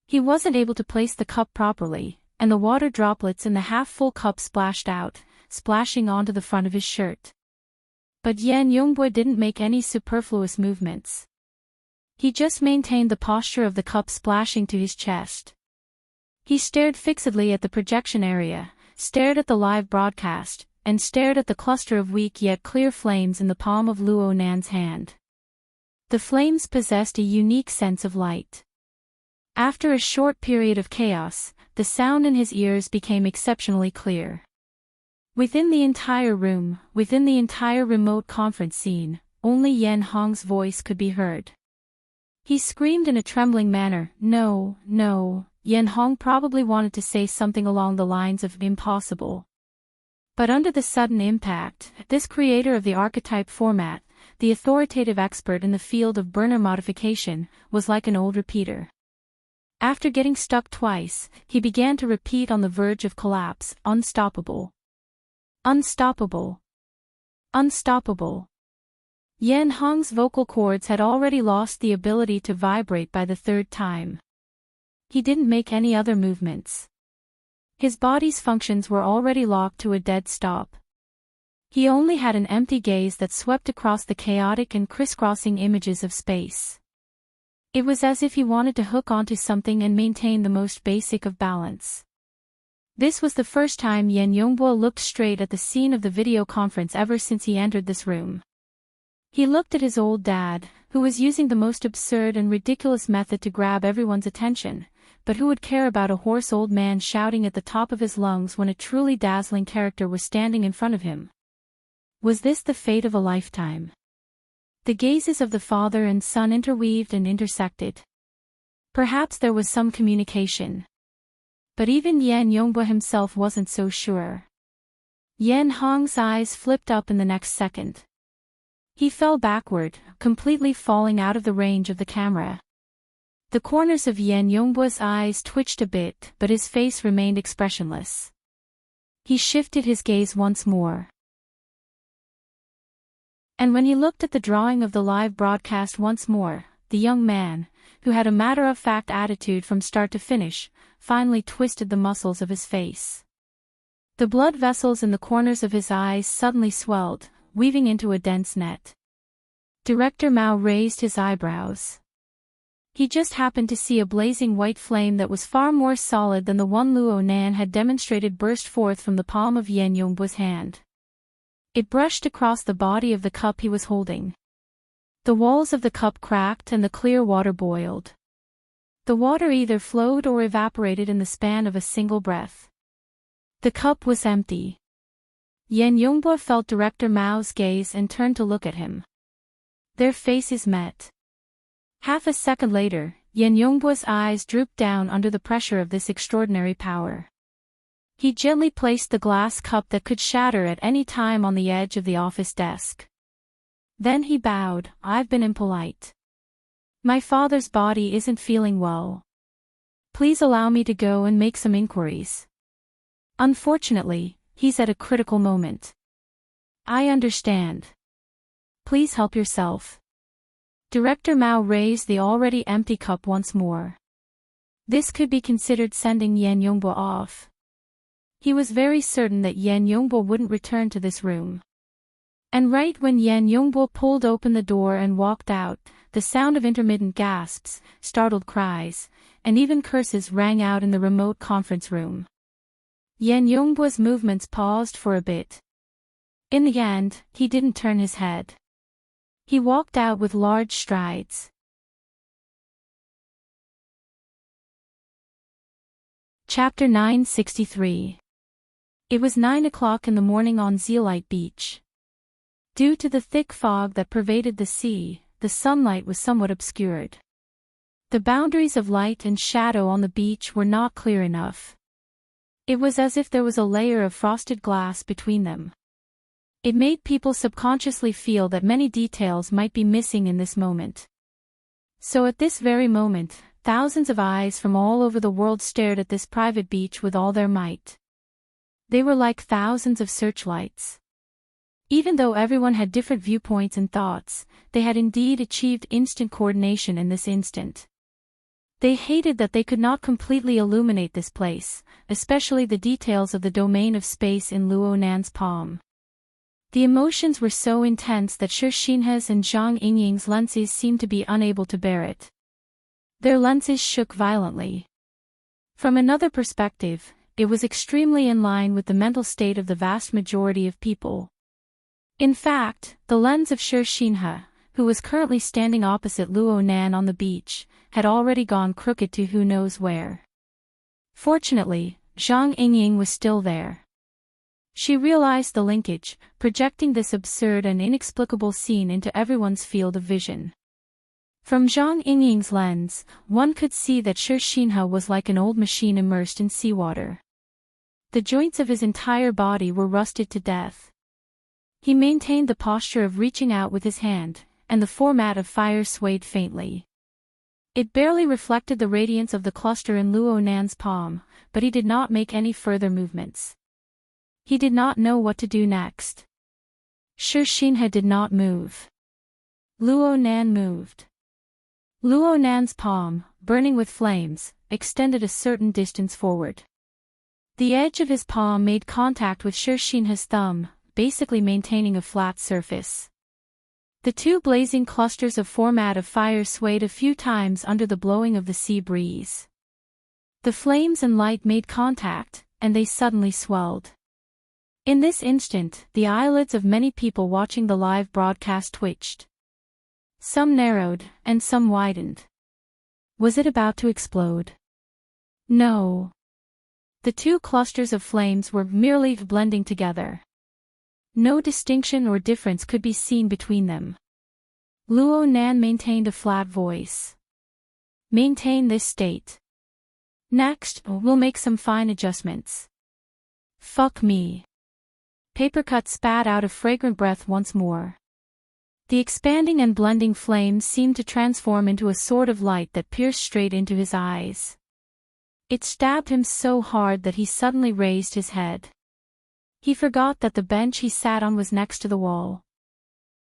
He wasn't able to place the cup properly, and the water droplets in the half-full cup splashed out, splashing onto the front of his shirt. But Yan Yongboi didn't make any superfluous movements. He just maintained the posture of the cup splashing to his chest. He stared fixedly at the projection area, stared at the live broadcast, and stared at the cluster of weak yet clear flames in the palm of Luo Nan's hand. The flames possessed a unique sense of light. After a short period of chaos, the sound in his ears became exceptionally clear. Within the entire room, within the entire remote conference scene, only Yan Hong's voice could be heard. He screamed in a trembling manner, "No, no." Yan Hong probably wanted to say something along the lines of impossible. But under the sudden impact, this creator of the archetype format, the authoritative expert in the field of burner modification, was like an old repeater. After getting stuck twice, he began to repeat on the verge of collapse, "Unstoppable. Unstoppable. Unstoppable." Yan Hong's vocal cords had already lost the ability to vibrate by the third time. He didn't make any other movements. His body's functions were already locked to a dead stop. He only had an empty gaze that swept across the chaotic and crisscrossing images of space. It was as if he wanted to hook onto something and maintain the most basic of balance. This was the first time Yan Yongboi looked straight at the scene of the video conference ever since he entered this room. He looked at his old dad, who was using the most absurd and ridiculous method to grab everyone's attention, but who would care about a hoarse old man shouting at the top of his lungs when a truly dazzling character was standing in front of him? Was this the fate of a lifetime? The gazes of the father and son interweaved and intersected. Perhaps there was some communication. But even Yan Yongboi himself wasn't so sure. Yan Hong's eyes flipped up in the next second. He fell backward, completely falling out of the range of the camera. The corners of Yan Yongboi's eyes twitched a bit, but his face remained expressionless. He shifted his gaze once more. And when he looked at the drawing of the live broadcast once more, the young man, who had a matter-of-fact attitude from start to finish, finally twisted the muscles of his face. The blood vessels in the corners of his eyes suddenly swelled, weaving into a dense net. Director Mao raised his eyebrows. He just happened to see a blazing white flame that was far more solid than the one Luo Nan had demonstrated burst forth from the palm of Yan Yongboi's hand. It brushed across the body of the cup he was holding. The walls of the cup cracked and the clear water boiled. The water either flowed or evaporated in the span of a single breath. The cup was empty. Yan Yongboi felt Director Mao's gaze and turned to look at him. Their faces met. Half a second later, Yan Yongboi's eyes drooped down under the pressure of this extraordinary power. He gently placed the glass cup that could shatter at any time on the edge of the office desk. Then he bowed. "I've been impolite. My father's body isn't feeling well. Please allow me to go and make some inquiries. Unfortunately, he's at a critical moment." "I understand. Please help yourself." Director Mao raised the already empty cup once more. This could be considered sending Yan Yongboi off. He was very certain that Yan Yongboi wouldn't return to this room. And right when Yan Yongboi pulled open the door and walked out, the sound of intermittent gasps, startled cries, and even curses rang out in the remote conference room. Yan Yongboi's movements paused for a bit. In the end, he didn't turn his head. He walked out with large strides. Chapter 963. It was 9 o'clock in the morning on Zeolite Beach. Due to the thick fog that pervaded the sea, the sunlight was somewhat obscured. The boundaries of light and shadow on the beach were not clear enough. It was as if there was a layer of frosted glass between them. It made people subconsciously feel that many details might be missing in this moment. So at this very moment, thousands of eyes from all over the world stared at this private beach with all their might. They were like thousands of searchlights. Even though everyone had different viewpoints and thoughts, they had indeed achieved instant coordination in this instant. They hated that they could not completely illuminate this place, especially the details of the domain of space in Luo Nan's palm. The emotions were so intense that Shi Xinhe's and Zhang Yingying's lenses seemed to be unable to bear it. Their lenses shook violently. From another perspective, it was extremely in line with the mental state of the vast majority of people. In fact, the lens of Shi Xinhe, who was currently standing opposite Luo Nan on the beach, had already gone crooked to who knows where. Fortunately, Zhang Yingying was still there. She realized the linkage, projecting this absurd and inexplicable scene into everyone's field of vision. From Zhang Yingying's lens, one could see that Shi Xinhe was like an old machine immersed in seawater. The joints of his entire body were rusted to death. He maintained the posture of reaching out with his hand, and the format of fire swayed faintly. It barely reflected the radiance of the cluster in Luo Nan's palm, but he did not make any further movements. He did not know what to do next. Shi Xinhe did not move. Luo Nan moved. Luo Nan's palm, burning with flames, extended a certain distance forward. The edge of his palm made contact with Shi Xinhe's thumb, basically maintaining a flat surface. The two blazing clusters of format of fire swayed a few times under the blowing of the sea breeze. The flames and light made contact, and they suddenly swelled. In this instant, the eyelids of many people watching the live broadcast twitched. Some narrowed, and some widened. Was it about to explode? No. The two clusters of flames were merely blending together. No distinction or difference could be seen between them. Luo Nan maintained a flat voice. Maintain this state. Next, we'll make some fine adjustments. Fuck me. Papercut spat out a fragrant breath once more. The expanding and blending flames seemed to transform into a sword of light that pierced straight into his eyes. It stabbed him so hard that he suddenly raised his head. He forgot that the bench he sat on was next to the wall.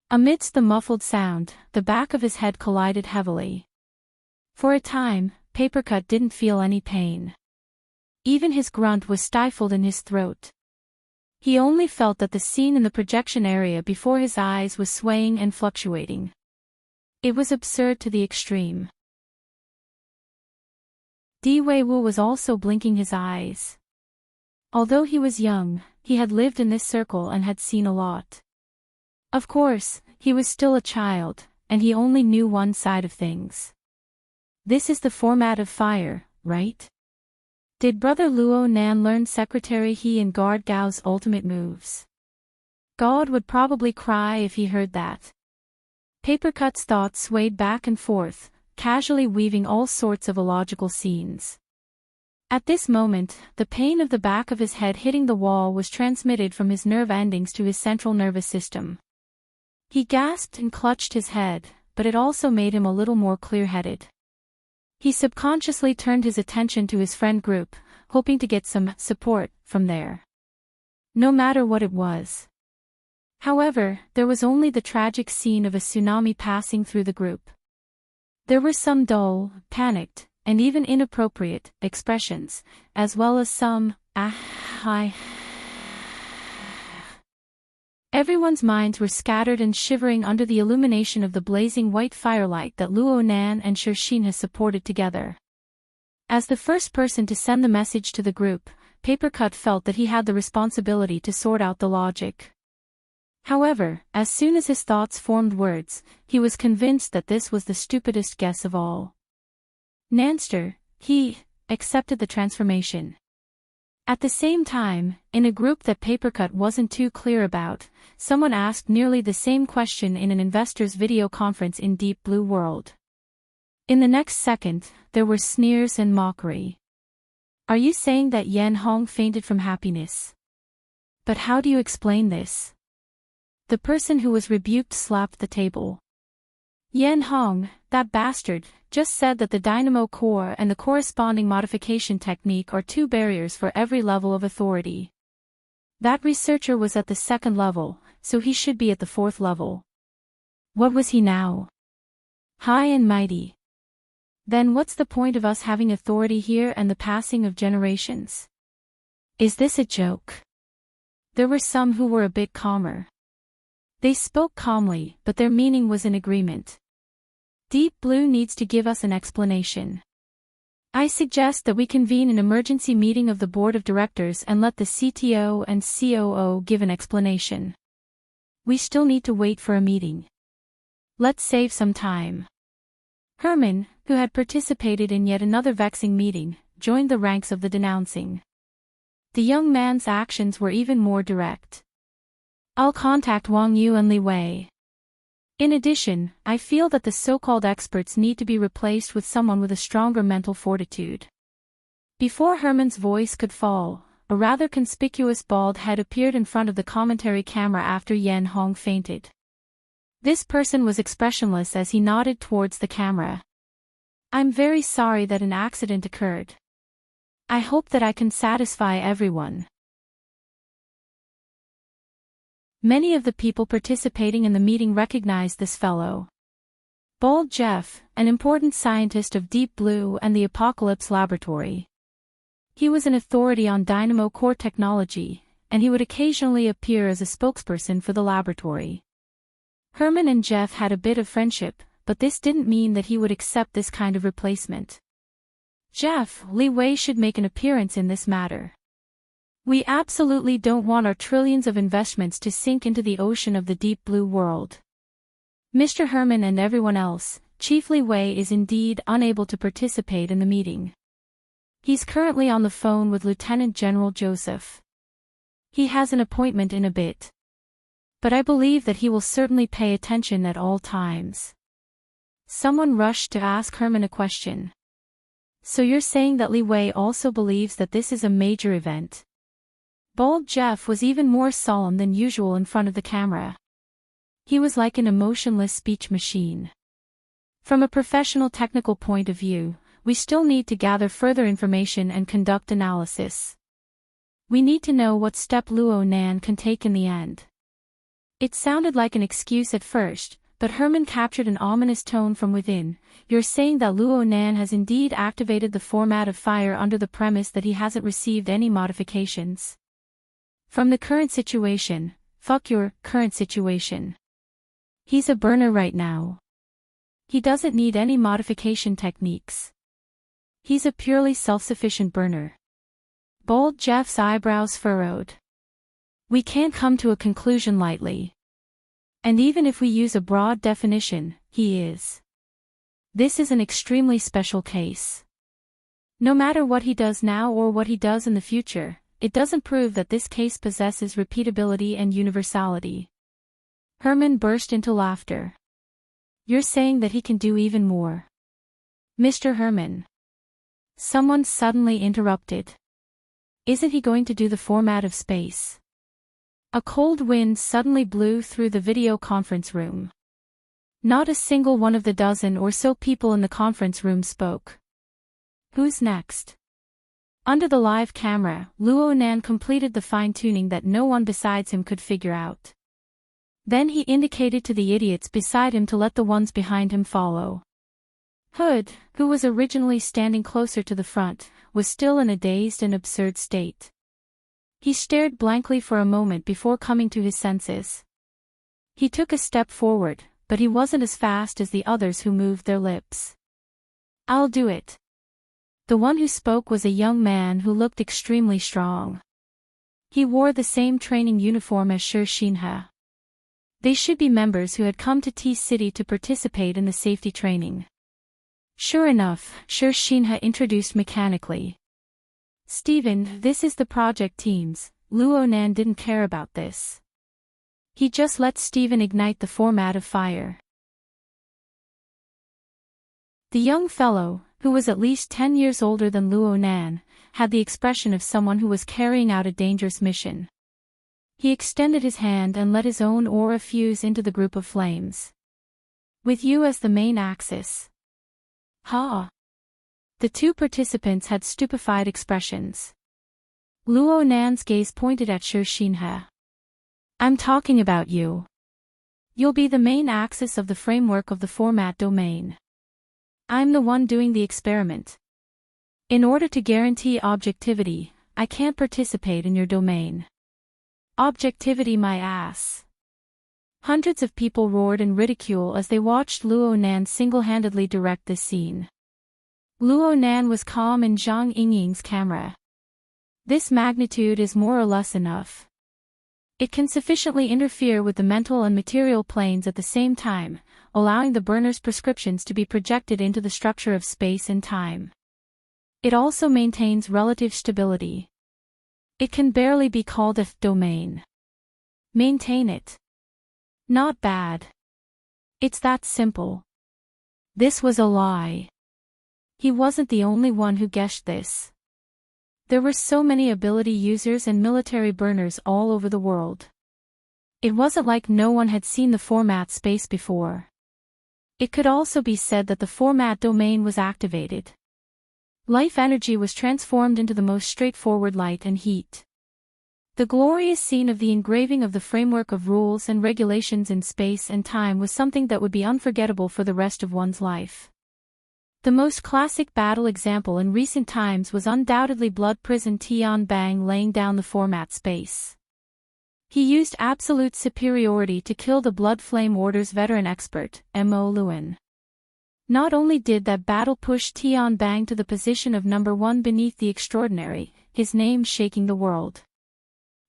Amidst the muffled sound, the back of his head collided heavily. For a time, Papercut didn't feel any pain. Even his grunt was stifled in his throat. He only felt that the scene in the projection area before his eyes was swaying and fluctuating. It was absurd to the extreme. Di Weiwu was also blinking his eyes. Although he was young, he had lived in this circle and had seen a lot. Of course, he was still a child, and he only knew one side of things. This is the format of fire, right? Did Brother Luo Nan learn Secretary He and Guard Gao's ultimate moves? God would probably cry if he heard that. Papercut's thoughts swayed back and forth, casually weaving all sorts of illogical scenes. At this moment, the pain of the back of his head hitting the wall was transmitted from his nerve endings to his central nervous system. He gasped and clutched his head, but it also made him a little more clear-headed. He subconsciously turned his attention to his friend group, hoping to get some support from there. No matter what it was. However, there was only the tragic scene of a tsunami passing through the group. There were some dull, panicked, and even inappropriate expressions, as well as some hi. Everyone's minds were scattered and shivering under the illumination of the blazing white firelight that Luo Nan and Shi Xinhe supported together. As the first person to send the message to the group, Papercut felt that he had the responsibility to sort out the logic. However, as soon as his thoughts formed words, he was convinced that this was the stupidest guess of all. Nanster, he, accepted the transformation. At the same time, in a group that Papercut wasn't too clear about, someone asked nearly the same question in an investor's video conference in Deep Blue World. In the next second, there were sneers and mockery. Are you saying that Yan Hong fainted from happiness? But how do you explain this? The person who was rebuked slapped the table. Yan Hong, that bastard, just said that the dynamo core and the corresponding modification technique are two barriers for every level of authority. That researcher was at the second level, so he should be at the 4th level. What was he now? High and mighty. Then what's the point of us having authority here and the passing of generations? Is this a joke? There were some who were a bit calmer. They spoke calmly, but their meaning was in agreement. Deep Blue needs to give us an explanation. I suggest that we convene an emergency meeting of the board of directors and let the CTO and COO give an explanation. We still need to wait for a meeting. Let's save some time. Herman, who had participated in yet another vexing meeting, joined the ranks of the denouncing. The young man's actions were even more direct. I'll contact Wang Yu and Li Wei. In addition, I feel that the so-called experts need to be replaced with someone with a stronger mental fortitude. Before Herman's voice could fall, a rather conspicuous bald head appeared in front of the commentary camera after Yan Hong fainted. This person was expressionless as he nodded towards the camera. I'm very sorry that an accident occurred. I hope that I can satisfy everyone. Many of the people participating in the meeting recognized this fellow. Bald Jeff, an important scientist of Deep Blue and the Apocalypse Laboratory. He was an authority on dynamo core technology, and he would occasionally appear as a spokesperson for the laboratory. Herman and Jeff had a bit of friendship, but this didn't mean that he would accept this kind of replacement. Jeff, Li Wei should make an appearance in this matter. We absolutely don't want our trillions of investments to sink into the ocean of the Deep Blue world. Mr. Herman and everyone else, Chief Li Wei is indeed unable to participate in the meeting. He's currently on the phone with Lieutenant General Joseph. He has an appointment in a bit. But I believe that he will certainly pay attention at all times. Someone rushed to ask Herman a question. So you're saying that Li Wei also believes that this is a major event? Bald Jeff was even more solemn than usual in front of the camera. He was like an emotionless speech machine. From a professional technical point of view, we still need to gather further information and conduct analysis. We need to know what step Luo Nan can take in the end. It sounded like an excuse at first, but Herman captured an ominous tone from within. You're saying that Luo Nan has indeed activated the format of fire under the premise that he hasn't received any modifications. From the current situation, fuck your current situation. He's a burner right now. He doesn't need any modification techniques. He's a purely self-sufficient burner. Bald Jeff's eyebrows furrowed. We can't come to a conclusion lightly. And even if we use a broad definition, he is. This is an extremely special case. No matter what he does now or what he does in the future, it doesn't prove that this case possesses repeatability and universality. Herman burst into laughter. You're saying that he can do even more. Mr. Herman. Someone suddenly interrupted. Isn't he going to do the format of space? A cold wind suddenly blew through the video conference room. Not a single one of the dozen or so people in the conference room spoke. Who's next? Under the live camera, Luo Nan completed the fine-tuning that no one besides him could figure out. Then he indicated to the idiots beside him to let the ones behind him follow. Hood, who was originally standing closer to the front, was still in a dazed and absurd state. He stared blankly for a moment before coming to his senses. He took a step forward, but he wasn't as fast as the others who moved their lips. I'll do it. The one who spoke was a young man who looked extremely strong. He wore the same training uniform as Shi Xinhe. They should be members who had come to T-City to participate in the safety training. Sure enough, Shi Xinhe introduced mechanically. Steven, this is the project teams. Luo Nan didn't care about this. He just let Steven ignite the format of fire. The young fellow, who was at least 10 years older than Luo Nan, had the expression of someone who was carrying out a dangerous mission. He extended his hand and let his own aura fuse into the group of flames. With you as the main axis. Ha! The two participants had stupefied expressions. Luo Nan's gaze pointed at Shi Xinhe. I'm talking about you. You'll be the main axis of the framework of the format domain. I'm the one doing the experiment. In order to guarantee objectivity, I can't participate in your domain. Objectivity my ass. Hundreds of people roared in ridicule as they watched Luo Nan single-handedly direct this scene. Luo Nan was calm in Zhang Yingying's camera. This magnitude is more or less enough. It can sufficiently interfere with the mental and material planes at the same time, allowing the burner's prescriptions to be projected into the structure of space and time. It also maintains relative stability. It can barely be called a domain. Maintain it. Not bad. It's that simple. This was a lie. He wasn't the only one who guessed this. There were so many ability users and military burners all over the world. It wasn't like no one had seen the format space before. It could also be said that the format domain was activated. Life energy was transformed into the most straightforward light and heat. The glorious scene of the engraving of the framework of rules and regulations in space and time was something that would be unforgettable for the rest of one's life. The most classic battle example in recent times was undoubtedly Blood Prison Tian Bang laying down the format space. He used absolute superiority to kill the Blood Flame Order's veteran expert, Mo Luan. Not only did that battle push Tian Bang to the position of number 1 beneath the extraordinary, his name shaking the world.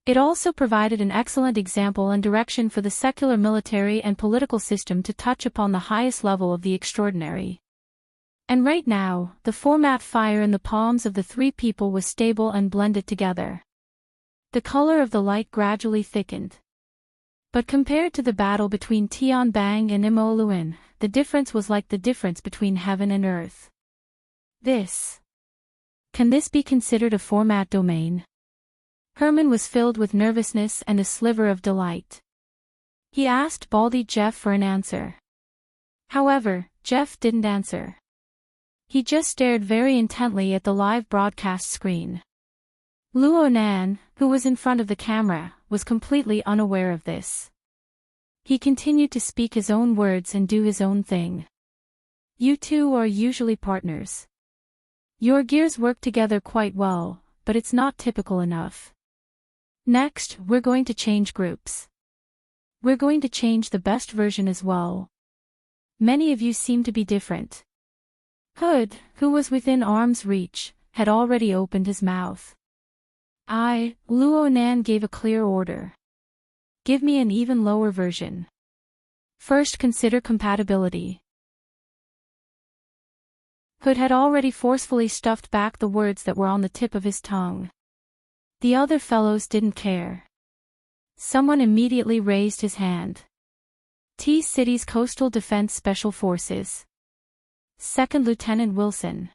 It also provided an excellent example and direction for the secular military and political system to touch upon the highest level of the extraordinary. And right now, the format fire in the palms of the three people was stable and blended together. The color of the light gradually thickened. But compared to the battle between Tian Bang and Mo Luan, the difference was like the difference between heaven and earth. Can this be considered a format domain? Herman was filled with nervousness and a sliver of delight. He asked Baldy Jeff for an answer. However, Jeff didn't answer. He just stared very intently at the live broadcast screen. Luo Nan, who was in front of the camera, was completely unaware of this. He continued to speak his own words and do his own thing. You two are usually partners. Your gears work together quite well, but it's not typical enough. Next, we're going to change groups. We're going to change the best version as well. Many of you seem to be different. Hood, who was within arm's reach, had already opened his mouth. Luo Nan gave a clear order. Give me an even lower version. First consider compatibility. Hood had already forcefully stuffed back the words that were on the tip of his tongue. The other fellows didn't care. Someone immediately raised his hand. T-City's Coastal Defense Special Forces. Second Lieutenant Wilson.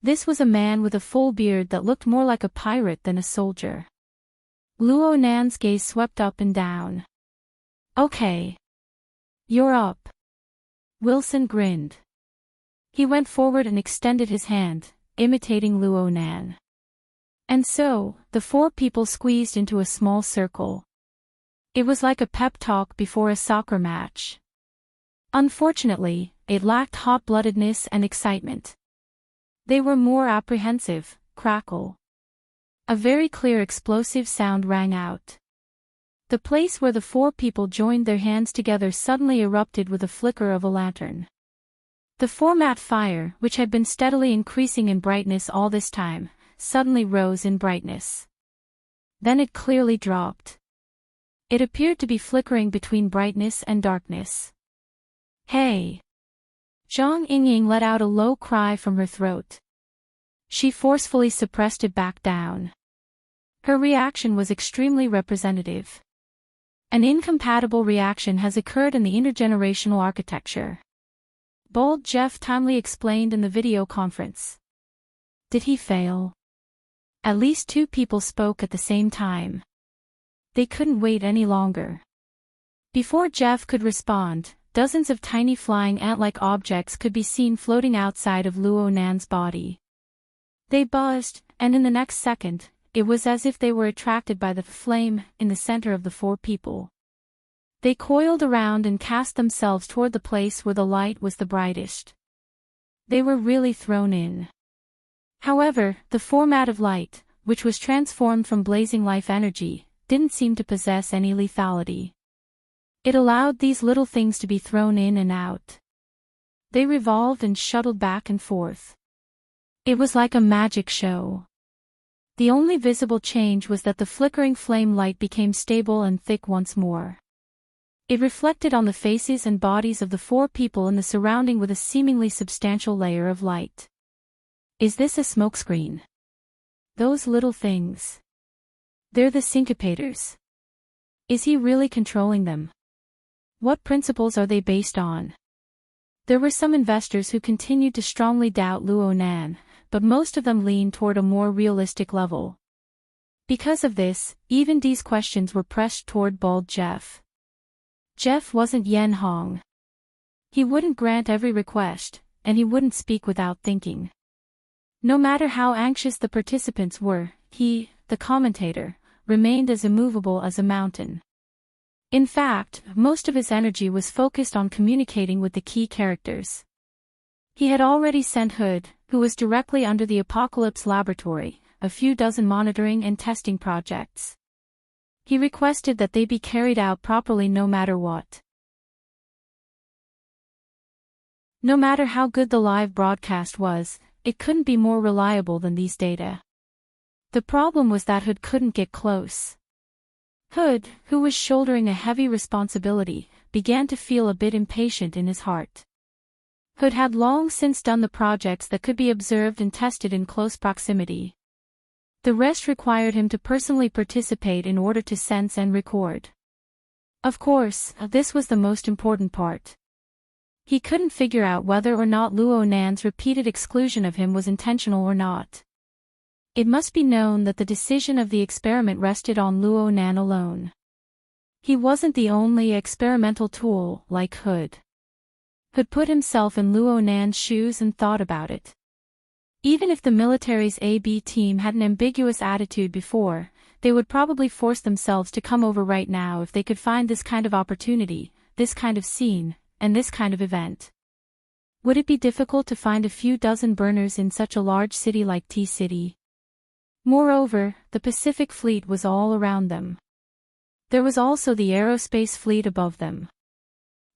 This was a man with a full beard that looked more like a pirate than a soldier. Luo Nan's gaze swept up and down. Okay. You're up. Wilson grinned. He went forward and extended his hand, imitating Luo Nan. And so, the four people squeezed into a small circle. It was like a pep talk before a soccer match. Unfortunately, it lacked hot-bloodedness and excitement. They were more apprehensive. Crackle. A very clear explosive sound rang out. The place where the four people joined their hands together suddenly erupted with a flicker of a lantern. The format fire, which had been steadily increasing in brightness all this time, suddenly rose in brightness. Then it clearly dropped. It appeared to be flickering between brightness and darkness. Hey! Zhang Yingying let out a low cry from her throat. She forcefully suppressed it back down. Her reaction was extremely representative. An incompatible reaction has occurred in the intergenerational architecture. Bold Jeff timely explained in the video conference. Did he fail? At least two people spoke at the same time. They couldn't wait any longer. Before Jeff could respond, dozens of tiny flying ant-like objects could be seen floating outside of Luo Nan's body. They buzzed, and in the next second, it was as if they were attracted by the flame in the center of the four people. They coiled around and cast themselves toward the place where the light was the brightest. They were really thrown in. However, the format of light, which was transformed from blazing life energy, didn't seem to possess any lethality. It allowed these little things to be thrown in and out. They revolved and shuttled back and forth. It was like a magic show. The only visible change was that the flickering flame light became stable and thick once more. It reflected on the faces and bodies of the four people in the surrounding with a seemingly substantial layer of light. Is this a smokescreen? Those little things. They're the syncopators. Is he really controlling them? What principles are they based on? There were some investors who continued to strongly doubt Luo Nan, but most of them leaned toward a more realistic level. Because of this, even these questions were pressed toward bald Jeff. Jeff wasn't Yen Hong. He wouldn't grant every request, and he wouldn't speak without thinking. No matter how anxious the participants were, he, the commentator, remained as immovable as a mountain. In fact, most of his energy was focused on communicating with the key characters. He had already sent Hood, who was directly under the Apocalypse Laboratory, a few dozen monitoring and testing projects. He requested that they be carried out properly no matter what. No matter how good the live broadcast was, it couldn't be more reliable than these data. The problem was that Hood couldn't get close. Hood, who was shouldering a heavy responsibility, began to feel a bit impatient in his heart. Hood had long since done the projects that could be observed and tested in close proximity. The rest required him to personally participate in order to sense and record. Of course, this was the most important part. He couldn't figure out whether or not Luo Nan's repeated exclusion of him was intentional or not. It must be known that the decision of the experiment rested on Luo Nan alone. He wasn't the only experimental tool, like Hood. Hood put himself in Luo Nan's shoes and thought about it. Even if the military's AB team had an ambiguous attitude before, they would probably force themselves to come over right now if they could find this kind of opportunity, this kind of scene, and this kind of event. Would it be difficult to find a few dozen burners in such a large city like T-City? Moreover, the Pacific Fleet was all around them. There was also the aerospace fleet above them.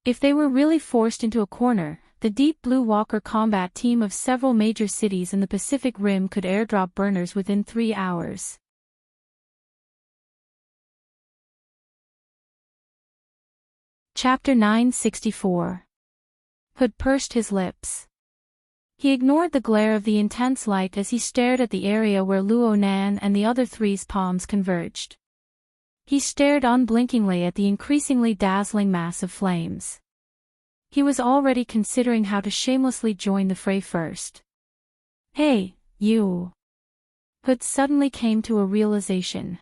If they were really forced into a corner, the Deep Blue Walker combat team of several major cities in the Pacific Rim could airdrop burners within 3 hours. Chapter 964. Hood pursed his lips. He ignored the glare of the intense light as he stared at the area where Luo Nan and the other three's palms converged. He stared unblinkingly at the increasingly dazzling mass of flames. He was already considering how to shamelessly join the fray first. Hey, you! Hood suddenly came to a realization.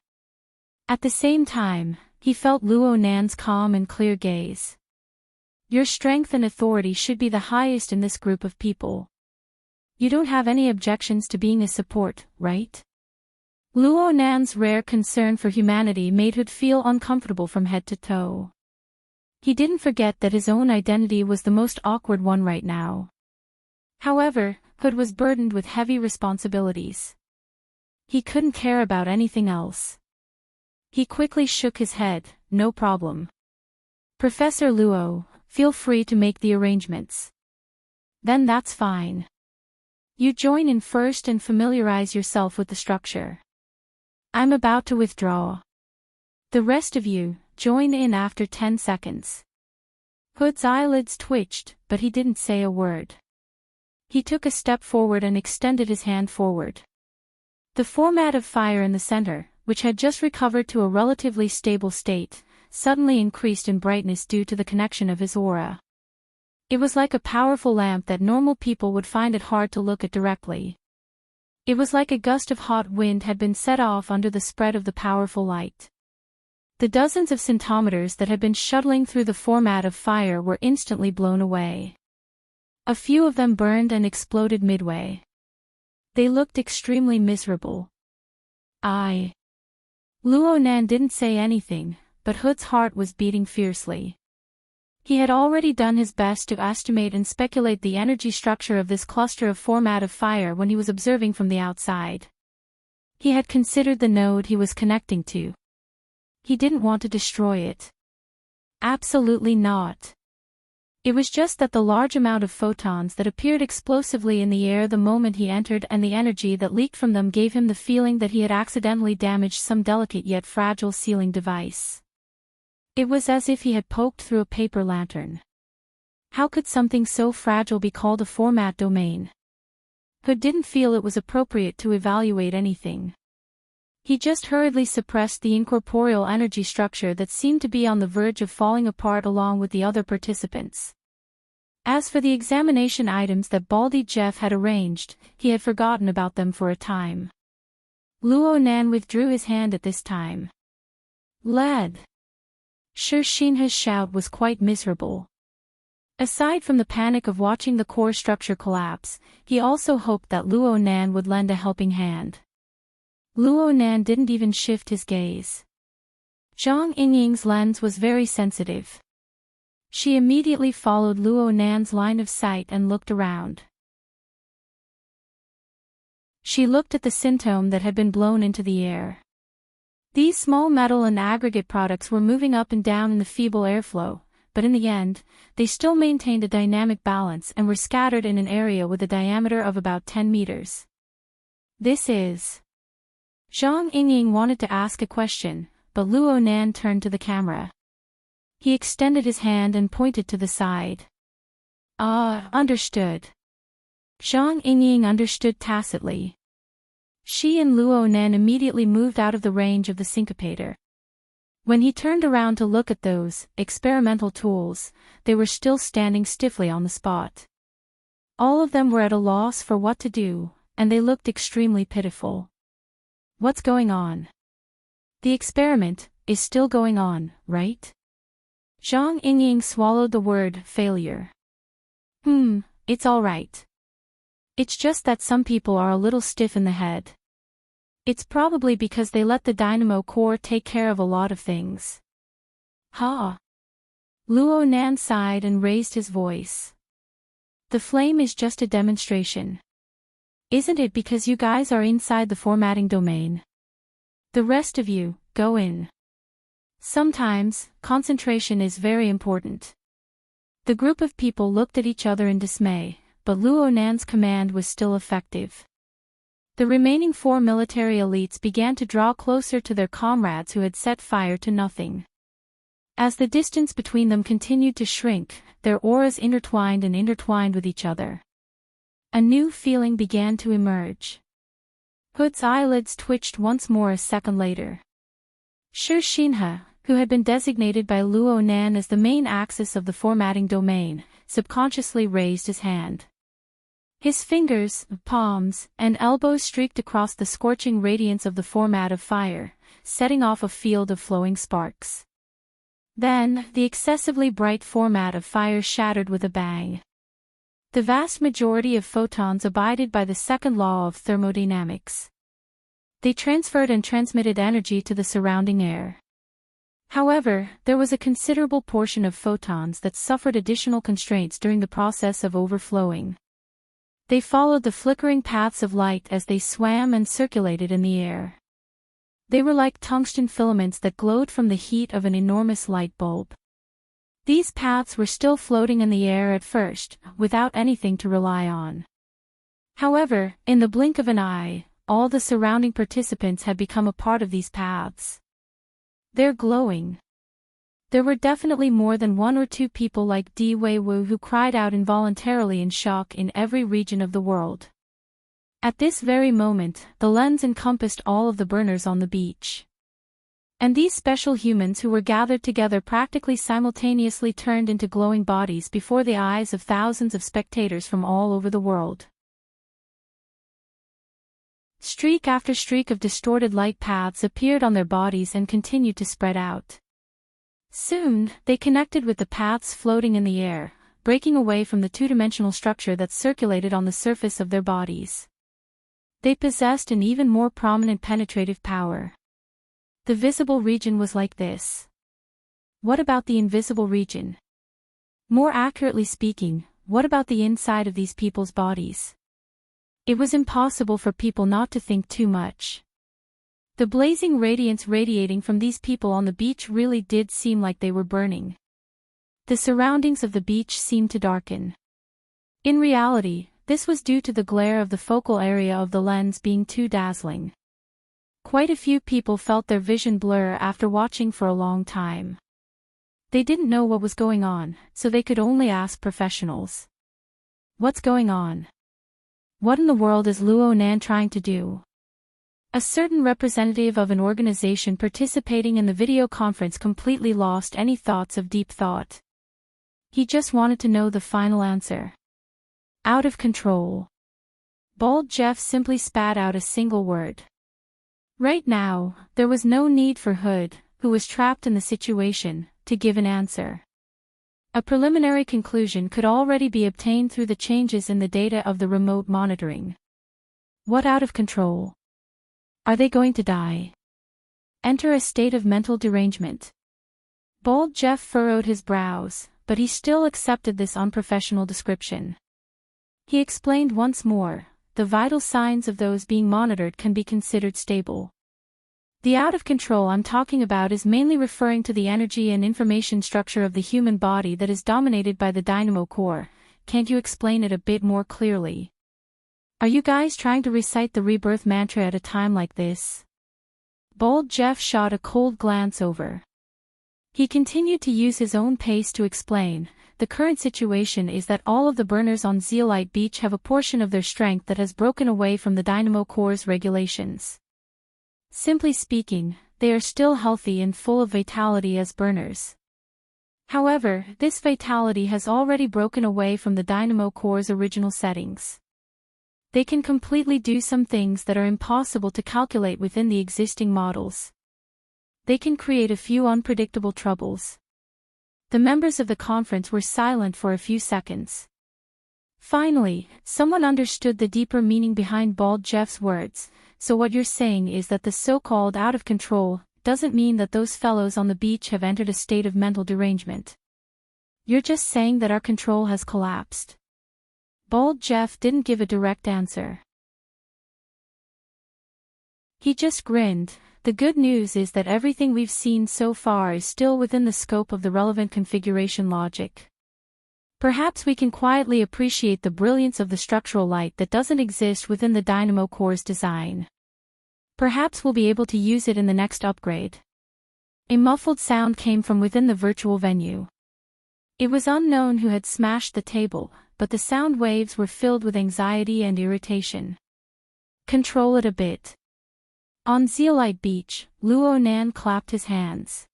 At the same time, he felt Luo Nan's calm and clear gaze. Your strength and authority should be the highest in this group of people. You don't have any objections to being a support, right? Luo Nan's rare concern for humanity made Hood feel uncomfortable from head to toe. He didn't forget that his own identity was the most awkward one right now. However, Hood was burdened with heavy responsibilities. He couldn't care about anything else. He quickly shook his head. No problem. Professor Luo, feel free to make the arrangements. Then that's fine. You join in first and familiarize yourself with the structure. I'm about to withdraw. The rest of you, join in after 10 seconds. Hood's eyelids twitched, but he didn't say a word. He took a step forward and extended his hand forward. The format of fire in the center, which had just recovered to a relatively stable state, suddenly increased in brightness due to the connection of his aura. It was like a powerful lamp that normal people would find it hard to look at directly. It was like a gust of hot wind had been set off under the spread of the powerful light. The dozens of scintometers that had been shuttling through the format of fire were instantly blown away. A few of them burned and exploded midway. They looked extremely miserable. Luo Nan didn't say anything, but Hood's heart was beating fiercely. He had already done his best to estimate and speculate the energy structure of this cluster of format of fire when he was observing from the outside. He had considered the node he was connecting to. He didn't want to destroy it. Absolutely not. It was just that the large amount of photons that appeared explosively in the air the moment he entered and the energy that leaked from them gave him the feeling that he had accidentally damaged some delicate yet fragile sealing device. It was as if he had poked through a paper lantern. How could something so fragile be called a format domain? Hood didn't feel it was appropriate to evaluate anything. He just hurriedly suppressed the incorporeal energy structure that seemed to be on the verge of falling apart along with the other participants. As for the examination items that Baldy Jeff had arranged, he had forgotten about them for a time. Luo Nan withdrew his hand at this time. Lead. Shinha's shout was quite miserable. Aside from the panic of watching the core structure collapse, he also hoped that Luo Nan would lend a helping hand. Luo Nan didn't even shift his gaze. Zhang Yingying's lens was very sensitive. She immediately followed Luo Nan's line of sight and looked around. She looked at the syntome that had been blown into the air. These small metal and aggregate products were moving up and down in the feeble airflow, but in the end, they still maintained a dynamic balance and were scattered in an area with a diameter of about 10 meters. This is... Zhang Yingying wanted to ask a question, but Luo Nan turned to the camera. He extended his hand and pointed to the side. Understood. Zhang Yingying understood tacitly. She and Luo Nan immediately moved out of the range of the syncopator. When he turned around to look at those experimental tools, they were still standing stiffly on the spot. All of them were at a loss for what to do, and they looked extremely pitiful. What's going on? The experiment is still going on, right? Zhang Yingying swallowed the word failure. It's all right. It's just that some people are a little stiff in the head. It's probably because they let the dynamo core take care of a lot of things. Ha! Luo Nan sighed and raised his voice. The flame is just a demonstration. Isn't it because you guys are inside the formatting domain? The rest of you, go in. Sometimes, concentration is very important. The group of people looked at each other in dismay, but Luo Nan's command was still effective. The remaining 4 military elites began to draw closer to their comrades who had set fire to nothing. As the distance between them continued to shrink, their auras intertwined with each other. A new feeling began to emerge. Hood's eyelids twitched once more a second later. Shinha, who had been designated by Luo Nan as the main axis of the formatting domain, subconsciously raised his hand. His fingers, palms, and elbows streaked across the scorching radiance of the format of fire, setting off a field of flowing sparks. Then, the excessively bright format of fire shattered with a bang. The vast majority of photons abided by the second law of thermodynamics. They transferred and transmitted energy to the surrounding air. However, there was a considerable portion of photons that suffered additional constraints during the process of overflowing. They followed the flickering paths of light as they swam and circulated in the air. They were like tungsten filaments that glowed from the heat of an enormous light bulb. These paths were still floating in the air at first, without anything to rely on. However, in the blink of an eye, all the surrounding participants had become a part of these paths. They're glowing. There were definitely more than 1 or 2 people like Di Weiwu who cried out involuntarily in shock in every region of the world. At this very moment, the lens encompassed all of the burners on the beach. And these special humans who were gathered together practically simultaneously turned into glowing bodies before the eyes of thousands of spectators from all over the world. Streak after streak of distorted light paths appeared on their bodies and continued to spread out. Soon, they connected with the paths floating in the air, breaking away from the two-dimensional structure that circulated on the surface of their bodies. They possessed an even more prominent penetrative power. The visible region was like this. What about the invisible region? More accurately speaking, what about the inside of these people's bodies? It was impossible for people not to think too much. The blazing radiance radiating from these people on the beach really did seem like they were burning. The surroundings of the beach seemed to darken. In reality, this was due to the glare of the focal area of the lens being too dazzling. Quite a few people felt their vision blur after watching for a long time. They didn't know what was going on, so they could only ask professionals. What's going on? What in the world is Luo Nan trying to do? A certain representative of an organization participating in the video conference completely lost any thoughts of deep thought. He just wanted to know the final answer. Out of control. Bald Jeff simply spat out a single word. Right now, there was no need for Hood, who was trapped in the situation, to give an answer. A preliminary conclusion could already be obtained through the changes in the data of the remote monitoring. What out of control? Are they going to die? Enter a state of mental derangement. Bald Jeff furrowed his brows, but he still accepted this unprofessional description. He explained once more, the vital signs of those being monitored can be considered stable. The out of control I'm talking about is mainly referring to the energy and information structure of the human body that is dominated by the dynamo core. Can't you explain it a bit more clearly? Are you guys trying to recite the rebirth mantra at a time like this? Bald Jeff shot a cold glance over. He continued to use his own pace to explain, the current situation is that all of the burners on Zeolite Beach have a portion of their strength that has broken away from the dynamo core's regulations. Simply speaking, they are still healthy and full of vitality as burners. However, this vitality has already broken away from the dynamo core's original settings. They can completely do some things that are impossible to calculate within the existing models. They can create a few unpredictable troubles. The members of the conference were silent for a few seconds. Finally, someone understood the deeper meaning behind Bald Jeff's words. So what you're saying is that the so-called out of control doesn't mean that those fellows on the beach have entered a state of mental derangement. You're just saying that our control has collapsed. Bald Jeff didn't give a direct answer. He just grinned. The good news is that everything we've seen so far is still within the scope of the relevant configuration logic. Perhaps we can quietly appreciate the brilliance of the structural light that doesn't exist within the dynamo core's design. Perhaps we'll be able to use it in the next upgrade. A muffled sound came from within the virtual venue. It was unknown who had smashed the table, but the sound waves were filled with anxiety and irritation. Control it a bit. On Zeolite Beach, Luo Nan clapped his hands.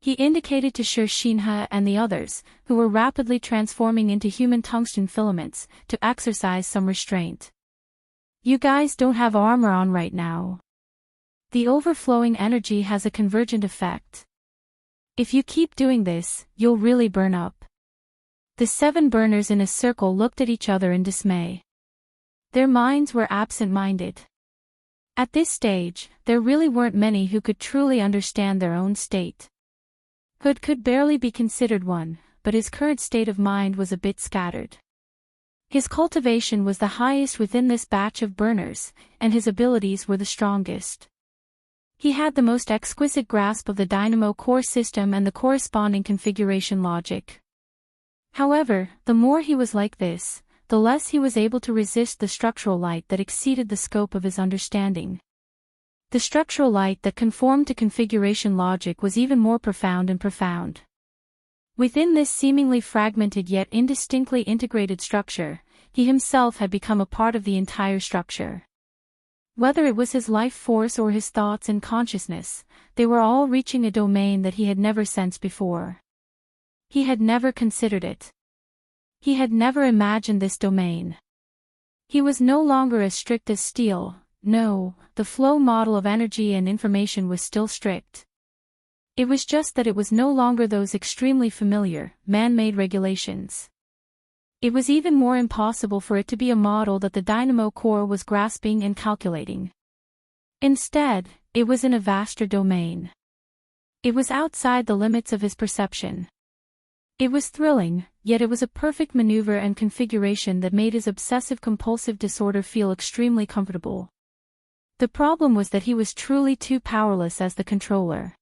He indicated to Shi Xinhe and the others, who were rapidly transforming into human tungsten filaments, to exercise some restraint. You guys don't have armor on right now. The overflowing energy has a convergent effect. If you keep doing this, you'll really burn up. The 7 burners in a circle looked at each other in dismay. Their minds were absent-minded. At this stage, there really weren't many who could truly understand their own state. Hood could barely be considered one, but his current state of mind was a bit scattered. His cultivation was the highest within this batch of burners, and his abilities were the strongest. He had the most exquisite grasp of the dynamo core system and the corresponding configuration logic. However, the more he was like this, the less he was able to resist the structural light that exceeded the scope of his understanding. The structural light that conformed to configuration logic was even more profound and profound. Within this seemingly fragmented yet indistinctly integrated structure, he himself had become a part of the entire structure. Whether it was his life force or his thoughts and consciousness, they were all reaching a domain that he had never sensed before. He had never considered it. He had never imagined this domain. He was no longer as strict as steel. No, the flow model of energy and information was still strict. It was just that it was no longer those extremely familiar, man-made regulations. It was even more impossible for it to be a model that the dynamo core was grasping and calculating. Instead, it was in a vaster domain. It was outside the limits of his perception. It was thrilling, yet it was a perfect maneuver and configuration that made his obsessive-compulsive disorder feel extremely comfortable. The problem was that he was truly too powerless as the controller.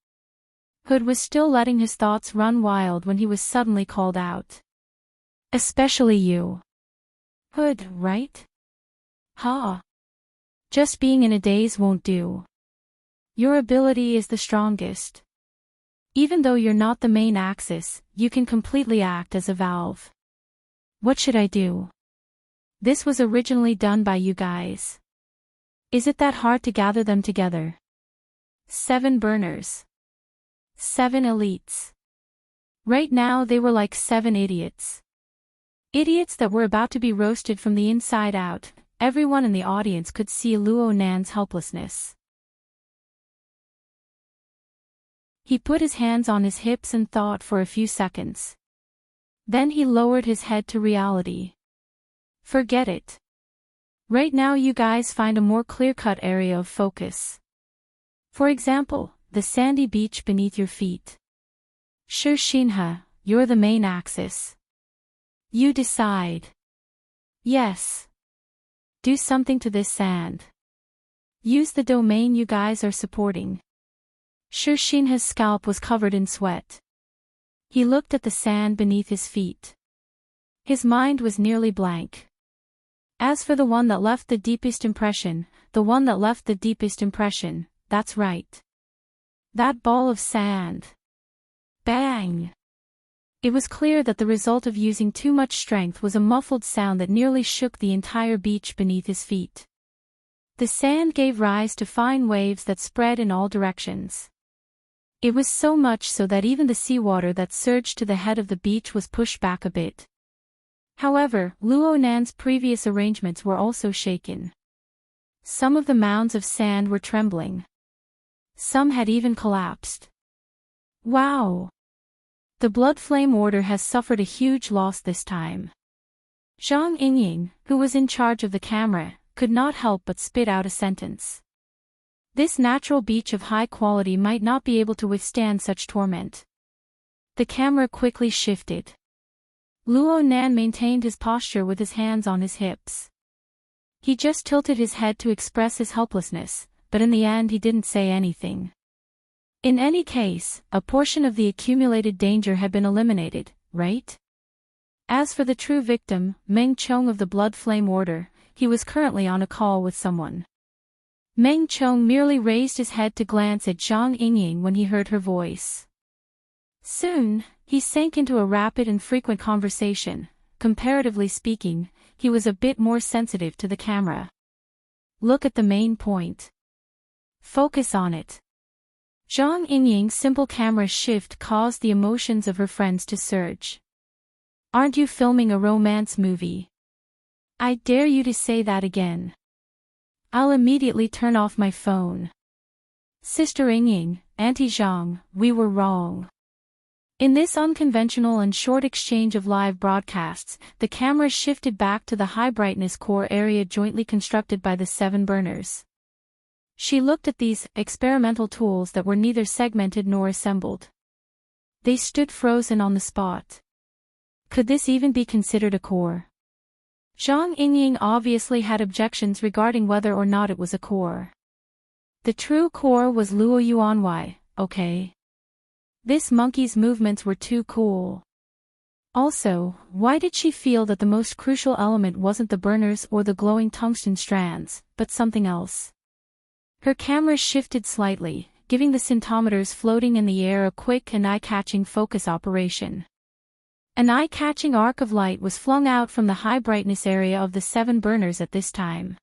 Hood was still letting his thoughts run wild when he was suddenly called out. Especially you. Hood, right? Ha. Just being in a daze won't do. Your ability is the strongest. Even though you're not the main axis, you can completely act as a valve. What should I do? This was originally done by you guys. Is it that hard to gather them together? 7 burners. 7 elites. Right now they were like 7 idiots. Idiots that were about to be roasted from the inside out. Everyone in the audience could see Luo Nan's helplessness. He put his hands on his hips and thought for a few seconds. Then he lowered his head to reality. Forget it. Right now you guys find a more clear-cut area of focus. For example, the sandy beach beneath your feet. Sure, Shinha, you're the main axis. You decide. Yes. Do something to this sand. Use the domain you guys are supporting. Sure, Shinha's scalp was covered in sweat. He looked at the sand beneath his feet. His mind was nearly blank. As for the one that left the deepest impression, that's right. That ball of sand. Bang! It was clear that the result of using too much strength was a muffled sound that nearly shook the entire beach beneath his feet. The sand gave rise to fine waves that spread in all directions. It was so much so that even the seawater that surged to the head of the beach was pushed back a bit. However, Luo Nan's previous arrangements were also shaken. Some of the mounds of sand were trembling. Some had even collapsed. Wow! The Blood Flame Order has suffered a huge loss this time. Zhang Yingying, who was in charge of the camera, could not help but spit out a sentence. This natural beach of high quality might not be able to withstand such torment. The camera quickly shifted. Luo Nan maintained his posture with his hands on his hips. He just tilted his head to express his helplessness, but in the end he didn't say anything. In any case, a portion of the accumulated danger had been eliminated, right? As for the true victim, Meng Chong of the Blood Flame Order, he was currently on a call with someone. Meng Chong merely raised his head to glance at Zhang Yingying when he heard her voice. Soon, he sank into a rapid and frequent conversation. Comparatively speaking, he was a bit more sensitive to the camera. Look at the main point. Focus on it. Zhang Yingying's simple camera shift caused the emotions of her friends to surge. Aren't you filming a romance movie? I dare you to say that again. I'll immediately turn off my phone. Sister Yingying, Auntie Zhang, we were wrong. In this unconventional and short exchange of live broadcasts, the camera shifted back to the high-brightness core area jointly constructed by the 7 burners. She looked at these experimental tools that were neither segmented nor assembled. They stood frozen on the spot. Could this even be considered a core? Zhang Yingying obviously had objections regarding whether or not it was a core. The true core was Luo Yuanwei, okay? This monkey's movements were too cool. Also, why did she feel that the most crucial element wasn't the burners or the glowing tungsten strands, but something else? Her camera shifted slightly, giving the scintometers floating in the air a quick and eye-catching focus operation. An eye-catching arc of light was flung out from the high-brightness area of the 7 burners at this time.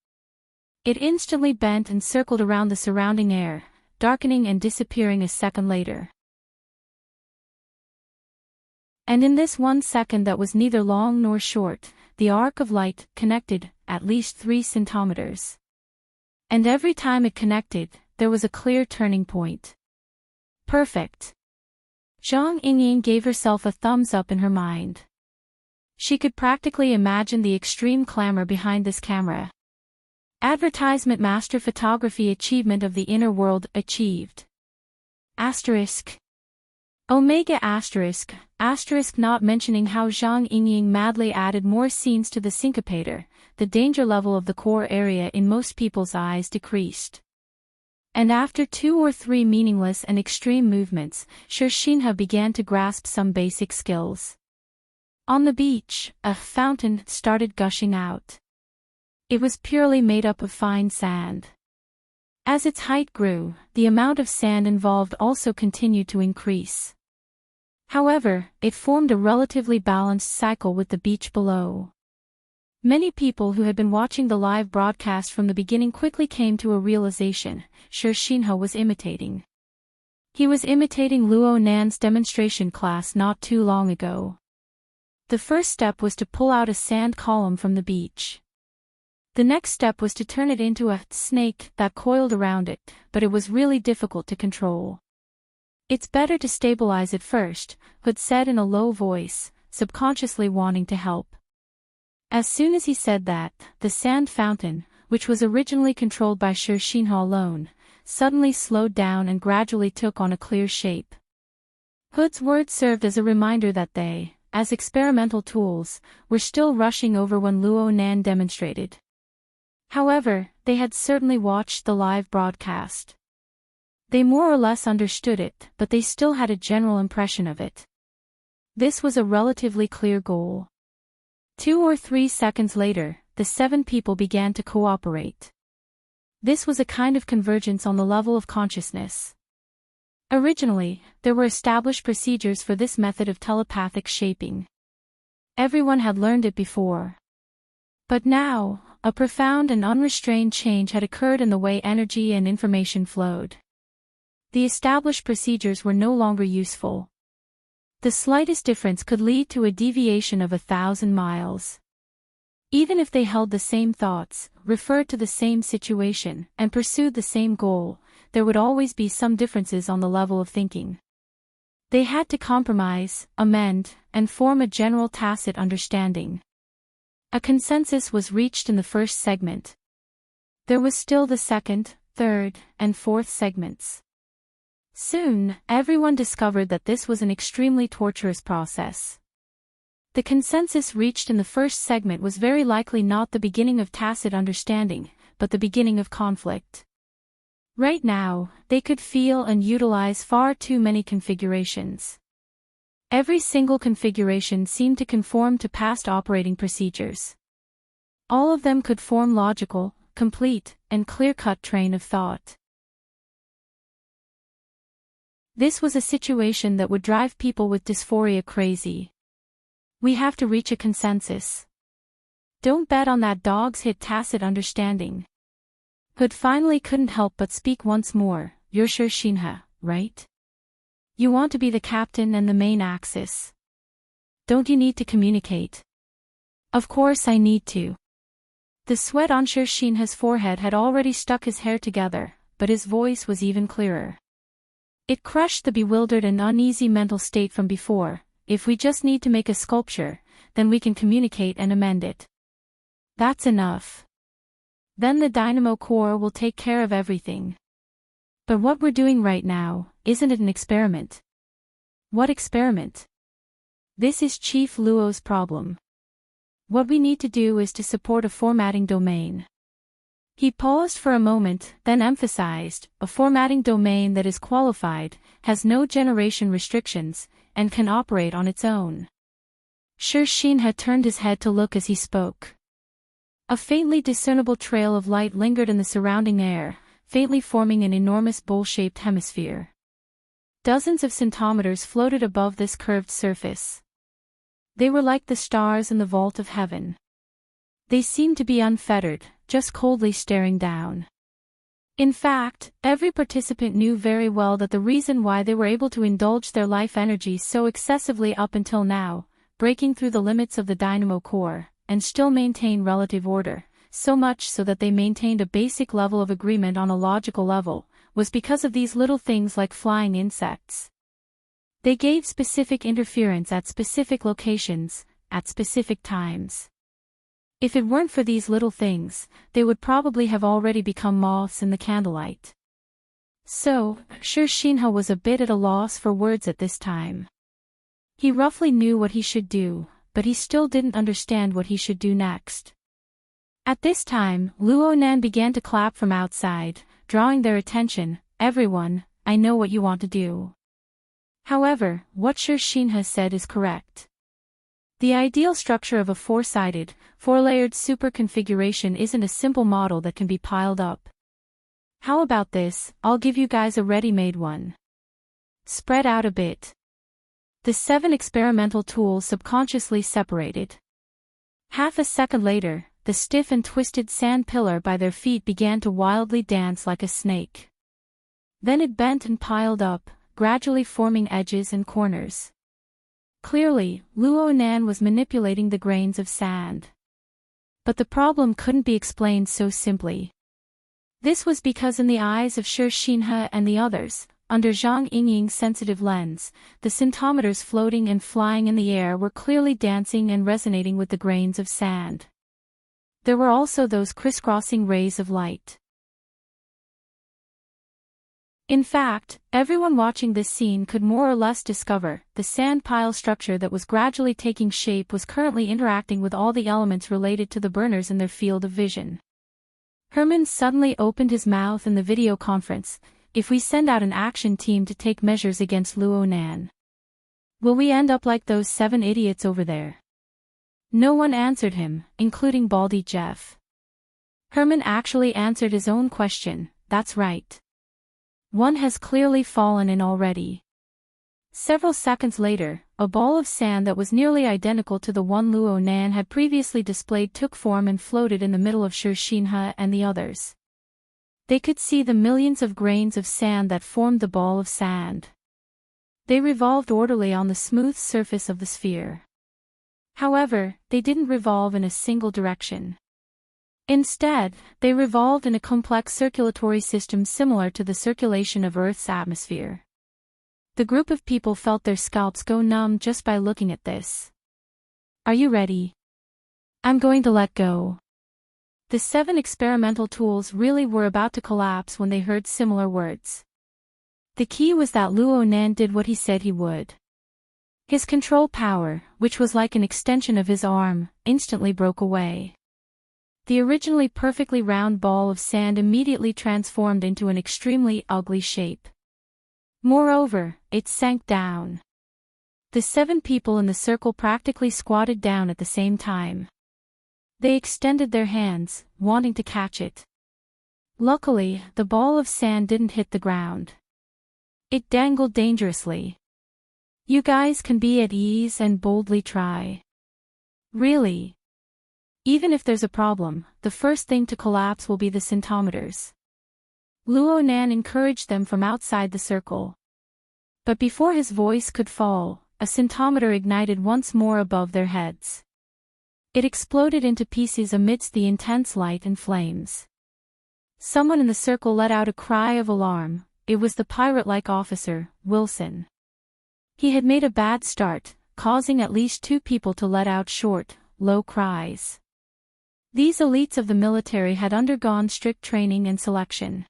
It instantly bent and circled around the surrounding air, darkening and disappearing a second later. And in this 1 second that was neither long nor short, the arc of light connected at least 3 scintometers. And every time it connected, there was a clear turning point. Perfect. Zhang Yingying gave herself a thumbs up in her mind. She could practically imagine the extreme clamor behind this camera. Advertisement master photography achievement of the inner world achieved. Asterisk. Omega asterisk, not mentioning how Zhang Yingying madly added more scenes to the syncopator, the danger level of the core area in most people's eyes decreased. And after 2 or 3 meaningless and extreme movements, Xinhe began to grasp some basic skills. On the beach, a fountain started gushing out. It was purely made up of fine sand. As its height grew, the amount of sand involved also continued to increase. However, it formed a relatively balanced cycle with the beach below. Many people who had been watching the live broadcast from the beginning quickly came to a realization: Xinhe was imitating. He was imitating Luo Nan's demonstration class not too long ago. The first step was to pull out a sand column from the beach. The next step was to turn it into a snake that coiled around it, but it was really difficult to control. "It's better to stabilize it first," Hood said in a low voice, subconsciously wanting to help. As soon as he said that, the sand fountain, which was originally controlled by Xinhe alone, suddenly slowed down and gradually took on a clear shape. Hood's words served as a reminder that they, as experimental tools, were still rushing over when Luo Nan demonstrated. However, they had certainly watched the live broadcast. They more or less understood it, but they still had a general impression of it. This was a relatively clear goal. 2 or 3 seconds later, the 7 people began to cooperate. This was a kind of convergence on the level of consciousness. Originally, there were established procedures for this method of telepathic shaping. Everyone had learned it before. But now, a profound and unrestrained change had occurred in the way energy and information flowed. The established procedures were no longer useful. The slightest difference could lead to a deviation of 1,000 miles. Even if they held the same thoughts, referred to the same situation, and pursued the same goal, there would always be some differences on the level of thinking. They had to compromise, amend, and form a general tacit understanding. A consensus was reached in the first segment. There was still the second, third, and fourth segments. Soon, everyone discovered that this was an extremely torturous process. The consensus reached in the first segment was very likely not the beginning of tacit understanding, but the beginning of conflict. Right now, they could feel and utilize far too many configurations. Every single configuration seemed to conform to past operating procedures. All of them could form logical, complete, and clear-cut train of thought. This was a situation that would drive people with dysphoria crazy. We have to reach a consensus. Don't bet on that dog's hit tacit understanding. Hood finally couldn't help but speak once more. You're Xinhe, right? You want to be the captain and the main axis. Don't you need to communicate? Of course I need to. The sweat on Xinhe's forehead had already stuck his hair together, but his voice was even clearer. It crushed the bewildered and uneasy mental state from before. If we just need to make a sculpture, then we can communicate and amend it. That's enough. Then the dynamo core will take care of everything. But what we're doing right now, isn't it an experiment? What experiment? This is Chief Luo's problem. What we need to do is to support a formatting domain. He paused for a moment, then emphasized, a formatting domain that is qualified, has no generation restrictions, and can operate on its own. Xinhe turned his head to look as he spoke. A faintly discernible trail of light lingered in the surrounding air, faintly forming an enormous bowl-shaped hemisphere. Dozens of centimeters floated above this curved surface. They were like the stars in the vault of heaven. They seemed to be unfettered, just coldly staring down. In fact, every participant knew very well that the reason why they were able to indulge their life energy so excessively up until now, breaking through the limits of the dynamo core, and still maintain relative order, so much so that they maintained a basic level of agreement on a logical level, was because of these little things like flying insects. They gave specific interference at specific locations, at specific times. If it weren't for these little things, they would probably have already become moths in the candlelight. So, Sher Shinha was a bit at a loss for words at this time. He roughly knew what he should do, but he still didn't understand what he should do next. At this time, Luonan began to clap from outside, drawing their attention. "Everyone, I know what you want to do." However, what Sher Shinha said is correct. The ideal structure of a four-sided, four-layered super configuration isn't a simple model that can be piled up. How about this? I'll give you guys a ready-made one. Spread out a bit. The 7 experimental tools subconsciously separated. Half a second later, the stiff and twisted sand pillar by their feet began to wildly dance like a snake. Then it bent and piled up, gradually forming edges and corners. Clearly, Luonan was manipulating the grains of sand. But the problem couldn't be explained so simply. This was because in the eyes of Sher Shinha and the others, under Zhang Yingying's sensitive lens, the scintometers floating and flying in the air were clearly dancing and resonating with the grains of sand. There were also those crisscrossing rays of light. In fact, everyone watching this scene could more or less discover the sand pile structure that was gradually taking shape was currently interacting with all the elements related to the burners in their field of vision. Herman suddenly opened his mouth in the video conference. "If we send out an action team to take measures against Luonan, will we end up like those 7 idiots over there?" No one answered him, including Baldy Jeff. Herman actually answered his own question. "That's right. One has clearly fallen in already." Several seconds later, a ball of sand that was nearly identical to the one Luonan had previously displayed took form and floated in the middle of Sher Shinha and the others. They could see the millions of grains of sand that formed the ball of sand. They revolved orderly on the smooth surface of the sphere. However, they didn't revolve in a single direction. Instead, they revolved in a complex circulatory system similar to the circulation of Earth's atmosphere. The group of people felt their scalps go numb just by looking at this. "Are you ready? I'm going to let go." The 7 experimental tools really were about to collapse when they heard similar words. The key was that Luonan did what he said he would. His control power, which was like an extension of his arm, instantly broke away. The originally perfectly round ball of sand immediately transformed into an extremely ugly shape. Moreover, it sank down. The 7 people in the circle practically squatted down at the same time. They extended their hands, wanting to catch it. Luckily, the ball of sand didn't hit the ground. It dangled dangerously. "You guys can be at ease and boldly try. Really. Even if there's a problem, the first thing to collapse will be the scintometers." Luonan encouraged them from outside the circle. But before his voice could fall, a scintometer ignited once more above their heads. It exploded into pieces amidst the intense light and flames. Someone in the circle let out a cry of alarm. It was the pirate-like officer, Wilson. He had made a bad start, causing at least 2 people to let out short, low cries. These elites of the military had undergone strict training and selection.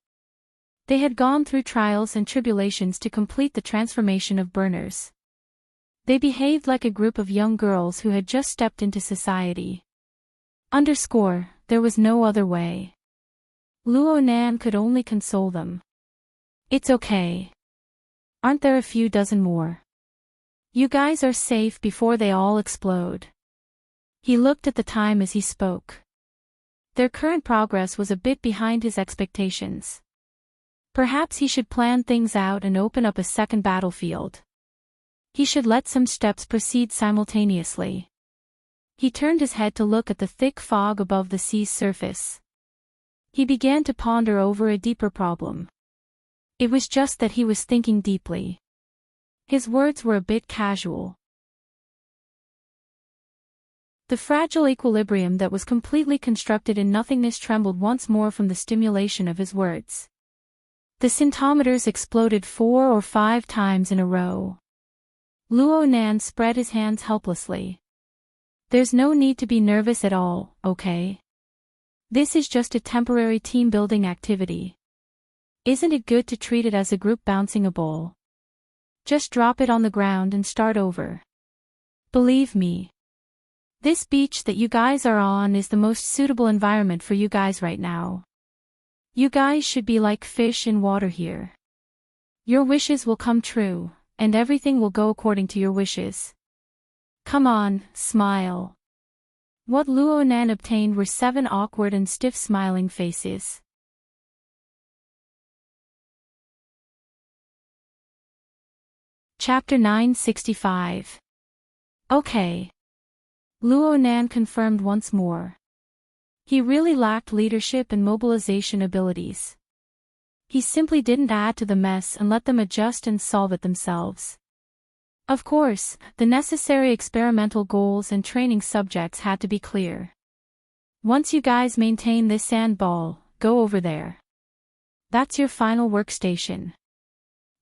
They had gone through trials and tribulations to complete the transformation of burners. They behaved like a group of young girls who had just stepped into society. There was no other way. Luonan could only console them. "It's okay. Aren't there a few dozen more? You guys are safe before they all explode." He looked at the time as he spoke. Their current progress was a bit behind his expectations. Perhaps he should plan things out and open up a second battlefield. He should let some steps proceed simultaneously. He turned his head to look at the thick fog above the sea's surface. He began to ponder over a deeper problem. It was just that he was thinking deeply. His words were a bit casual. The fragile equilibrium that was completely constructed in nothingness trembled once more from the stimulation of his words. The scintometers exploded 4 or 5 times in a row. Luonan spread his hands helplessly. There's no need to be nervous at all, okay? This is just a temporary team-building activity. Isn't it good to treat it as a group bouncing a ball? Just drop it on the ground and start over. Believe me. This beach that you guys are on is the most suitable environment for you guys right now. You guys should be like fish in water here. Your wishes will come true, and everything will go according to your wishes. Come on, smile. What Luo Nan obtained were 7 awkward and stiff smiling faces. Chapter 965. Okay. Luo Nan confirmed once more. He really lacked leadership and mobilization abilities. He simply didn't add to the mess and let them adjust and solve it themselves. Of course, the necessary experimental goals and training subjects had to be clear. Once you guys maintain this sand ball, go over there. That's your final workstation.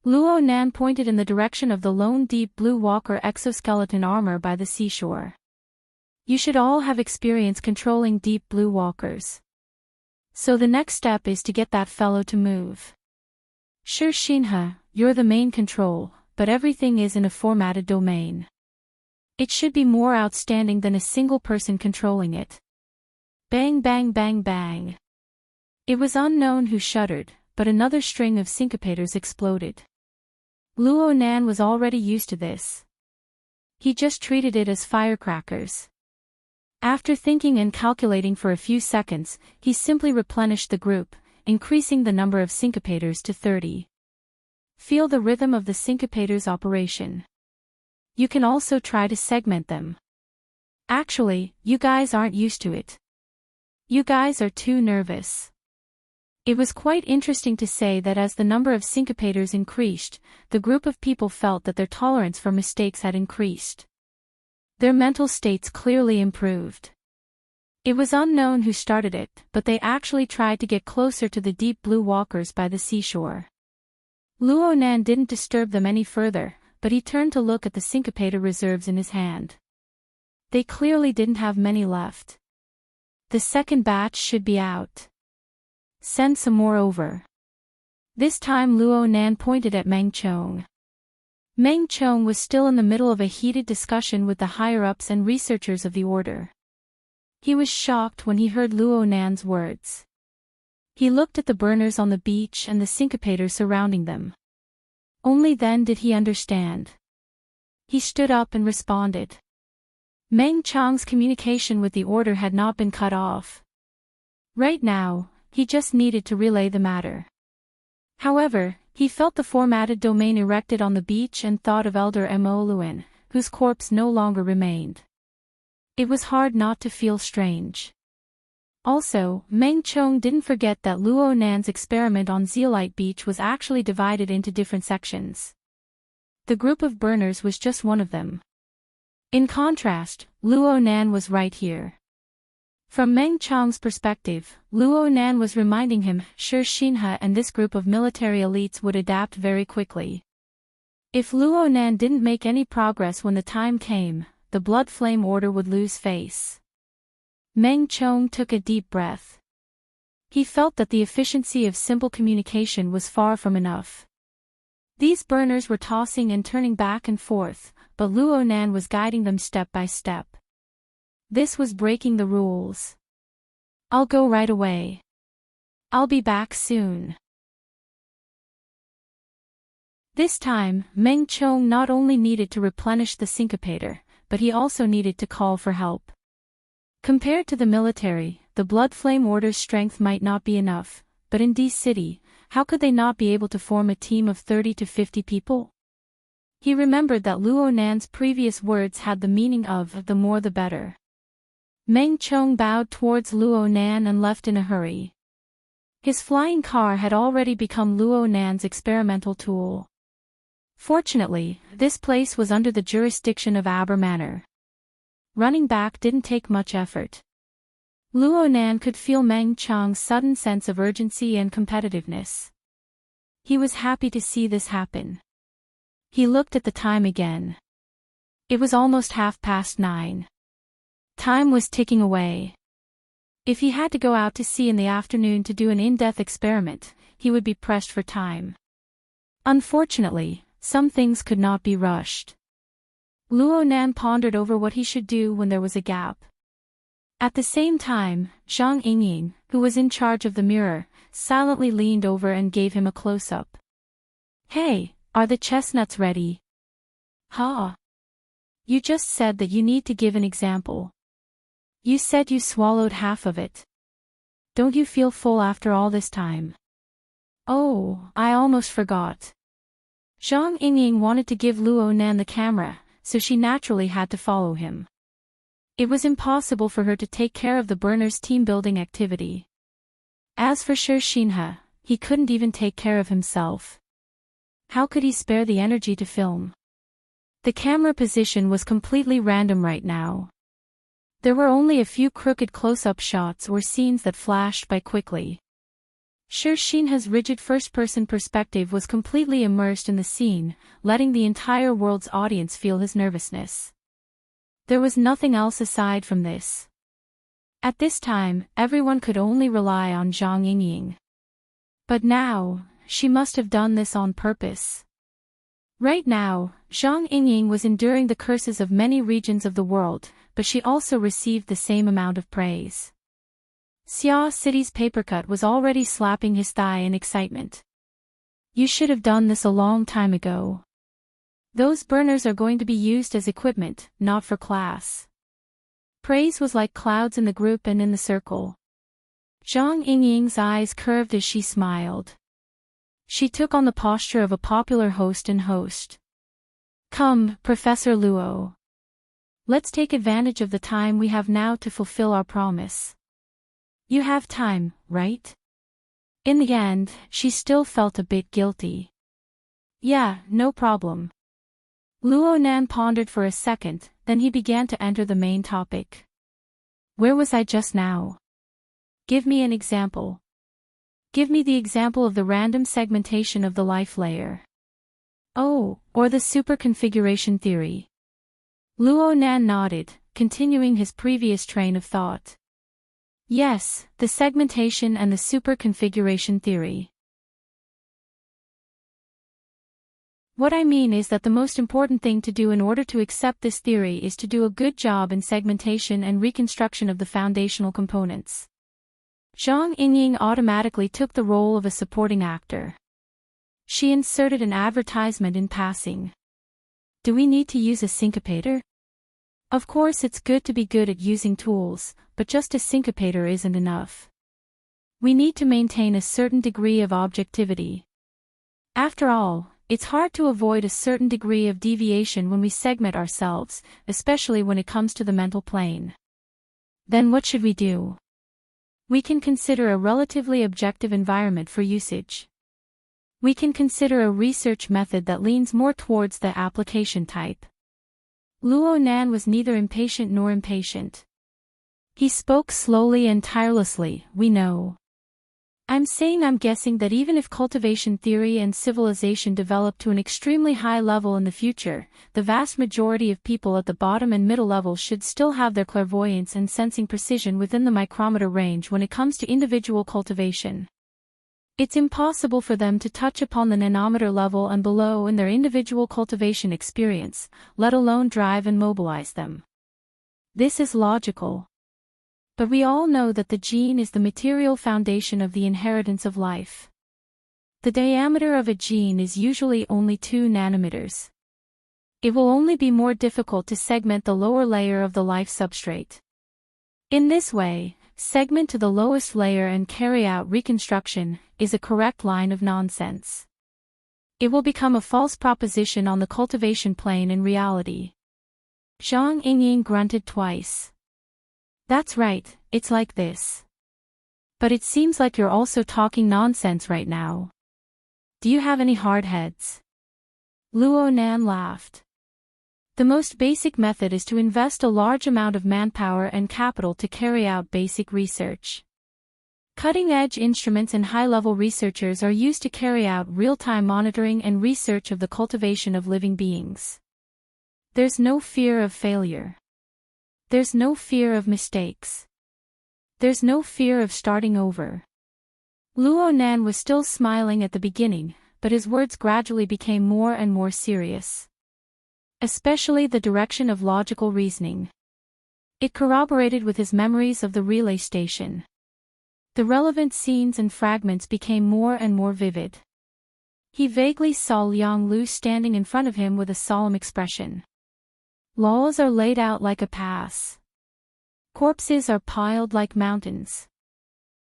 Luo Nan pointed in the direction of the lone deep blue walker exoskeleton armor by the seashore. You should all have experience controlling deep blue walkers. So the next step is to get that fellow to move. Sure, Shinha, you're the main control, but everything is in a formatted domain. It should be more outstanding than a single person controlling it. Bang bang bang bang. It was unknown who shuddered, but another string of syncopators exploded. Luo Nan was already used to this. He just treated it as firecrackers. After thinking and calculating for a few seconds, he simply replenished the group, increasing the number of syncopators to 30. Feel the rhythm of the syncopators' operation. You can also try to segment them. Actually, you guys aren't used to it. You guys are too nervous. It was quite interesting to say that as the number of syncopators increased, the group of people felt that their tolerance for mistakes had increased. Their mental states clearly improved. It was unknown who started it, but they actually tried to get closer to the deep blue walkers by the seashore. Luo Nan didn't disturb them any further, but he turned to look at the syncopator reserves in his hand. They clearly didn't have many left. The second batch should be out. Send some more over. This time Luo Nan pointed at Meng Chong. Meng Chong was still in the middle of a heated discussion with the higher-ups and researchers of the order. He was shocked when he heard Luo Nan's words. He looked at the burners on the beach and the syncopators surrounding them. Only then did he understand. He stood up and responded. Meng Chong's communication with the order had not been cut off. Right now, he just needed to relay the matter. However, he felt the formatted domain erected on the beach and thought of Elder Mo Luan, whose corpse no longer remained. It was hard not to feel strange. Also, Meng Chong didn't forget that Luo Nan's experiment on Zeolite Beach was actually divided into different sections. The group of burners was just one of them. In contrast, Luo Nan was right here. From Meng Chong's perspective, Luo Nan was reminding him, sure Shinha and this group of military elites would adapt very quickly. If Luo Nan didn't make any progress when the time came, the Blood Flame Order would lose face. Meng Chong took a deep breath. He felt that the efficiency of simple communication was far from enough. These burners were tossing and turning back and forth, but Luo Nan was guiding them step by step. This was breaking the rules. I'll go right away. I'll be back soon. This time, Meng Chong not only needed to replenish the syncopator, but he also needed to call for help. Compared to the military, the Blood Flame Order's strength might not be enough, but in D City, how could they not be able to form a team of 30 to 50 people? He remembered that Luo Nan's previous words had the meaning of the more the better. Meng Chong bowed towards Luo Nan and left in a hurry. His flying car had already become Luo Nan's experimental tool. Fortunately, this place was under the jurisdiction of Aber Manor. Running back didn't take much effort. Luo Nan could feel Meng Chong's sudden sense of urgency and competitiveness. He was happy to see this happen. He looked at the time again. It was almost 9:30. Time was ticking away. If he had to go out to sea in the afternoon to do an in-depth experiment, he would be pressed for time. Unfortunately, some things could not be rushed. Luo Nan pondered over what he should do when there was a gap. At the same time, Zhang Yingying, who was in charge of the mirror, silently leaned over and gave him a close-up. "Hey, are the chestnuts ready?" "Huh? You just said that you need to give an example. You said you swallowed half of it. Don't you feel full after all this time?" "Oh, I almost forgot." Zhang Yingying wanted to give Luo Nan the camera, so she naturally had to follow him. It was impossible for her to take care of the burners' team-building activity. As for Shi Xinhe, he couldn't even take care of himself. How could he spare the energy to film? The camera position was completely random right now. There were only a few crooked close-up shots or scenes that flashed by quickly. Shi Xinhe's rigid first-person perspective was completely immersed in the scene, letting the entire world's audience feel his nervousness. There was nothing else aside from this. At this time, everyone could only rely on Zhang Yingying. But now, she must have done this on purpose. Right now, Zhang Yingying was enduring the curses of many regions of the world, but she also received the same amount of praise. Xia City's papercut was already slapping his thigh in excitement. "You should have done this a long time ago. Those burners are going to be used as equipment, not for class." Praise was like clouds in the group and in the circle. Zhang Yingying's eyes curved as she smiled. She took on the posture of a popular host and host. "Come, Professor Luo. Let's take advantage of the time we have now to fulfill our promise." "You have time, right?" In the end, she still felt a bit guilty. "Yeah, no problem." Luo Nan pondered for a second, then he began to enter the main topic. "Where was I just now? Give me an example. Give me the example of the random segmentation of the life layer." "Oh, or the superconfiguration theory." Luo Nan nodded, continuing his previous train of thought. "Yes, the segmentation and the superconfiguration theory. What I mean is that the most important thing to do in order to accept this theory is to do a good job in segmentation and reconstruction of the foundational components." Zhang Yingying automatically took the role of a supporting actor. She inserted an advertisement in passing. "Do we need to use a syncopator? Of course it's good to be good at using tools, but just a syncopator isn't enough. We need to maintain a certain degree of objectivity. After all, it's hard to avoid a certain degree of deviation when we segment ourselves, especially when it comes to the mental plane. Then what should we do? We can consider a relatively objective environment for usage. We can consider a research method that leans more towards the application type." Luo Nan was neither impatient nor impatient. He spoke slowly and tirelessly. "We know. I'm guessing that even if cultivation theory and civilization develop to an extremely high level in the future, the vast majority of people at the bottom and middle levels should still have their clairvoyance and sensing precision within the micrometer range when it comes to individual cultivation. It's impossible for them to touch upon the nanometer level and below in their individual cultivation experience, let alone drive and mobilize them. This is logical. But we all know that the gene is the material foundation of the inheritance of life. The diameter of a gene is usually only 2 nanometers. It will only be more difficult to segment the lower layer of the life substrate. In this way, segment to the lowest layer and carry out reconstruction is a correct line of nonsense. It will become a false proposition on the cultivation plane in reality. Zhang Yingying grunted twice. "That's right, it's like this. But it seems like you're also talking nonsense right now. Do you have any hard heads?" Luo Nan laughed. "The most basic method is to invest a large amount of manpower and capital to carry out basic research. Cutting-edge instruments and high-level researchers are used to carry out real-time monitoring and research of the cultivation of living beings. There's no fear of failure. There's no fear of mistakes. There's no fear of starting over. Luo Nan was still smiling at the beginning, but his words gradually became more and more serious. Especially the direction of logical reasoning. It corroborated with his memories of the relay station. The relevant scenes and fragments became more and more vivid. He vaguely saw Liang Lu standing in front of him with a solemn expression. Laws are laid out like a pass. Corpses are piled like mountains.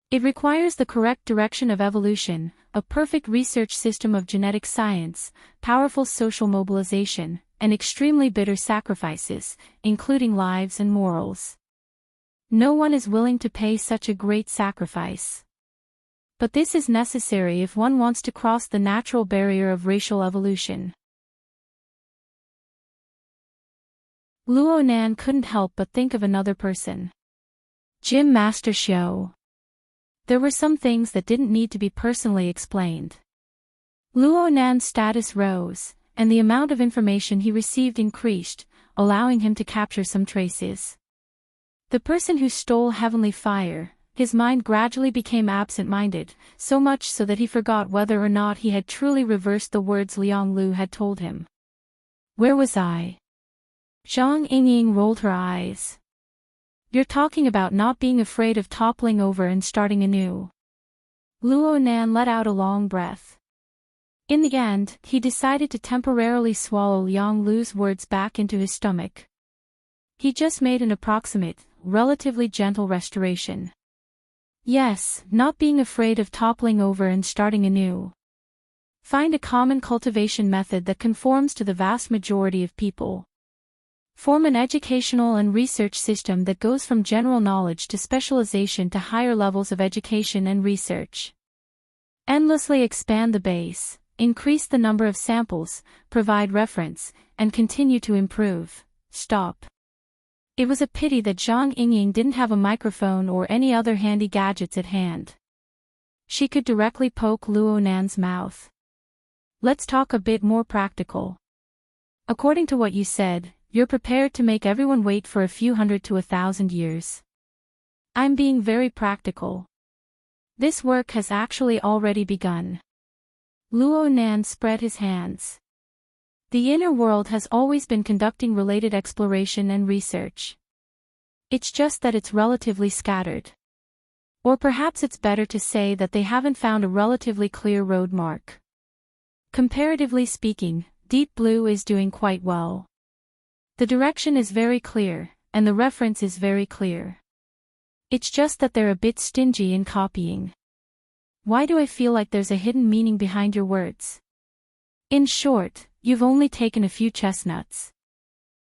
It requires the correct direction of evolution, a perfect research system of genetic science, powerful social mobilization, and extremely bitter sacrifices, including lives and morals. No one is willing to pay such a great sacrifice. But this is necessary if one wants to cross the natural barrier of racial evolution. Luo Nan couldn't help but think of another person. Gym Master Xiao. There were some things that didn't need to be personally explained. Luo Nan's status rose, and the amount of information he received increased, allowing him to capture some traces. The person who stole heavenly fire, his mind gradually became absent-minded, so much so that he forgot whether or not he had truly reversed the words Liang Lu had told him. Where was I? Zhang Yingying rolled her eyes. You're talking about not being afraid of toppling over and starting anew. Luo Nan let out a long breath. In the end, he decided to temporarily swallow Liang Lu's words back into his stomach. He just made an approximate, relatively gentle restoration. Yes, not being afraid of toppling over and starting anew. Find a common cultivation method that conforms to the vast majority of people. Form an educational and research system that goes from general knowledge to specialization to higher levels of education and research. Endlessly expand the base, increase the number of samples, provide reference, and continue to improve. Stop. It was a pity that Zhang Yingying didn't have a microphone or any other handy gadgets at hand. She could directly poke Luo Nan's mouth. Let's talk a bit more practical. According to what you said, you're prepared to make everyone wait for a few hundred to 1,000 years. I'm being very practical. This work has actually already begun. Luo Nan spread his hands. The inner world has always been conducting related exploration and research. It's just that it's relatively scattered. Or perhaps it's better to say that they haven't found a relatively clear road mark. Comparatively speaking, Deep Blue is doing quite well. The direction is very clear, and the reference is very clear. It's just that they're a bit stingy in copying. Why do I feel like there's a hidden meaning behind your words? In short, you've only taken a few chestnuts.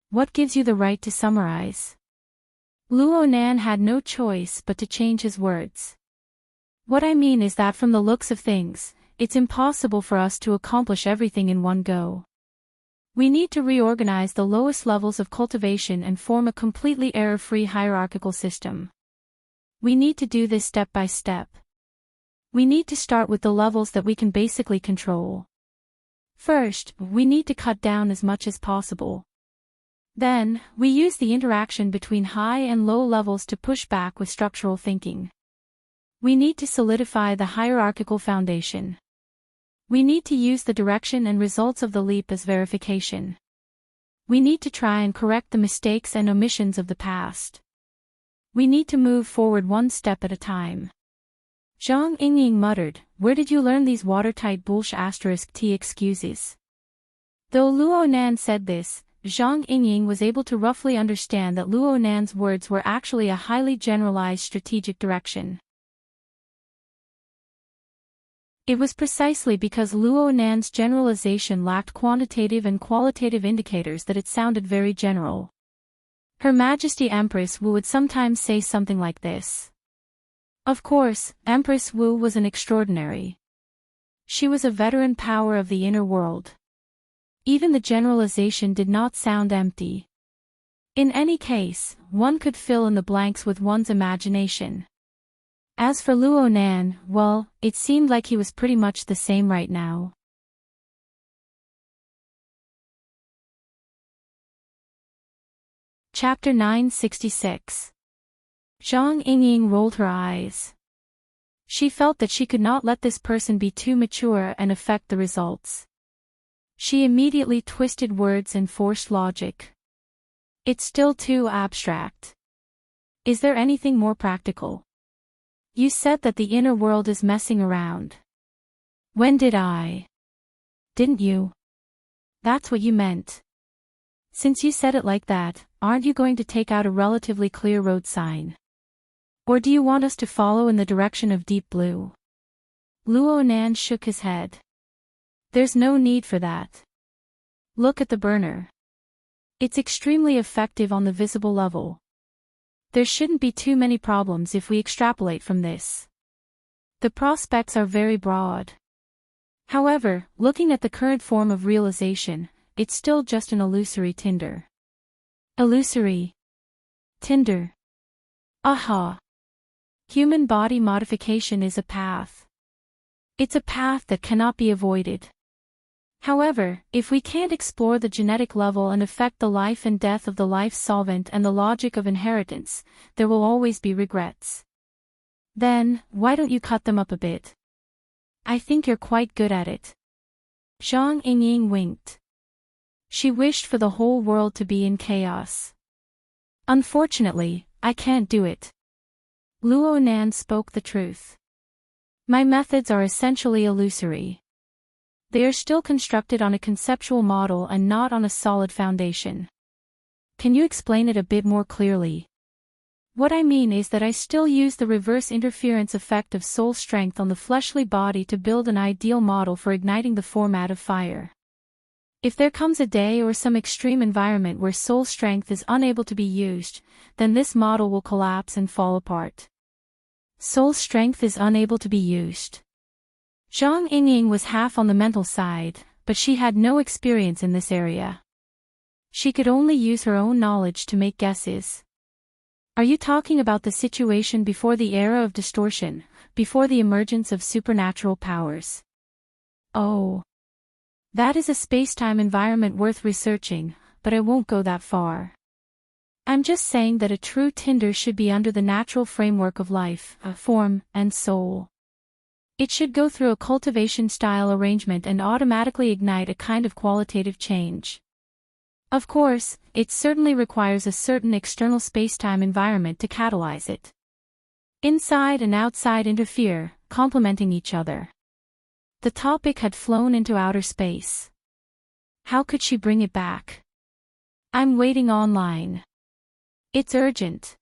What gives you the right to summarize? Luo Nan had no choice but to change his words. What I mean is that from the looks of things, it's impossible for us to accomplish everything in one go. We need to reorganize the lowest levels of cultivation and form a completely error-free hierarchical system. We need to do this step by step. We need to start with the levels that we can basically control. First, we need to cut down as much as possible. Then, we use the interaction between high and low levels to push back with structural thinking. We need to solidify the hierarchical foundation. We need to use the direction and results of the leap as verification. We need to try and correct the mistakes and omissions of the past. We need to move forward one step at a time. Zhang Yingying muttered, "Where did you learn these watertight *T excuses?" Though Luo Nan said this, Zhang Yingying was able to roughly understand that Luo Nan's words were actually a highly generalized strategic direction. It was precisely because Luo Nan's generalization lacked quantitative and qualitative indicators that it sounded very general. Her Majesty Empress Wu would sometimes say something like this. Of course, Empress Wu was an extraordinary. She was a veteran power of the inner world. Even the generalization did not sound empty. In any case, one could fill in the blanks with one's imagination. As for Luo Nan, well, it seemed like he was pretty much the same right now. Chapter 966. Zhang Yingying rolled her eyes. She felt that she could not let this person be too mature and affect the results. She immediately twisted words and forced logic. It's still too abstract. Is there anything more practical? You said that the inner world is messing around. When did I? Didn't you? That's what you meant. Since you said it like that, aren't you going to take out a relatively clear road sign? Or do you want us to follow in the direction of deep blue? Luo Nan shook his head. There's no need for that. Look at the burner. It's extremely effective on the visible level. There shouldn't be too many problems if we extrapolate from this. The prospects are very broad. However, looking at the current form of realization, it's still just an illusory tinder. Illusory tinder. Aha! Human body modification is a path. It's a path that cannot be avoided. However, if we can't explore the genetic level and affect the life and death of the life solvent and the logic of inheritance, there will always be regrets. Then, why don't you cut them up a bit? I think you're quite good at it. Zhang Yingying winked. She wished for the whole world to be in chaos. Unfortunately, I can't do it. Luo Nan spoke the truth. My methods are essentially illusory. They are still constructed on a conceptual model and not on a solid foundation. Can you explain it a bit more clearly? What I mean is that I still use the reverse interference effect of soul strength on the fleshly body to build an ideal model for igniting the format of fire. If there comes a day or some extreme environment where soul strength is unable to be used, then this model will collapse and fall apart. Soul strength is unable to be used. Zhang Yingying was half on the mental side, but she had no experience in this area. She could only use her own knowledge to make guesses. Are you talking about the situation before the era of distortion, before the emergence of supernatural powers? Oh. That is a space-time environment worth researching, but I won't go that far. I'm just saying that a true tinder should be under the natural framework of life, form, and soul. It should go through a cultivation-style arrangement and automatically ignite a kind of qualitative change. Of course, it certainly requires a certain external space-time environment to catalyze it. Inside and outside interfere, complementing each other. The topic had flown into outer space. How could she bring it back? I'm waiting online. It's urgent.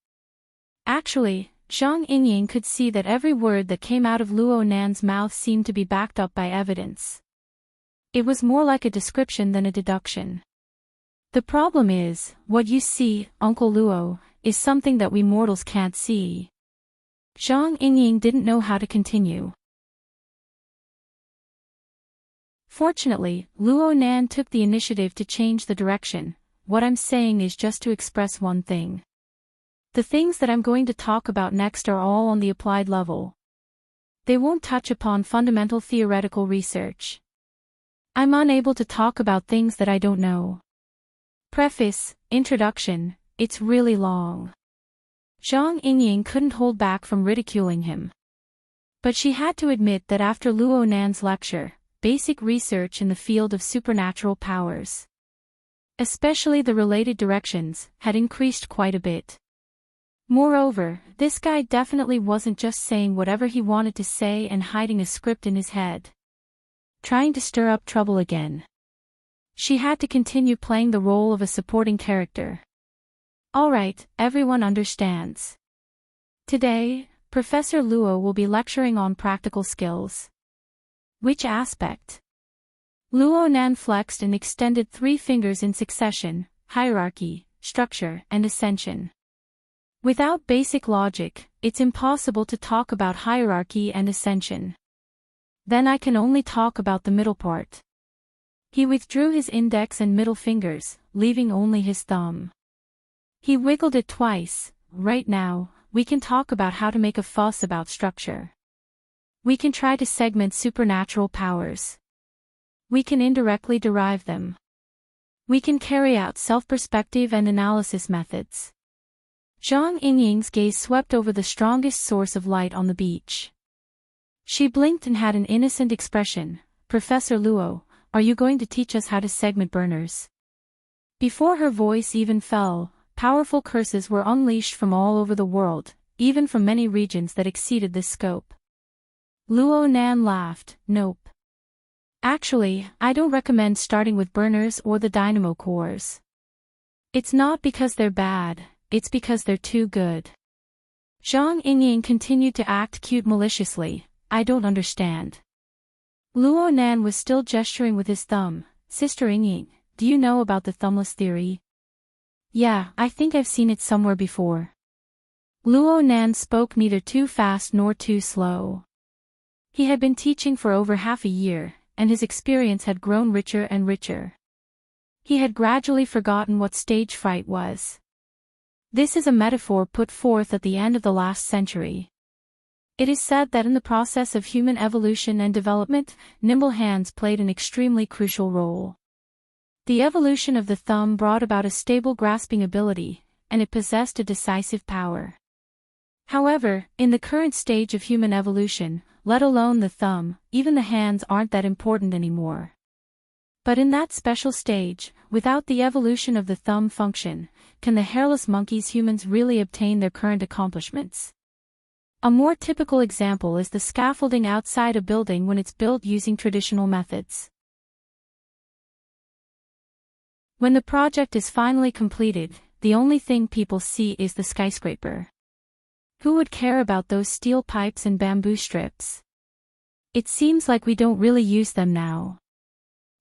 Actually, Zhang Yingying could see that every word that came out of Luo Nan's mouth seemed to be backed up by evidence. It was more like a description than a deduction. The problem is, what you see, Uncle Luo, is something that we mortals can't see. Zhang Yingying didn't know how to continue. Fortunately, Luo Nan took the initiative to change the direction. What I'm saying is just to express one thing. The things that I'm going to talk about next are all on the applied level. They won't touch upon fundamental theoretical research. I'm unable to talk about things that I don't know. Preface, introduction, it's really long. Zhang Yingying couldn't hold back from ridiculing him. But she had to admit that after Luo Nan's lecture, basic research in the field of supernatural powers, especially the related directions, had increased quite a bit. Moreover, this guy definitely wasn't just saying whatever he wanted to say and hiding a script in his head, trying to stir up trouble again. She had to continue playing the role of a supporting character. Alright, everyone understands. Today, Professor Luo will be lecturing on practical skills. Which aspect? Luo Nan flexed and extended 3 fingers in succession: hierarchy, structure, and ascension. Without basic logic, it's impossible to talk about hierarchy and ascension. Then I can only talk about the middle part. He withdrew his index and middle fingers, leaving only his thumb. He wiggled it twice. Right now, we can talk about how to make a fuss about structure. We can try to segment supernatural powers. We can indirectly derive them. We can carry out self-perspective and analysis methods. Zhang Yingying's gaze swept over the strongest source of light on the beach. She blinked and had an innocent expression. Professor Luo, are you going to teach us how to segment burners? Before her voice even fell, powerful curses were unleashed from all over the world, even from many regions that exceeded this scope. Luo Nan laughed. Nope. Actually, I don't recommend starting with burners or the dynamo cores. It's not because they're bad, it's because they're too good. Zhang Yingying continued to act cute maliciously. I don't understand. Luo Nan was still gesturing with his thumb. Sister Yingying, do you know about the thumbless theory? Yeah, I think I've seen it somewhere before. Luo Nan spoke neither too fast nor too slow. He had been teaching for over half a year, and his experience had grown richer and richer. He had gradually forgotten what stage fright was. This is a metaphor put forth at the end of the last century. It is said that in the process of human evolution and development, nimble hands played an extremely crucial role. The evolution of the thumb brought about a stable grasping ability, and it possessed a decisive power. However, in the current stage of human evolution, let alone the thumb, even the hands aren't that important anymore. But in that special stage, without the evolution of the thumb function, can the hairless monkeys humans really obtain their current accomplishments? A more typical example is the scaffolding outside a building when it's built using traditional methods. When the project is finally completed, the only thing people see is the skyscraper. Who would care about those steel pipes and bamboo strips? It seems like we don't really use them now.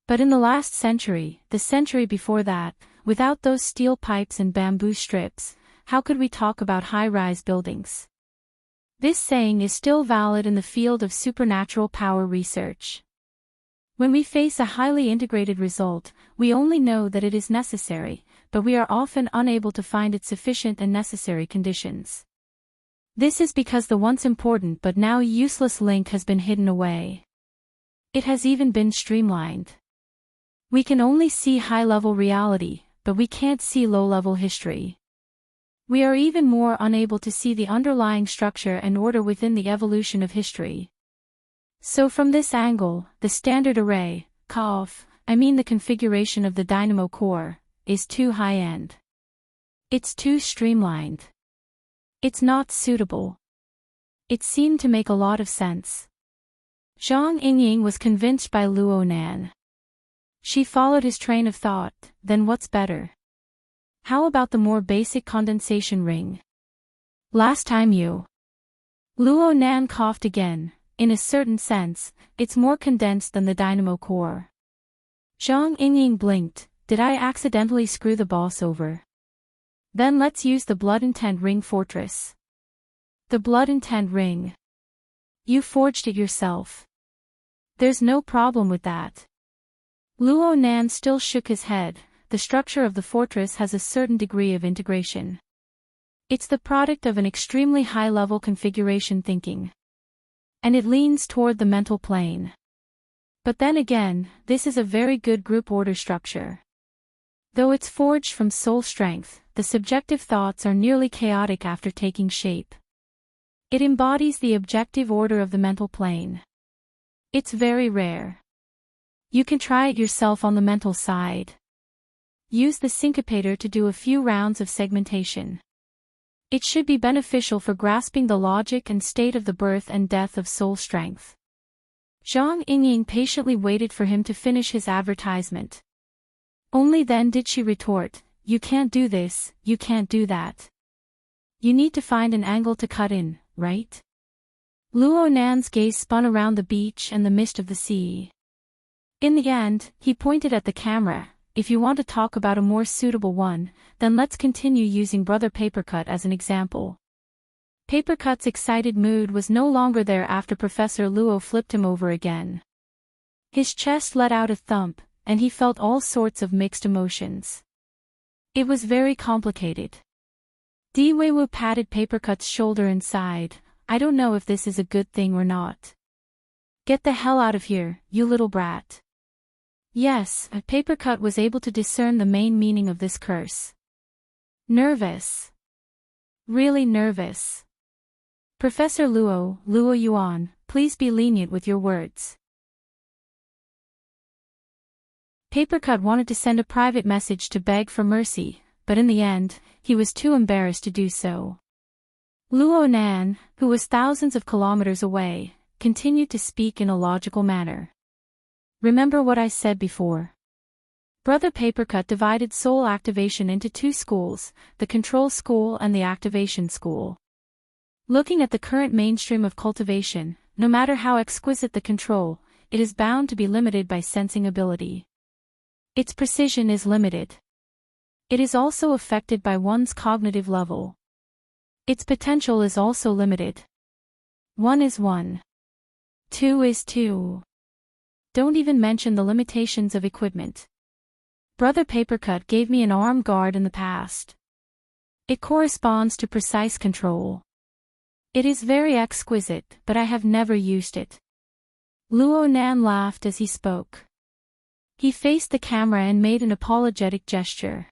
But in the last century, the century before that, without those steel pipes and bamboo strips, how could we talk about high-rise buildings? This saying is still valid in the field of supernatural power research. When we face a highly integrated result, we only know that it is necessary, but we are often unable to find its sufficient and necessary conditions. This is because the once important but now useless link has been hidden away. It has even been streamlined. We can only see high-level reality, but we can't see low-level history. We are even more unable to see the underlying structure and order within the evolution of history. So from this angle, the standard array, the configuration of the dynamo core, is too high-end. It's too streamlined. It's not suitable. It seemed to make a lot of sense. Zhang Yingying was convinced by Luo Nan. She followed his train of thought. Then what's better? How about the more basic condensation ring? Last time you... Luo Nan coughed again. In a certain sense, it's more condensed than the dynamo core. Zhang Yingying blinked. Did I accidentally screw the boss over? Then let's use the Blood Intent Ring Fortress. The Blood Intent Ring. You forged it yourself. There's no problem with that. Luo Nan still shook his head. The structure of the fortress has a certain degree of integration. It's the product of an extremely high-level configuration thinking. And it leans toward the mental plane. But then again, this is a very good group order structure. Though it's forged from soul strength, the subjective thoughts are nearly chaotic after taking shape. It embodies the objective order of the mental plane. It's very rare. You can try it yourself on the mental side. Use the syncopator to do a few rounds of segmentation. It should be beneficial for grasping the logic and state of the birth and death of soul strength. Zhang Yingying patiently waited for him to finish his advertisement. Only then did she retort, you can't do this, you can't do that. You need to find an angle to cut in, right? Luo Nan's gaze spun around the beach and the mist of the sea. In the end, he pointed at the camera. If you want to talk about a more suitable one, then let's continue using Brother Papercut as an example. Papercut's excited mood was no longer there after Professor Luo flipped him over again. His chest let out a thump, and he felt all sorts of mixed emotions. It was very complicated. Di Weiwu patted Papercut's shoulder and sighed. I don't know if this is a good thing or not. Get the hell out of here, you little brat. Yes, Papercut was able to discern the main meaning of this curse. Nervous. Really nervous. Professor Luo Yuan, please be lenient with your words. Papercut wanted to send a private message to beg for mercy, but in the end, he was too embarrassed to do so. Luo Nan, who was thousands of kilometers away, continued to speak in a logical manner. Remember what I said before. Brother Papercut divided soul activation into two schools, the control school and the activation school. Looking at the current mainstream of cultivation, no matter how exquisite the control, it is bound to be limited by sensing ability. Its precision is limited. It is also affected by one's cognitive level. Its potential is also limited. 1 is 1. 2 is 2. Don't even mention the limitations of equipment. Brother Papercut gave me an arm guard in the past. It corresponds to precise control. It is very exquisite, but I have never used it. Luo Nan laughed as he spoke. He faced the camera and made an apologetic gesture.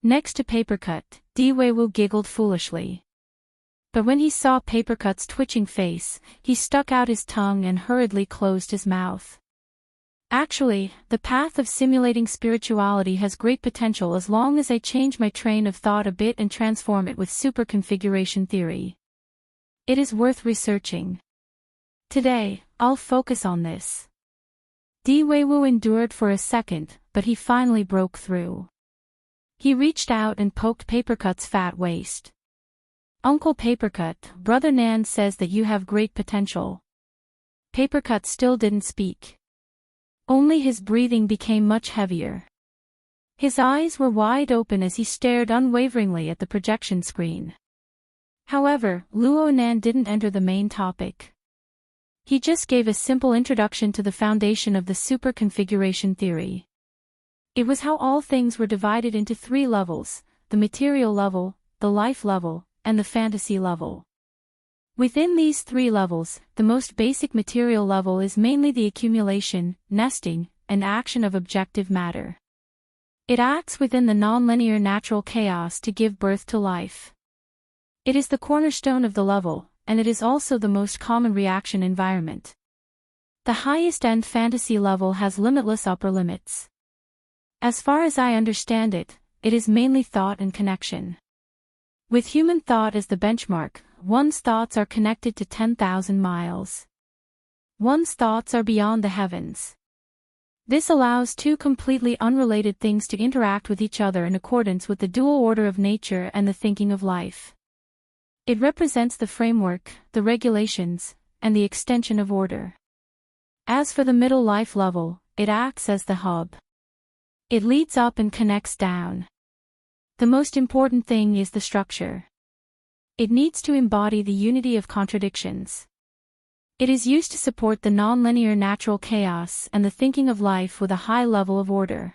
Next to Papercut, Diweiwu giggled foolishly. But when he saw Papercut's twitching face, he stuck out his tongue and hurriedly closed his mouth. Actually, the path of simulating spirituality has great potential as long as I change my train of thought a bit and transform it with superconfiguration theory. It is worth researching. Today, I'll focus on this. Diweiwu endured for a second, but he finally broke through. He reached out and poked Papercut's fat waist. Uncle Papercut, Brother Nan says that you have great potential. Papercut still didn't speak. Only his breathing became much heavier. His eyes were wide open as he stared unwaveringly at the projection screen. However, Luo Nan didn't enter the main topic. He just gave a simple introduction to the foundation of the superconfiguration theory. It was how all things were divided into 3 levels, the material level, the life level, and the fantasy level. Within these 3 levels, the most basic material level is mainly the accumulation, nesting, and action of objective matter. It acts within the nonlinear natural chaos to give birth to life. It is the cornerstone of the level, and it is also the most common reaction environment. The highest-end fantasy level has limitless upper limits. As far as I understand it, it is mainly thought and connection. With human thought as the benchmark, one's thoughts are connected to 10,000 miles. One's thoughts are beyond the heavens. This allows 2 completely unrelated things to interact with each other in accordance with the dual order of nature and the thinking of life. It represents the framework, the regulations, and the extension of order. As for the middle life level, it acts as the hub. It leads up and connects down. The most important thing is the structure. It needs to embody the unity of contradictions. It is used to support the nonlinear natural chaos and the thinking of life with a high level of order.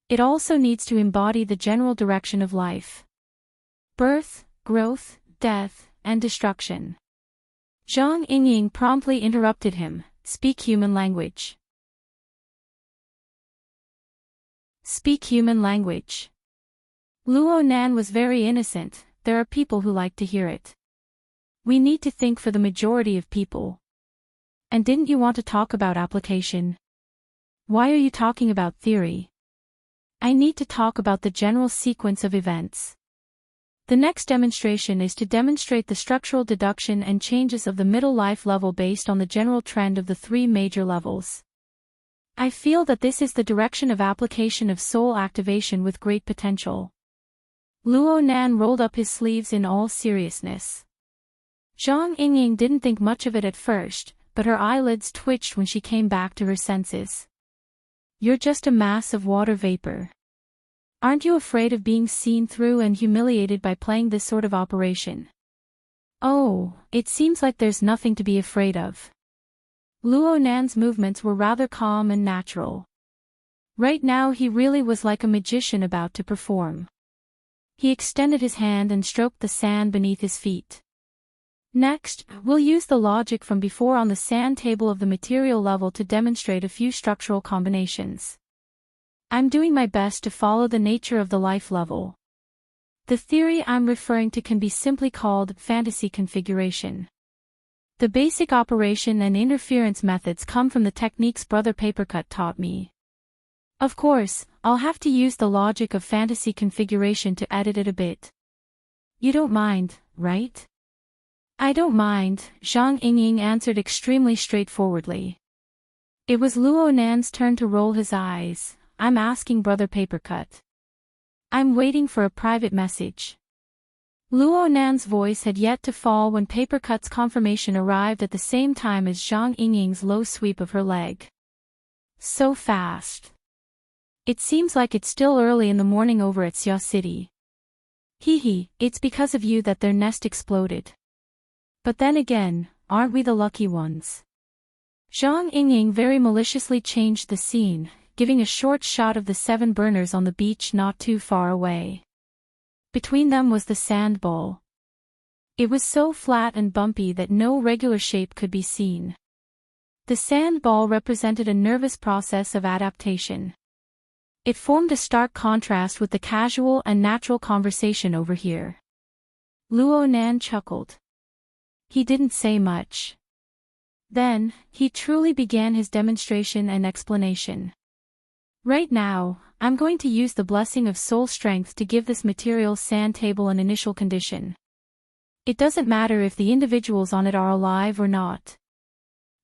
It also needs to embody the general direction of life. Birth, growth, death, and destruction. Zhang Yingying promptly interrupted him. Speak human language. Speak human language. Luo Nan was very innocent. There are people who like to hear it. We need to think for the majority of people. And didn't you want to talk about application? Why are you talking about theory? I need to talk about the general sequence of events. The next demonstration is to demonstrate the structural deduction and changes of the middle life level based on the general trend of the 3 major levels. I feel that this is the direction of application of soul activation with great potential. Luo Nan rolled up his sleeves in all seriousness. Zhang Yingying didn't think much of it at first, but her eyelids twitched when she came back to her senses. You're just a mass of water vapor. Aren't you afraid of being seen through and humiliated by playing this sort of operation? Oh, it seems like there's nothing to be afraid of. Luo Nan's movements were rather calm and natural. Right now he really was like a magician about to perform. He extended his hand and stroked the sand beneath his feet. Next, we'll use the logic from before on the sand table of the material level to demonstrate a few structural combinations. I'm doing my best to follow the nature of the life level. The theory I'm referring to can be simply called fantasy configuration. The basic operation and interference methods come from the techniques Brother Papercut taught me. Of course, I'll have to use the logic of fantasy configuration to edit it a bit. You don't mind, right? I don't mind, Zhang Yingying answered extremely straightforwardly. It was Luo Nan's turn to roll his eyes. I'm asking Brother Papercut. I'm waiting for a private message. Luo Nan's voice had yet to fall when Papercut's confirmation arrived at the same time as Zhang Yingying's low sweep of her leg. So fast. It seems like it's still early in the morning over at Xia City. Hee, it's because of you that their nest exploded. But then again, aren't we the lucky ones? Zhang Yingying very maliciously changed the scene, giving a short shot of the 7 burners on the beach not too far away. Between them was the sand ball. It was so flat and bumpy that no regular shape could be seen. The sand ball represented a nervous process of adaptation. It formed a stark contrast with the casual and natural conversation over here. Luo Nan chuckled. He didn't say much. Then, he truly began his demonstration and explanation. Right now, I'm going to use the blessing of soul strength to give this material sand table an initial condition. It doesn't matter if the individuals on it are alive or not.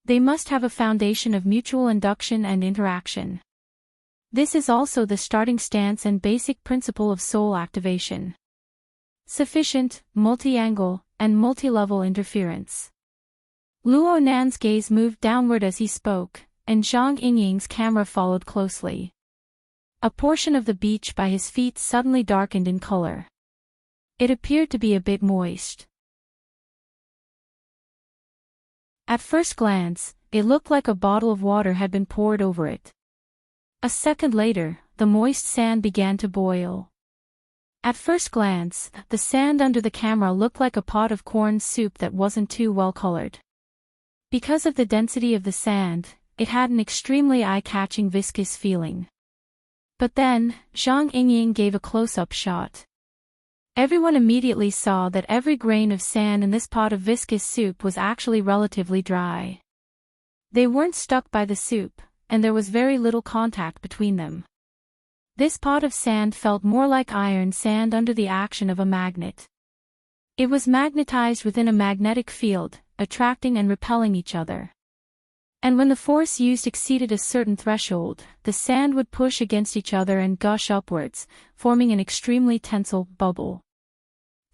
They must have a foundation of mutual induction and interaction. This is also the starting stance and basic principle of soul activation. Sufficient, multi-angle, and multi-level interference. Luo Nan's gaze moved downward as he spoke, and Zhang Yingying's camera followed closely. A portion of the beach by his feet suddenly darkened in color. It appeared to be a bit moist. At first glance, it looked like a bottle of water had been poured over it. A second later, the moist sand began to boil. At first glance, the sand under the camera looked like a pot of corn soup that wasn't too well colored. Because of the density of the sand, it had an extremely eye-catching viscous feeling. But then, Zhang Yingying gave a close-up shot. Everyone immediately saw that every grain of sand in this pot of viscous soup was actually relatively dry. They weren't stuck by the soup, and there was very little contact between them. This pot of sand felt more like iron sand under the action of a magnet. It was magnetized within a magnetic field, attracting and repelling each other. And when the force used exceeded a certain threshold, the sand would push against each other and gush upwards, forming an extremely tensile bubble.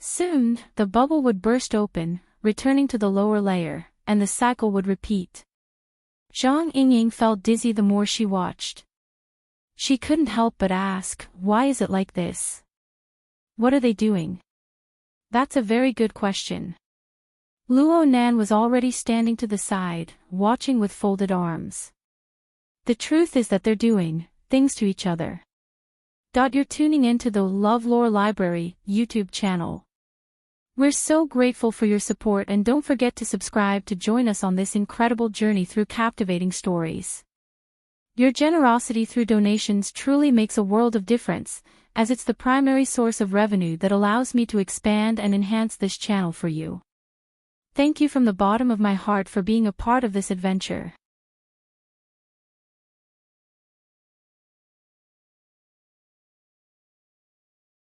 Soon, the bubble would burst open, returning to the lower layer, and the cycle would repeat. Zhang Yingying felt dizzy the more she watched. She couldn't help but ask, why is it like this? What are they doing? That's a very good question. Luo Nan was already standing to the side, watching with folded arms. The truth is that they're doing things to each other. You're tuning into the LoveLore Library YouTube channel. We're so grateful for your support, and don't forget to subscribe to join us on this incredible journey through captivating stories. Your generosity through donations truly makes a world of difference, as it's the primary source of revenue that allows me to expand and enhance this channel for you. Thank you from the bottom of my heart for being a part of this adventure.